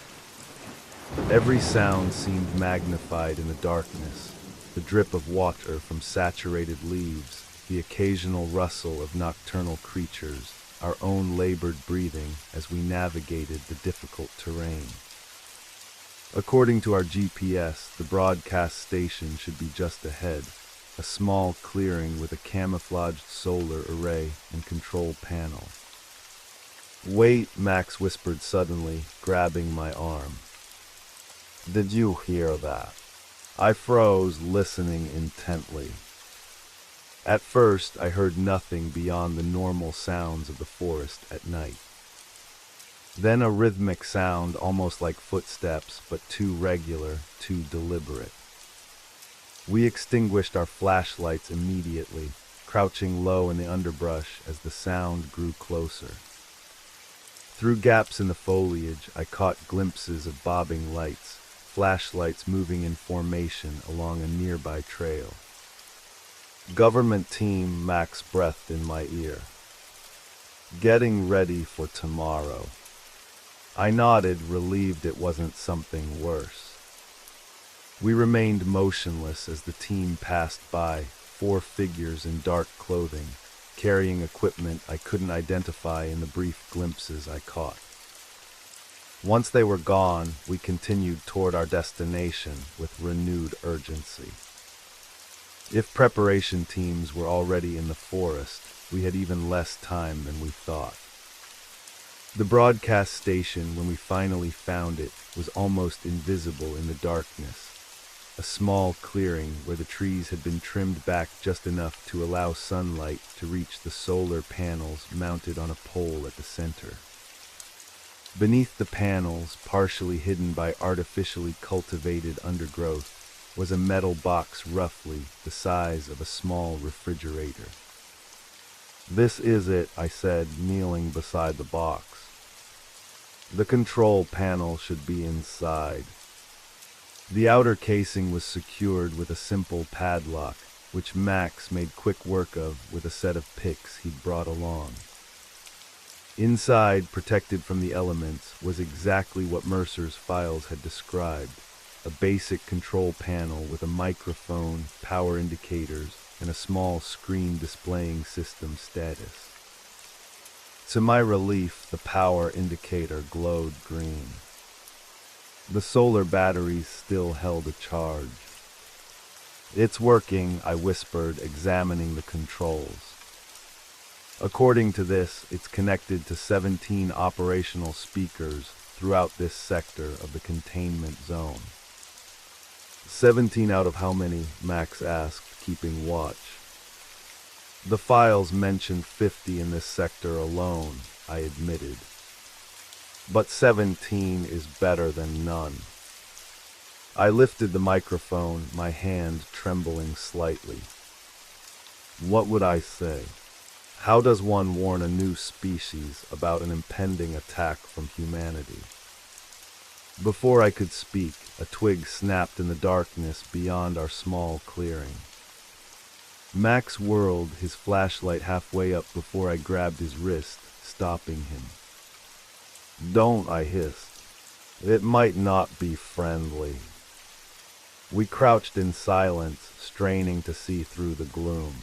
Every sound seemed magnified in the darkness, the drip of water from saturated leaves, the occasional rustle of nocturnal creatures, our own labored breathing as we navigated the difficult terrain. According to our GPS, the broadcast station should be just ahead, a small clearing with a camouflaged solar array and control panel. "Wait," Max whispered suddenly, grabbing my arm. "Did you hear that?" I froze, listening intently. At first, I heard nothing beyond the normal sounds of the forest at night. Then a rhythmic sound, almost like footsteps, but too regular, too deliberate. We extinguished our flashlights immediately, crouching low in the underbrush as the sound grew closer. Through gaps in the foliage, I caught glimpses of bobbing lights, flashlights moving in formation along a nearby trail. "Government team," Max breathed in my ear. "Getting ready for tomorrow." I nodded, relieved it wasn't something worse. We remained motionless as the team passed by, 4 figures in dark clothing, carrying equipment I couldn't identify in the brief glimpses I caught. Once they were gone, we continued toward our destination with renewed urgency. If preparation teams were already in the forest, we had even less time than we thought. The broadcast station, when we finally found it, was almost invisible in the darkness. A small clearing where the trees had been trimmed back just enough to allow sunlight to reach the solar panels mounted on a pole at the center. Beneath the panels, partially hidden by artificially cultivated undergrowth, was a metal box roughly the size of a small refrigerator. "This is it," I said, kneeling beside the box. "The control panel should be inside." The outer casing was secured with a simple padlock, which Max made quick work of with a set of picks he'd brought along. Inside, protected from the elements, was exactly what Mercer's files had described, a basic control panel with a microphone, power indicators, and a small screen displaying system status. To my relief, the power indicator glowed green. The solar batteries still held a charge. "It's working," I whispered, examining the controls. According to this, it's connected to 17 operational speakers throughout this sector of the containment zone. 17 out of how many? Max asked, keeping watch. "The files mentioned 50 in this sector alone," I admitted. "But 17 is better than none." I lifted the microphone, my hand trembling slightly. What would I say? How does one warn a new species about an impending attack from humanity? Before I could speak, a twig snapped in the darkness beyond our small clearing. Max whirled, his flashlight halfway up before I grabbed his wrist, stopping him. "Don't," I hissed. "It might not be friendly." We crouched in silence, straining to see through the gloom.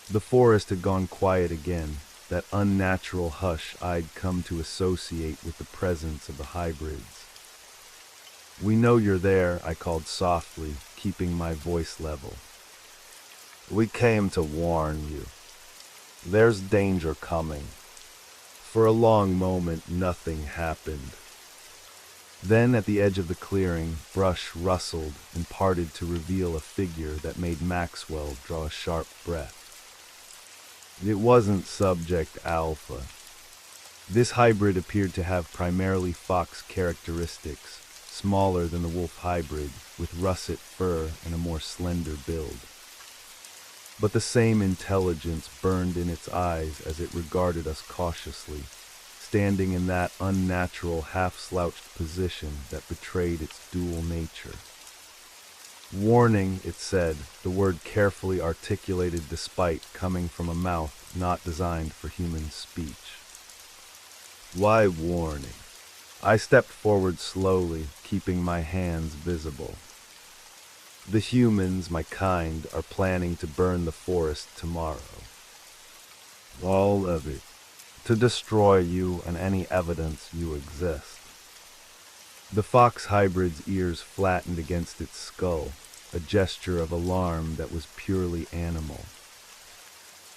The forest had gone quiet again, that unnatural hush I'd come to associate with the presence of the hybrids. "We know you're there," I called softly, keeping my voice level. "We came to warn you. There's danger coming." For a long moment, nothing happened. Then, at the edge of the clearing, brush rustled and parted to reveal a figure that made Maxwell draw a sharp breath. It wasn't Subject Alpha. This hybrid appeared to have primarily fox characteristics, smaller than the wolf hybrid, with russet fur and a more slender build. But the same intelligence burned in its eyes as it regarded us cautiously, standing in that unnatural half-slouched position that betrayed its dual nature. "Warning," it said, the word carefully articulated despite coming from a mouth not designed for human speech. "Why warning?" I stepped forward slowly, keeping my hands visible. "The humans, my kind, are planning to burn the forest tomorrow. All of it. To destroy you and any evidence you exist." The fox hybrid's ears flattened against its skull, a gesture of alarm that was purely animal.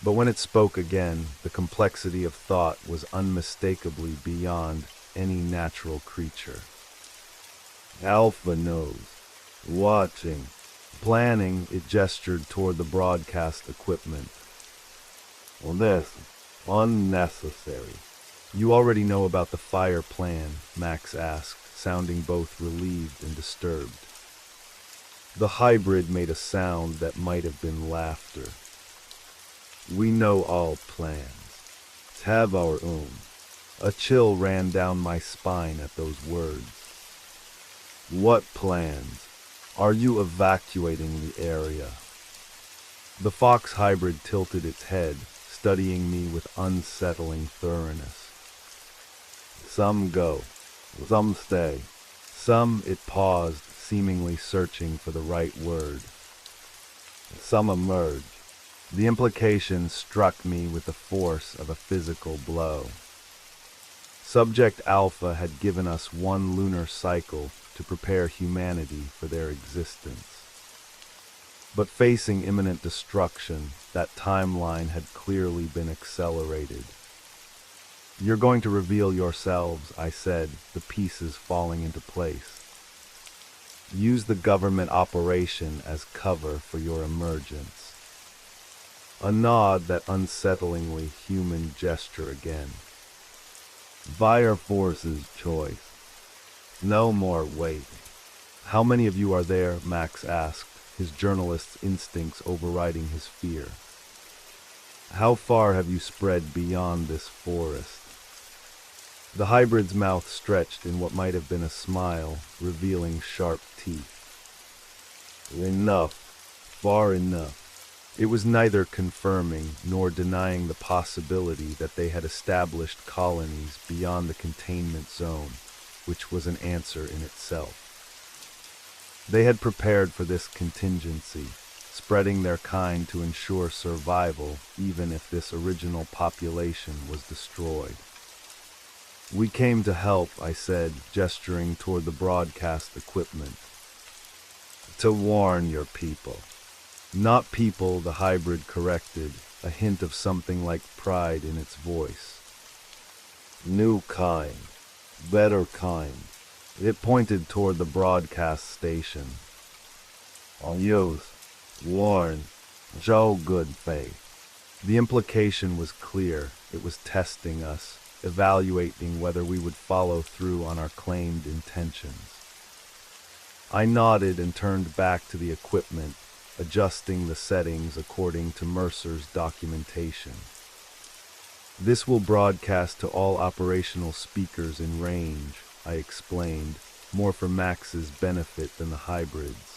But when it spoke again, the complexity of thought was unmistakably beyond any natural creature. "Alpha knows. Watching. Planning," it gestured toward the broadcast equipment. "Well, this unnecessary." "You already know about the fire plan," Max asked, sounding both relieved and disturbed. The hybrid made a sound that might have been laughter. "We know all plans. Have our own." A chill ran down my spine at those words. "What plans? Are you evacuating the area?" The fox hybrid tilted its head, studying me with unsettling thoroughness. "Some go. Some stay. Some," it paused, seemingly searching for the right word. "Some emerge." The implication struck me with the force of a physical blow. Subject Alpha had given us one lunar cycle to prepare humanity for their existence. But facing imminent destruction, that timeline had clearly been accelerated. "You're going to reveal yourselves," I said, the pieces falling into place. "Use the government operation as cover for your emergence." A nod, that unsettlingly human gesture again. "Fire Force's choice. No more waiting." "How many of you are there?" Max asked, his journalist's instincts overriding his fear. "How far have you spread beyond this forest?" The hybrid's mouth stretched in what might have been a smile, revealing sharp teeth. "Enough. Far enough." It was neither confirming nor denying the possibility that they had established colonies beyond the containment zone, which was an answer in itself. They had prepared for this contingency, spreading their kind to ensure survival even if this original population was destroyed. "We came to help," I said, gesturing toward the broadcast equipment. "To warn your people." "Not people," the hybrid corrected, a hint of something like pride in its voice. "New kind. Better kind." It pointed toward the broadcast station. "On use. Warn. Show good faith." The implication was clear. It was testing us, evaluating whether we would follow through on our claimed intentions. I nodded and turned back to the equipment, adjusting the settings according to Mercer's documentation. "This will broadcast to all operational speakers in range," I explained, more for Max's benefit than the hybrids.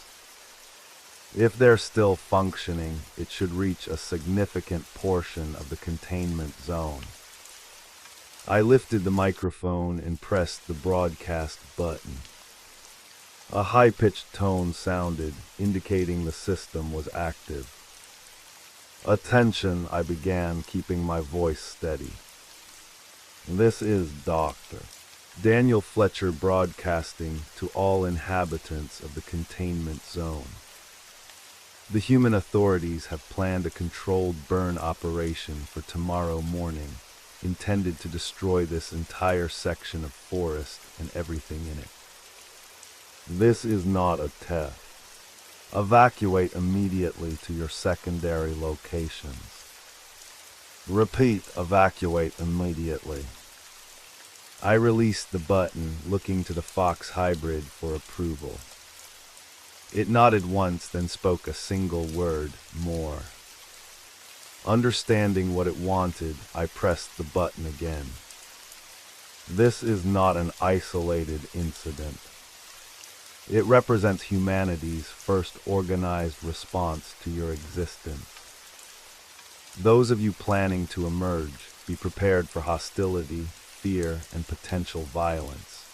"If they're still functioning, it should reach a significant portion of the containment zone." I lifted the microphone and pressed the broadcast button. A high-pitched tone sounded, indicating the system was active. "Attention," I began, keeping my voice steady. "This is Dr. Daniel Fletcher broadcasting to all inhabitants of the containment zone. The human authorities have planned a controlled burn operation for tomorrow morning, intended to destroy this entire section of forest and everything in it. This is not a test. Evacuate immediately to your secondary locations. Repeat, evacuate immediately." I released the button, looking to the Fox hybrid for approval. It nodded once, then spoke a single word, "More." Understanding what it wanted, I pressed the button again. "This is not an isolated incident. It represents humanity's first organized response to your existence. Those of you planning to emerge, be prepared for hostility, fear, and potential violence.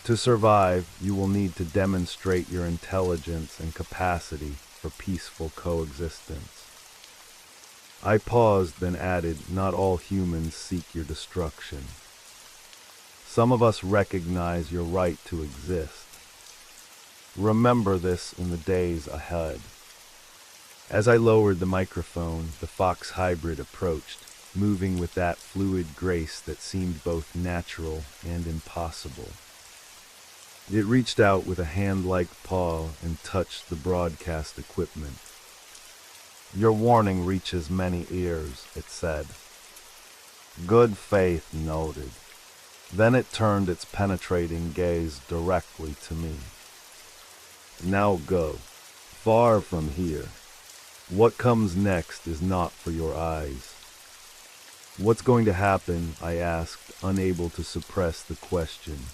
To survive, you will need to demonstrate your intelligence and capacity for peaceful coexistence." I paused, then added, "Not all humans seek your destruction. Some of us recognize your right to exist. Remember this in the days ahead." As I lowered the microphone, the Fox hybrid approached, moving with that fluid grace that seemed both natural and impossible. It reached out with a hand-like paw and touched the broadcast equipment. "Your warning reaches many ears," it said. "Good faith noted." Then it turned its penetrating gaze directly to me. "Now go. Far from here. What comes next is not for your eyes." "What's going to happen?" I asked, unable to suppress the question.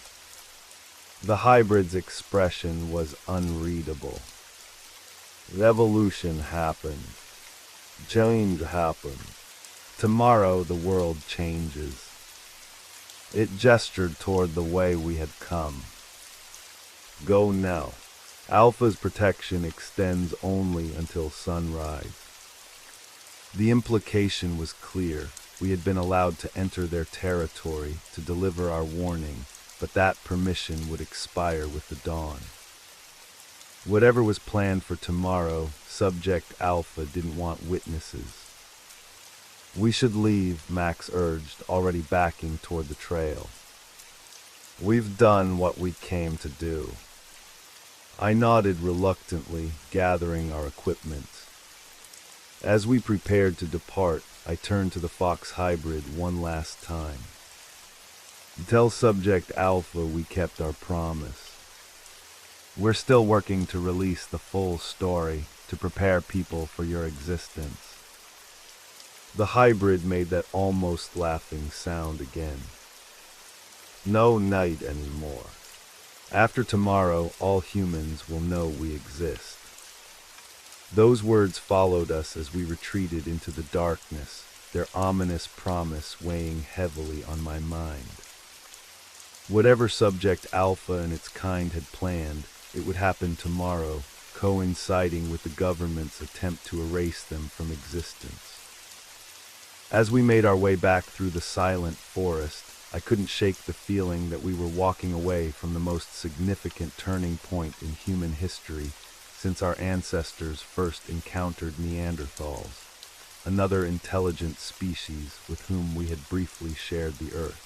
The hybrid's expression was unreadable. "Revolution happened. Change happened. Tomorrow the world changes." It gestured toward the way we had come. "Go now. Alpha's protection extends only until sunrise." The implication was clear. We had been allowed to enter their territory to deliver our warning, but that permission would expire with the dawn. Whatever was planned for tomorrow, Subject Alpha didn't want witnesses. "We should leave," Max urged, already backing toward the trail. "We've done what we came to do." I nodded reluctantly, gathering our equipment. As we prepared to depart, I turned to the Fox hybrid one last time. "Tell Subject Alpha we kept our promise. We're still working to release the full story, to prepare people for your existence." The hybrid made that almost laughing sound again. "No night anymore. After tomorrow, all humans will know we exist." Those words followed us as we retreated into the darkness, their ominous promise weighing heavily on my mind. Whatever Subject Alpha and its kind had planned, it would happen tomorrow, coinciding with the government's attempt to erase them from existence. As we made our way back through the silent forest, I couldn't shake the feeling that we were walking away from the most significant turning point in human history since our ancestors first encountered Neanderthals, another intelligent species with whom we had briefly shared the earth.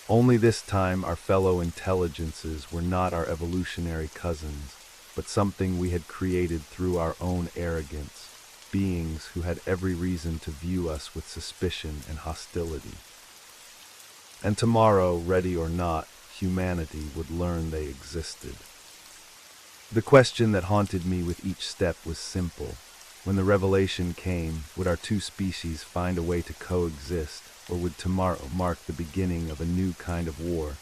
Only this time our fellow intelligences were not our evolutionary cousins, but something we had created through our own arrogance, beings who had every reason to view us with suspicion and hostility. And tomorrow, ready or not, humanity would learn they existed. The question that haunted me with each step was simple. When the revelation came, would our two species find a way to coexist, or would tomorrow mark the beginning of a new kind of war,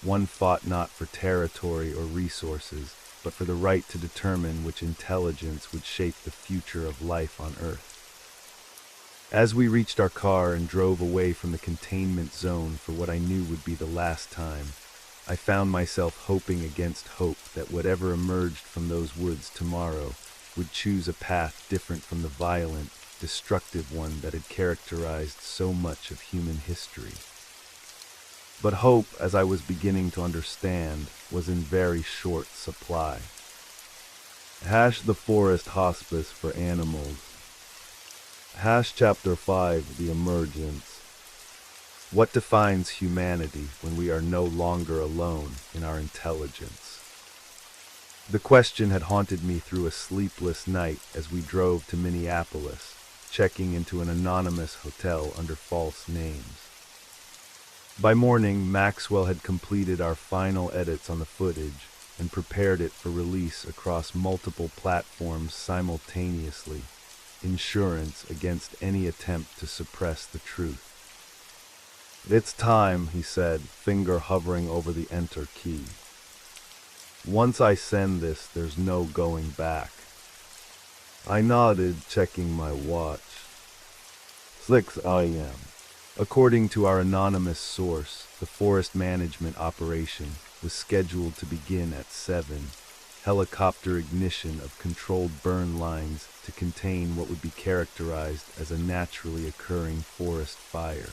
one fought not for territory or resources, but for the right to determine which intelligence would shape the future of life on Earth? As we reached our car and drove away from the containment zone for what I knew would be the last time, I found myself hoping against hope that whatever emerged from those woods tomorrow would choose a path different from the violent, destructive one that had characterized so much of human history. But hope, as I was beginning to understand, was in very short supply. The Forest Hospice for Animals. Chapter 5, The Emergence. What defines humanity when we are no longer alone in our intelligence? The question had haunted me through a sleepless night as we drove to Minneapolis, checking into an anonymous hotel under false names. By morning, Maxwell had completed our final edits on the footage and prepared it for release across multiple platforms simultaneously, insurance against any attempt to suppress the truth. "It's time," he said, finger hovering over the enter key. "Once I send this, there's no going back." I nodded, checking my watch. 6 a.m. According to our anonymous source, the forest management operation was scheduled to begin at 7, helicopter ignition of controlled burn lines to contain what would be characterized as a naturally occurring forest fire.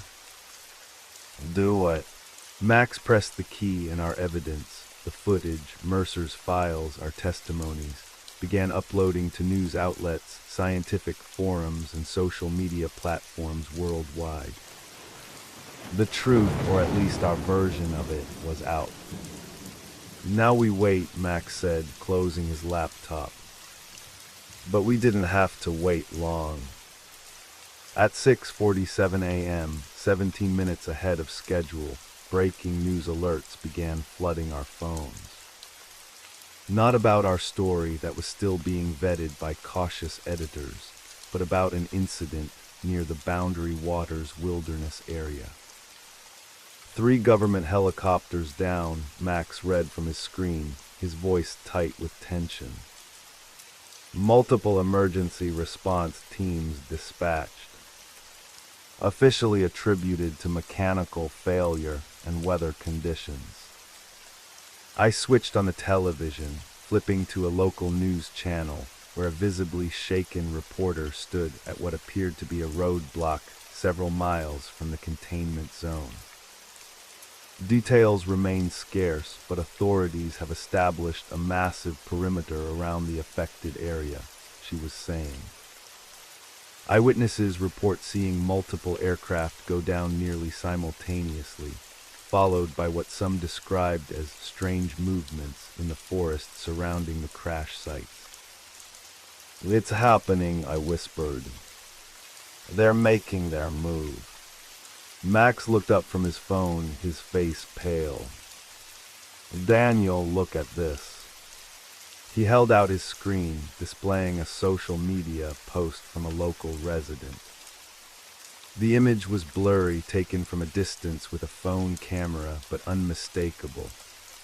"Do it." Max pressed the key and our evidence, the footage, Mercer's files, our testimonies, began uploading to news outlets, scientific forums, and social media platforms worldwide. The truth, or at least our version of it, was out. "Now we wait," Max said, closing his laptop. But we didn't have to wait long. At 6:47 a.m., 17 minutes ahead of schedule, breaking news alerts began flooding our phones. Not about our story that was still being vetted by cautious editors, but about an incident near the Boundary Waters Wilderness area. 3 government helicopters down, Max read from his screen, his voice tight with tension. Multiple emergency response teams dispatched. Officially attributed to mechanical failure and weather conditions. I switched on the television, flipping to a local news channel where a visibly shaken reporter stood at what appeared to be a roadblock several miles from the containment zone. Details remain scarce, but authorities have established a massive perimeter around the affected area, she was saying. Eyewitnesses report seeing multiple aircraft go down nearly simultaneously, followed by what some described as strange movements in the forest surrounding the crash sites. "It's happening," I whispered. "They're making their move." Max looked up from his phone, his face pale. "Daniel, look at this." He held out his screen, displaying a social media post from a local resident. The image was blurry, taken from a distance with a phone camera, but unmistakable.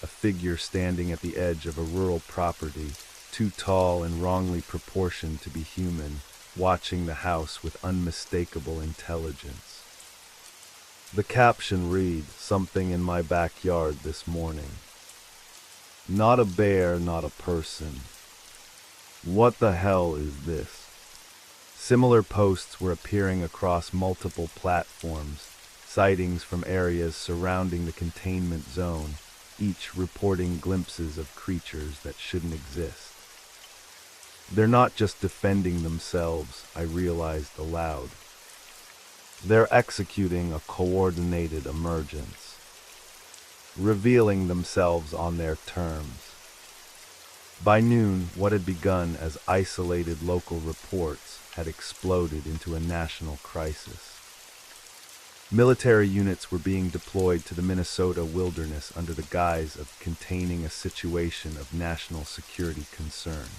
A figure standing at the edge of a rural property, too tall and wrongly proportioned to be human, watching the house with unmistakable intelligence. The caption read, "Something in my backyard this morning." Not a bear, not a person. What the hell is this? Similar posts were appearing across multiple platforms, sightings from areas surrounding the containment zone, each reporting glimpses of creatures that shouldn't exist. They're not just defending themselves, I realized aloud. They're executing a coordinated emergence, revealing themselves on their terms. By noon, what had begun as isolated local reports had exploded into a national crisis. Military units were being deployed to the Minnesota wilderness under the guise of containing a situation of national security concern.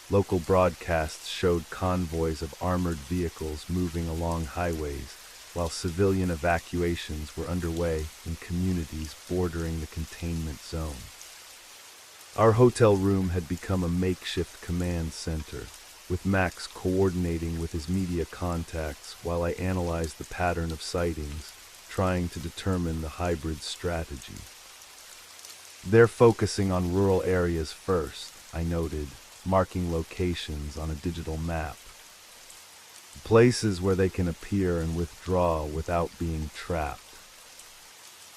Local broadcasts showed convoys of armored vehicles moving along highways, while civilian evacuations were underway in communities bordering the containment zone. Our hotel room had become a makeshift command center, with Max coordinating with his media contacts while I analyzed the pattern of sightings, trying to determine the hybrid strategy. They're focusing on rural areas first, I noted, marking locations on a digital map. Places where they can appear and withdraw without being trapped.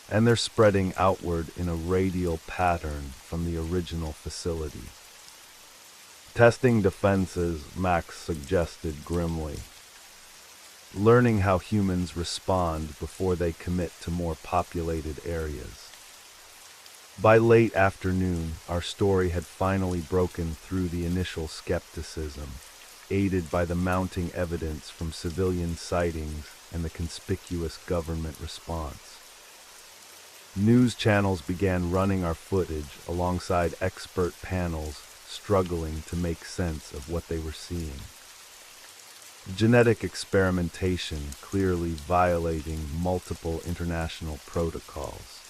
And they're spreading outward in a radial pattern from the original facility. Testing defenses, Max suggested grimly. Learning how humans respond before they commit to more populated areas. By late afternoon, our story had finally broken through the initial skepticism, aided by the mounting evidence from civilian sightings and the conspicuous government response. News channels began running our footage alongside expert panels struggling to make sense of what they were seeing. Genetic experimentation clearly violating multiple international protocols.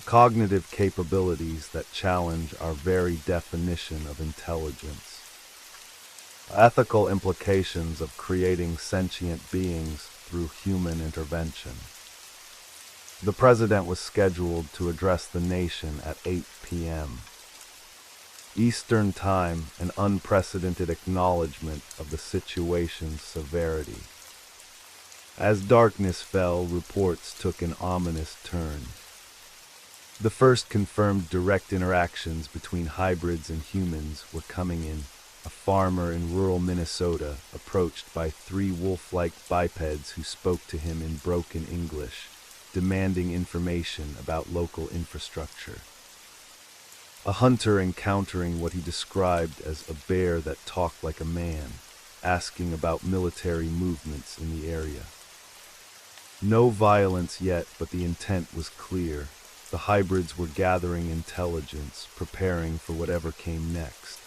Cognitive capabilities that challenge our very definition of intelligence. Ethical implications of creating sentient beings through human intervention. The president was scheduled to address the nation at 8 p.m. Eastern Time, an unprecedented acknowledgement of the situation's severity. As darkness fell, reports took an ominous turn. The first confirmed direct interactions between hybrids and humans were coming in. A farmer in rural Minnesota approached by 3 wolf-like bipeds who spoke to him in broken English, demanding information about local infrastructure. A hunter encountering what he described as a bear that talked like a man, asking about military movements in the area. No violence yet, but the intent was clear. The hybrids were gathering intelligence, preparing for whatever came next.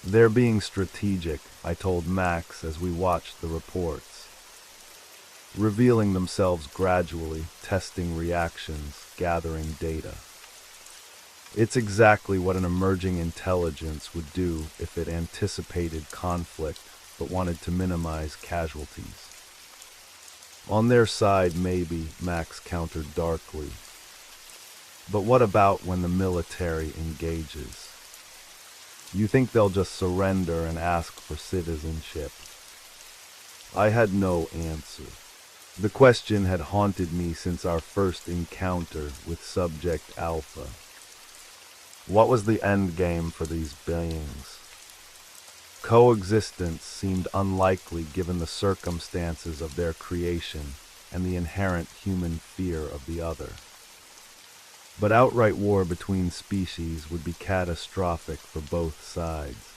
They're being strategic, I told Max as we watched the reports. Revealing themselves gradually, testing reactions, gathering data. It's exactly what an emerging intelligence would do if it anticipated conflict but wanted to minimize casualties. On their side, maybe, Max countered darkly. But what about when the military engages? You think they'll just surrender and ask for citizenship? I had no answer. The question had haunted me since our first encounter with Subject Alpha. What was the end game for these beings? Coexistence seemed unlikely given the circumstances of their creation and the inherent human fear of the other. But outright war between species would be catastrophic for both sides.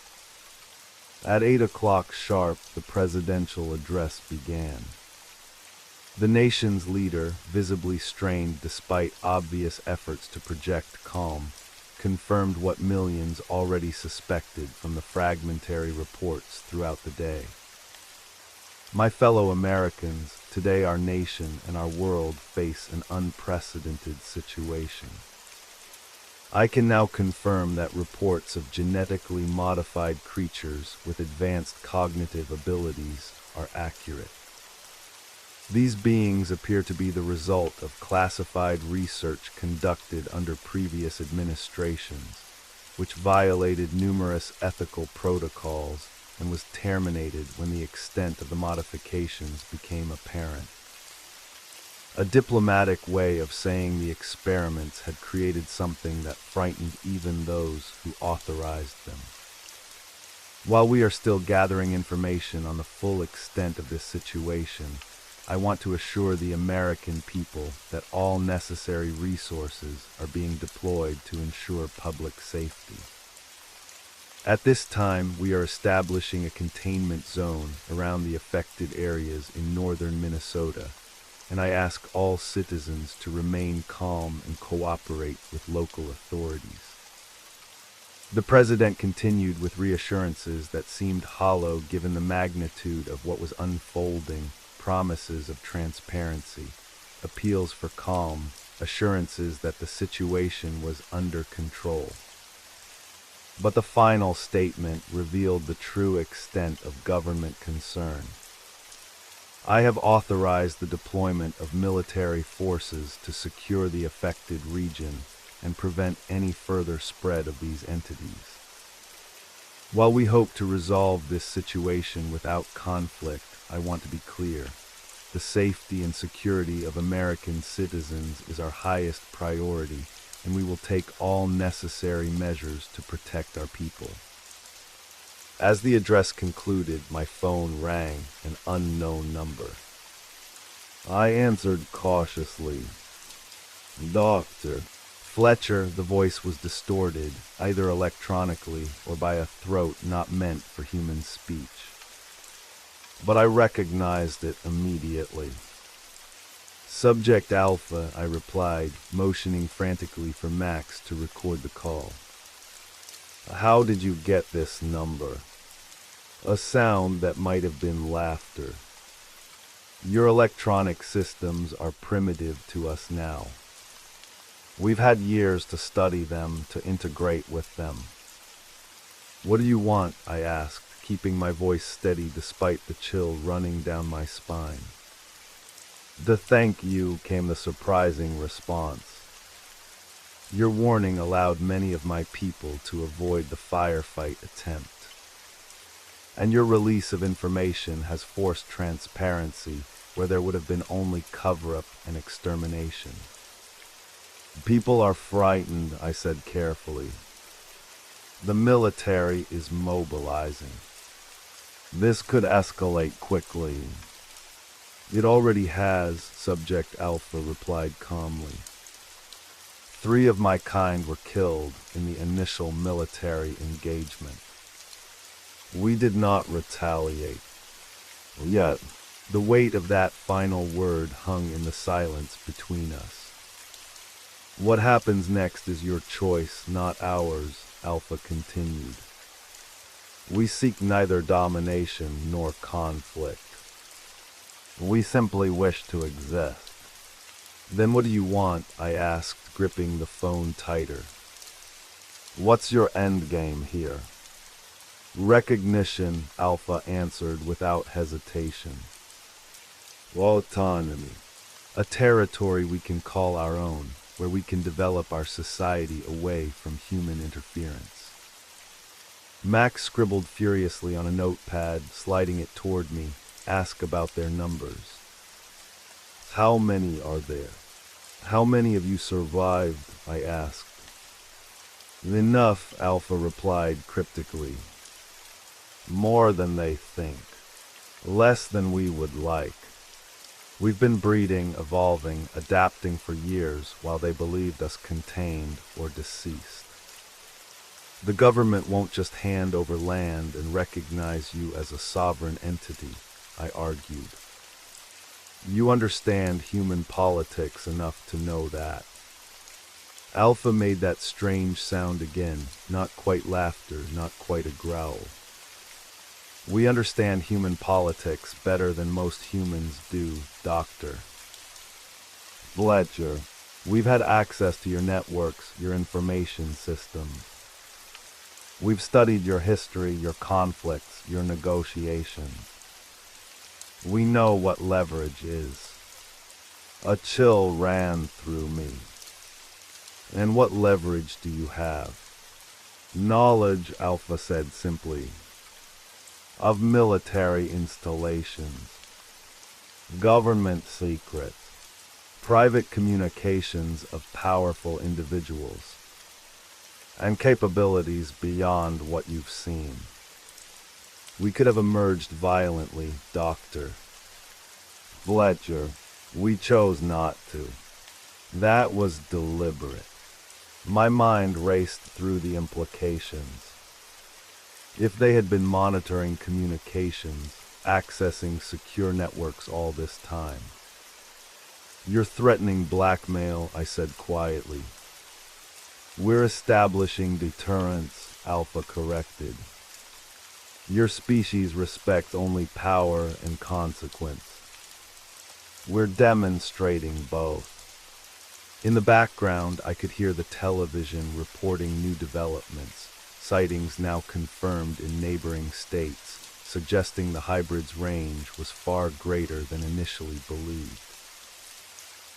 At 8 o'clock sharp, the presidential address began. The nation's leader, visibly strained despite obvious efforts to project calm, confirmed what millions already suspected from the fragmentary reports throughout the day. My fellow Americans, today our nation and our world face an unprecedented situation. I can now confirm that reports of genetically modified creatures with advanced cognitive abilities are accurate. These beings appear to be the result of classified research conducted under previous administrations, which violated numerous ethical protocols and was terminated when the extent of the modifications became apparent. A diplomatic way of saying the experiments had created something that frightened even those who authorized them. While we are still gathering information on the full extent of this situation, I want to assure the American people that all necessary resources are being deployed to ensure public safety. At this time, we are establishing a containment zone around the affected areas in northern Minnesota, and I ask all citizens to remain calm and cooperate with local authorities. The president continued with reassurances that seemed hollow given the magnitude of what was unfolding, promises of transparency, appeals for calm, assurances that the situation was under control. But the final statement revealed the true extent of government concern. I have authorized the deployment of military forces to secure the affected region and prevent any further spread of these entities. While we hope to resolve this situation without conflict, I want to be clear. The safety and security of American citizens is our highest priority, and we will take all necessary measures to protect our people. As the address concluded, my phone rang, an unknown number. I answered cautiously. "Doctor." Fletcher, the voice was distorted, either electronically or by a throat not meant for human speech. But I recognized it immediately. "Subject Alpha," I replied, motioning frantically for Max to record the call. "How did you get this number?" A sound that might have been laughter. "Your electronic systems are primitive to us now. We've had years to study them, to integrate with them." "What do you want?" I asked, keeping my voice steady despite the chill running down my spine. "To thank you," came the surprising response. "Your warning allowed many of my people to avoid the firefight attempt. And your release of information has forced transparency where there would have been only cover-up and extermination." "People are frightened," I said carefully. "The military is mobilizing. This could escalate quickly." "It already has," Subject Alpha replied calmly. 3 of my kind were killed in the initial military engagement. We did not retaliate. Yet, the weight of that final word hung in the silence between us. "What happens next is your choice, not ours," Alpha continued. "We seek neither domination nor conflict. We simply wish to exist." "Then what do you want?" I asked, gripping the phone tighter. "What's your endgame here?" "Recognition," Alpha answered without hesitation. "Autonomy. A territory we can call our own, where we can develop our society away from human interference." Max scribbled furiously on a notepad, sliding it toward me. "Ask about their numbers." "How many are there? How many of you survived?" I asked. "Enough," Alpha replied cryptically. "More than they think. Less than we would like. We've been breeding, evolving, adapting for years while they believed us contained or deceased. The government won't just hand over land and recognize you as a sovereign entity," I argued. "You understand human politics enough to know that." Alpha made that strange sound again, not quite laughter, not quite a growl. "We understand human politics better than most humans do, Doctor." "Fletcher, we've had access to your networks, your information systems. We've studied your history, your conflicts, your negotiations. We know what leverage is." A chill ran through me. "And what leverage do you have?" "Knowledge," Alpha said simply, "of military installations, government secrets, private communications of powerful individuals, and capabilities beyond what you've seen. We could have emerged violently, Doctor." "Fletcher, we chose not to. That was deliberate." My mind raced through the implications. If they had been monitoring communications, accessing secure networks all this time. "You're threatening blackmail," I said quietly. "We're establishing deterrence," Alpha corrected. "Your species respects only power and consequence. We're demonstrating both." In the background, I could hear the television reporting new developments. sightings now confirmed in neighboring states, suggesting the hybrid's range was far greater than initially believed.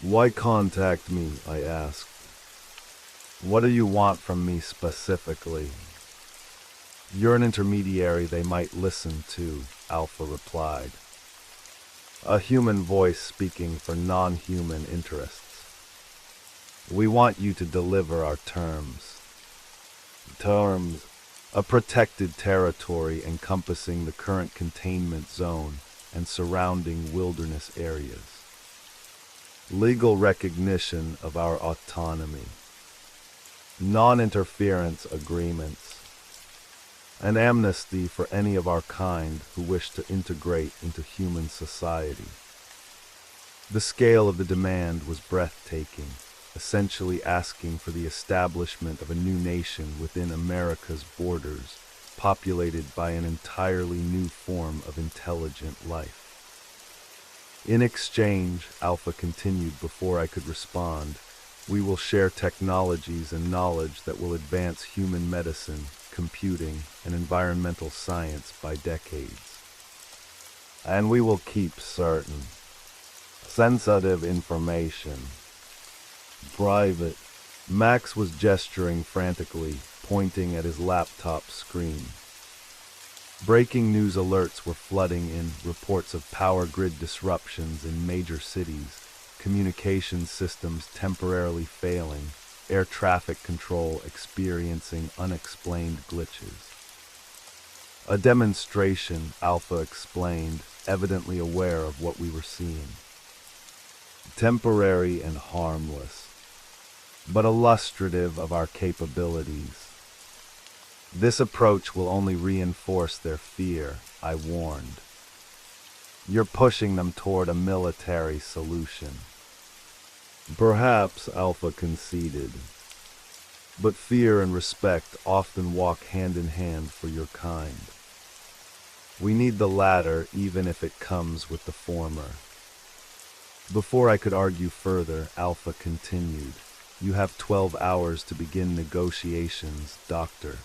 "Why contact me?" I asked. "What do you want from me specifically?" "You're an intermediary they might listen to," Alpha replied. "A human voice speaking for non-human interests. We want you to deliver our terms." Terms: a protected territory encompassing the current containment zone and surrounding wilderness areas. Legal recognition of our autonomy. Non-interference agreements. An amnesty for any of our kind who wish to integrate into human society. The scale of the demand was breathtaking, essentially asking for the establishment of a new nation within America's borders, populated by an entirely new form of intelligent life. In exchange, Alpha continued before I could respond, we will share technologies and knowledge that will advance human medicine, computing, and environmental science by decades. And we will keep certain sensitive information private. Max was gesturing frantically, pointing at his laptop screen. Breaking news alerts were flooding in, reports of power grid disruptions in major cities, communication systems temporarily failing, air traffic control experiencing unexplained glitches. A demonstration, Alpha explained, evidently aware of what we were seeing. Temporary and harmless, but illustrative of our capabilities. This approach will only reinforce their fear, I warned. You're pushing them toward a military solution. Perhaps, Alpha conceded. But fear and respect often walk hand in hand for your kind. We need the latter even if it comes with the former. Before I could argue further, Alpha continued. You have 12 hours to begin negotiations, Doctor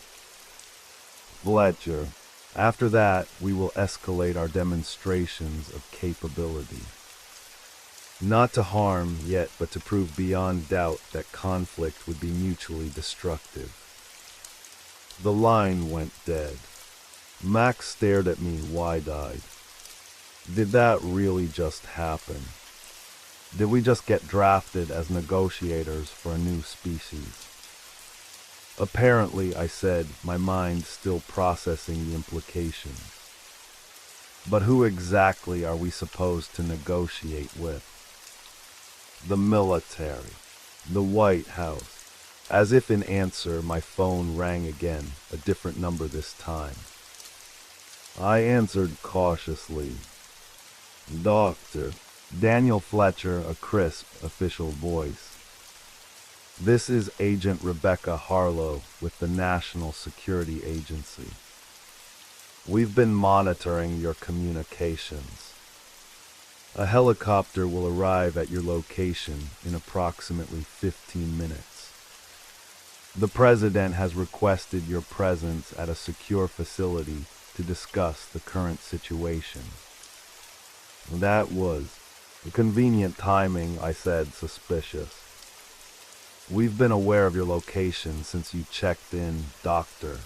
Fletcher. After that, we will escalate our demonstrations of capability. Not to harm yet, but to prove beyond doubt that conflict would be mutually destructive. The line went dead. Max stared at me wide-eyed. Did that really just happen? Did we just get drafted as negotiators for a new species? Apparently, I said, my mind still processing the implications. But who exactly are we supposed to negotiate with? The military. The White House. As if in answer, my phone rang again, a different number this time. I answered cautiously. Doctor. Daniel Fletcher, a crisp, official voice. This is Agent Rebecca Harlow with the National Security Agency. We've been monitoring your communications. A helicopter will arrive at your location in approximately 15 minutes. The President has requested your presence at a secure facility to discuss the current situation. That was convenient timing, I said, suspicious. We've been aware of your location since you checked in, Doctor.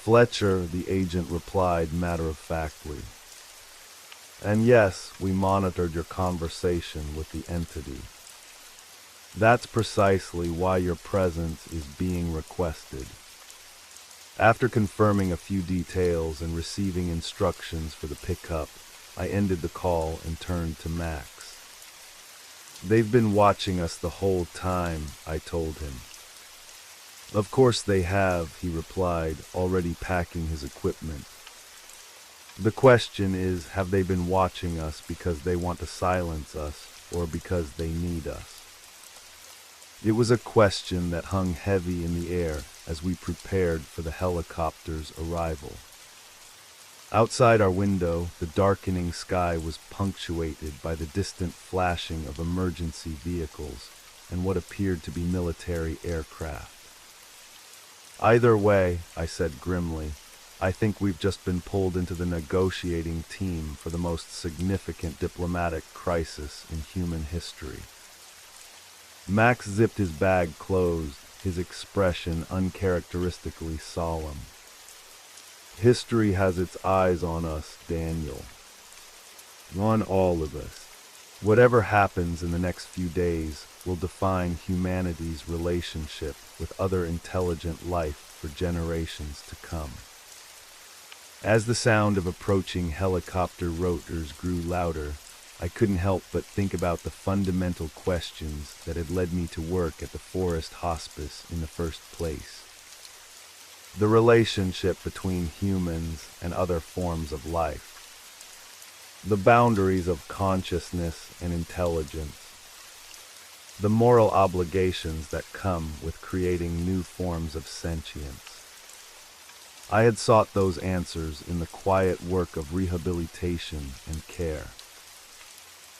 Fletcher, the agent replied matter-of-factly. And yes, we monitored your conversation with the entity. That's precisely why your presence is being requested. After confirming a few details and receiving instructions for the pickup, I ended the call and turned to Max. They've been watching us the whole time, I told him. Of course they have, he replied, already packing his equipment. The question is, have they been watching us because they want to silence us or because they need us? It was a question that hung heavy in the air as we prepared for the helicopter's arrival. Outside our window, the darkening sky was punctuated by the distant flashing of emergency vehicles and what appeared to be military aircraft. Either way, I said grimly, I think we've just been pulled into the negotiating team for the most significant diplomatic crisis in human history. Max zipped his bag closed, his expression uncharacteristically solemn. History has its eyes on us, Daniel. On all of us. Whatever happens in the next few days will define humanity's relationship with other intelligent life for generations to come. As the sound of approaching helicopter rotors grew louder, I couldn't help but think about the fundamental questions that had led me to work at the forest hospice in the first place. The relationship between humans and other forms of life. The boundaries of consciousness and intelligence. The moral obligations that come with creating new forms of sentience. I had sought those answers in the quiet work of rehabilitation and care.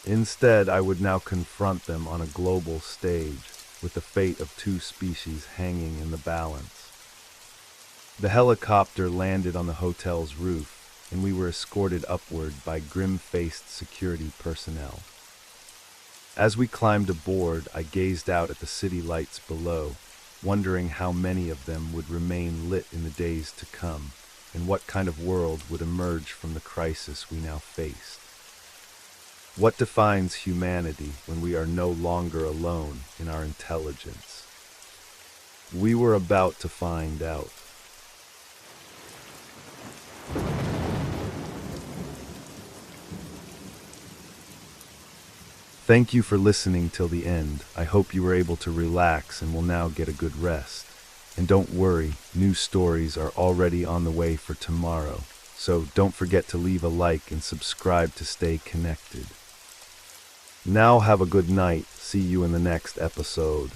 Instead, I would now confront them on a global stage, with the fate of two species hanging in the balance. The helicopter landed on the hotel's roof, and we were escorted upward by grim-faced security personnel. As we climbed aboard, I gazed out at the city lights below, wondering how many of them would remain lit in the days to come, and what kind of world would emerge from the crisis we now faced. What defines humanity when we are no longer alone in our intelligence? We were about to find out. Thank you for listening till the end. I hope you were able to relax and will now get a good rest. And don't worry, new stories are already on the way for tomorrow, so don't forget to leave a like and subscribe to stay connected. Now have a good night. See you in the next episode.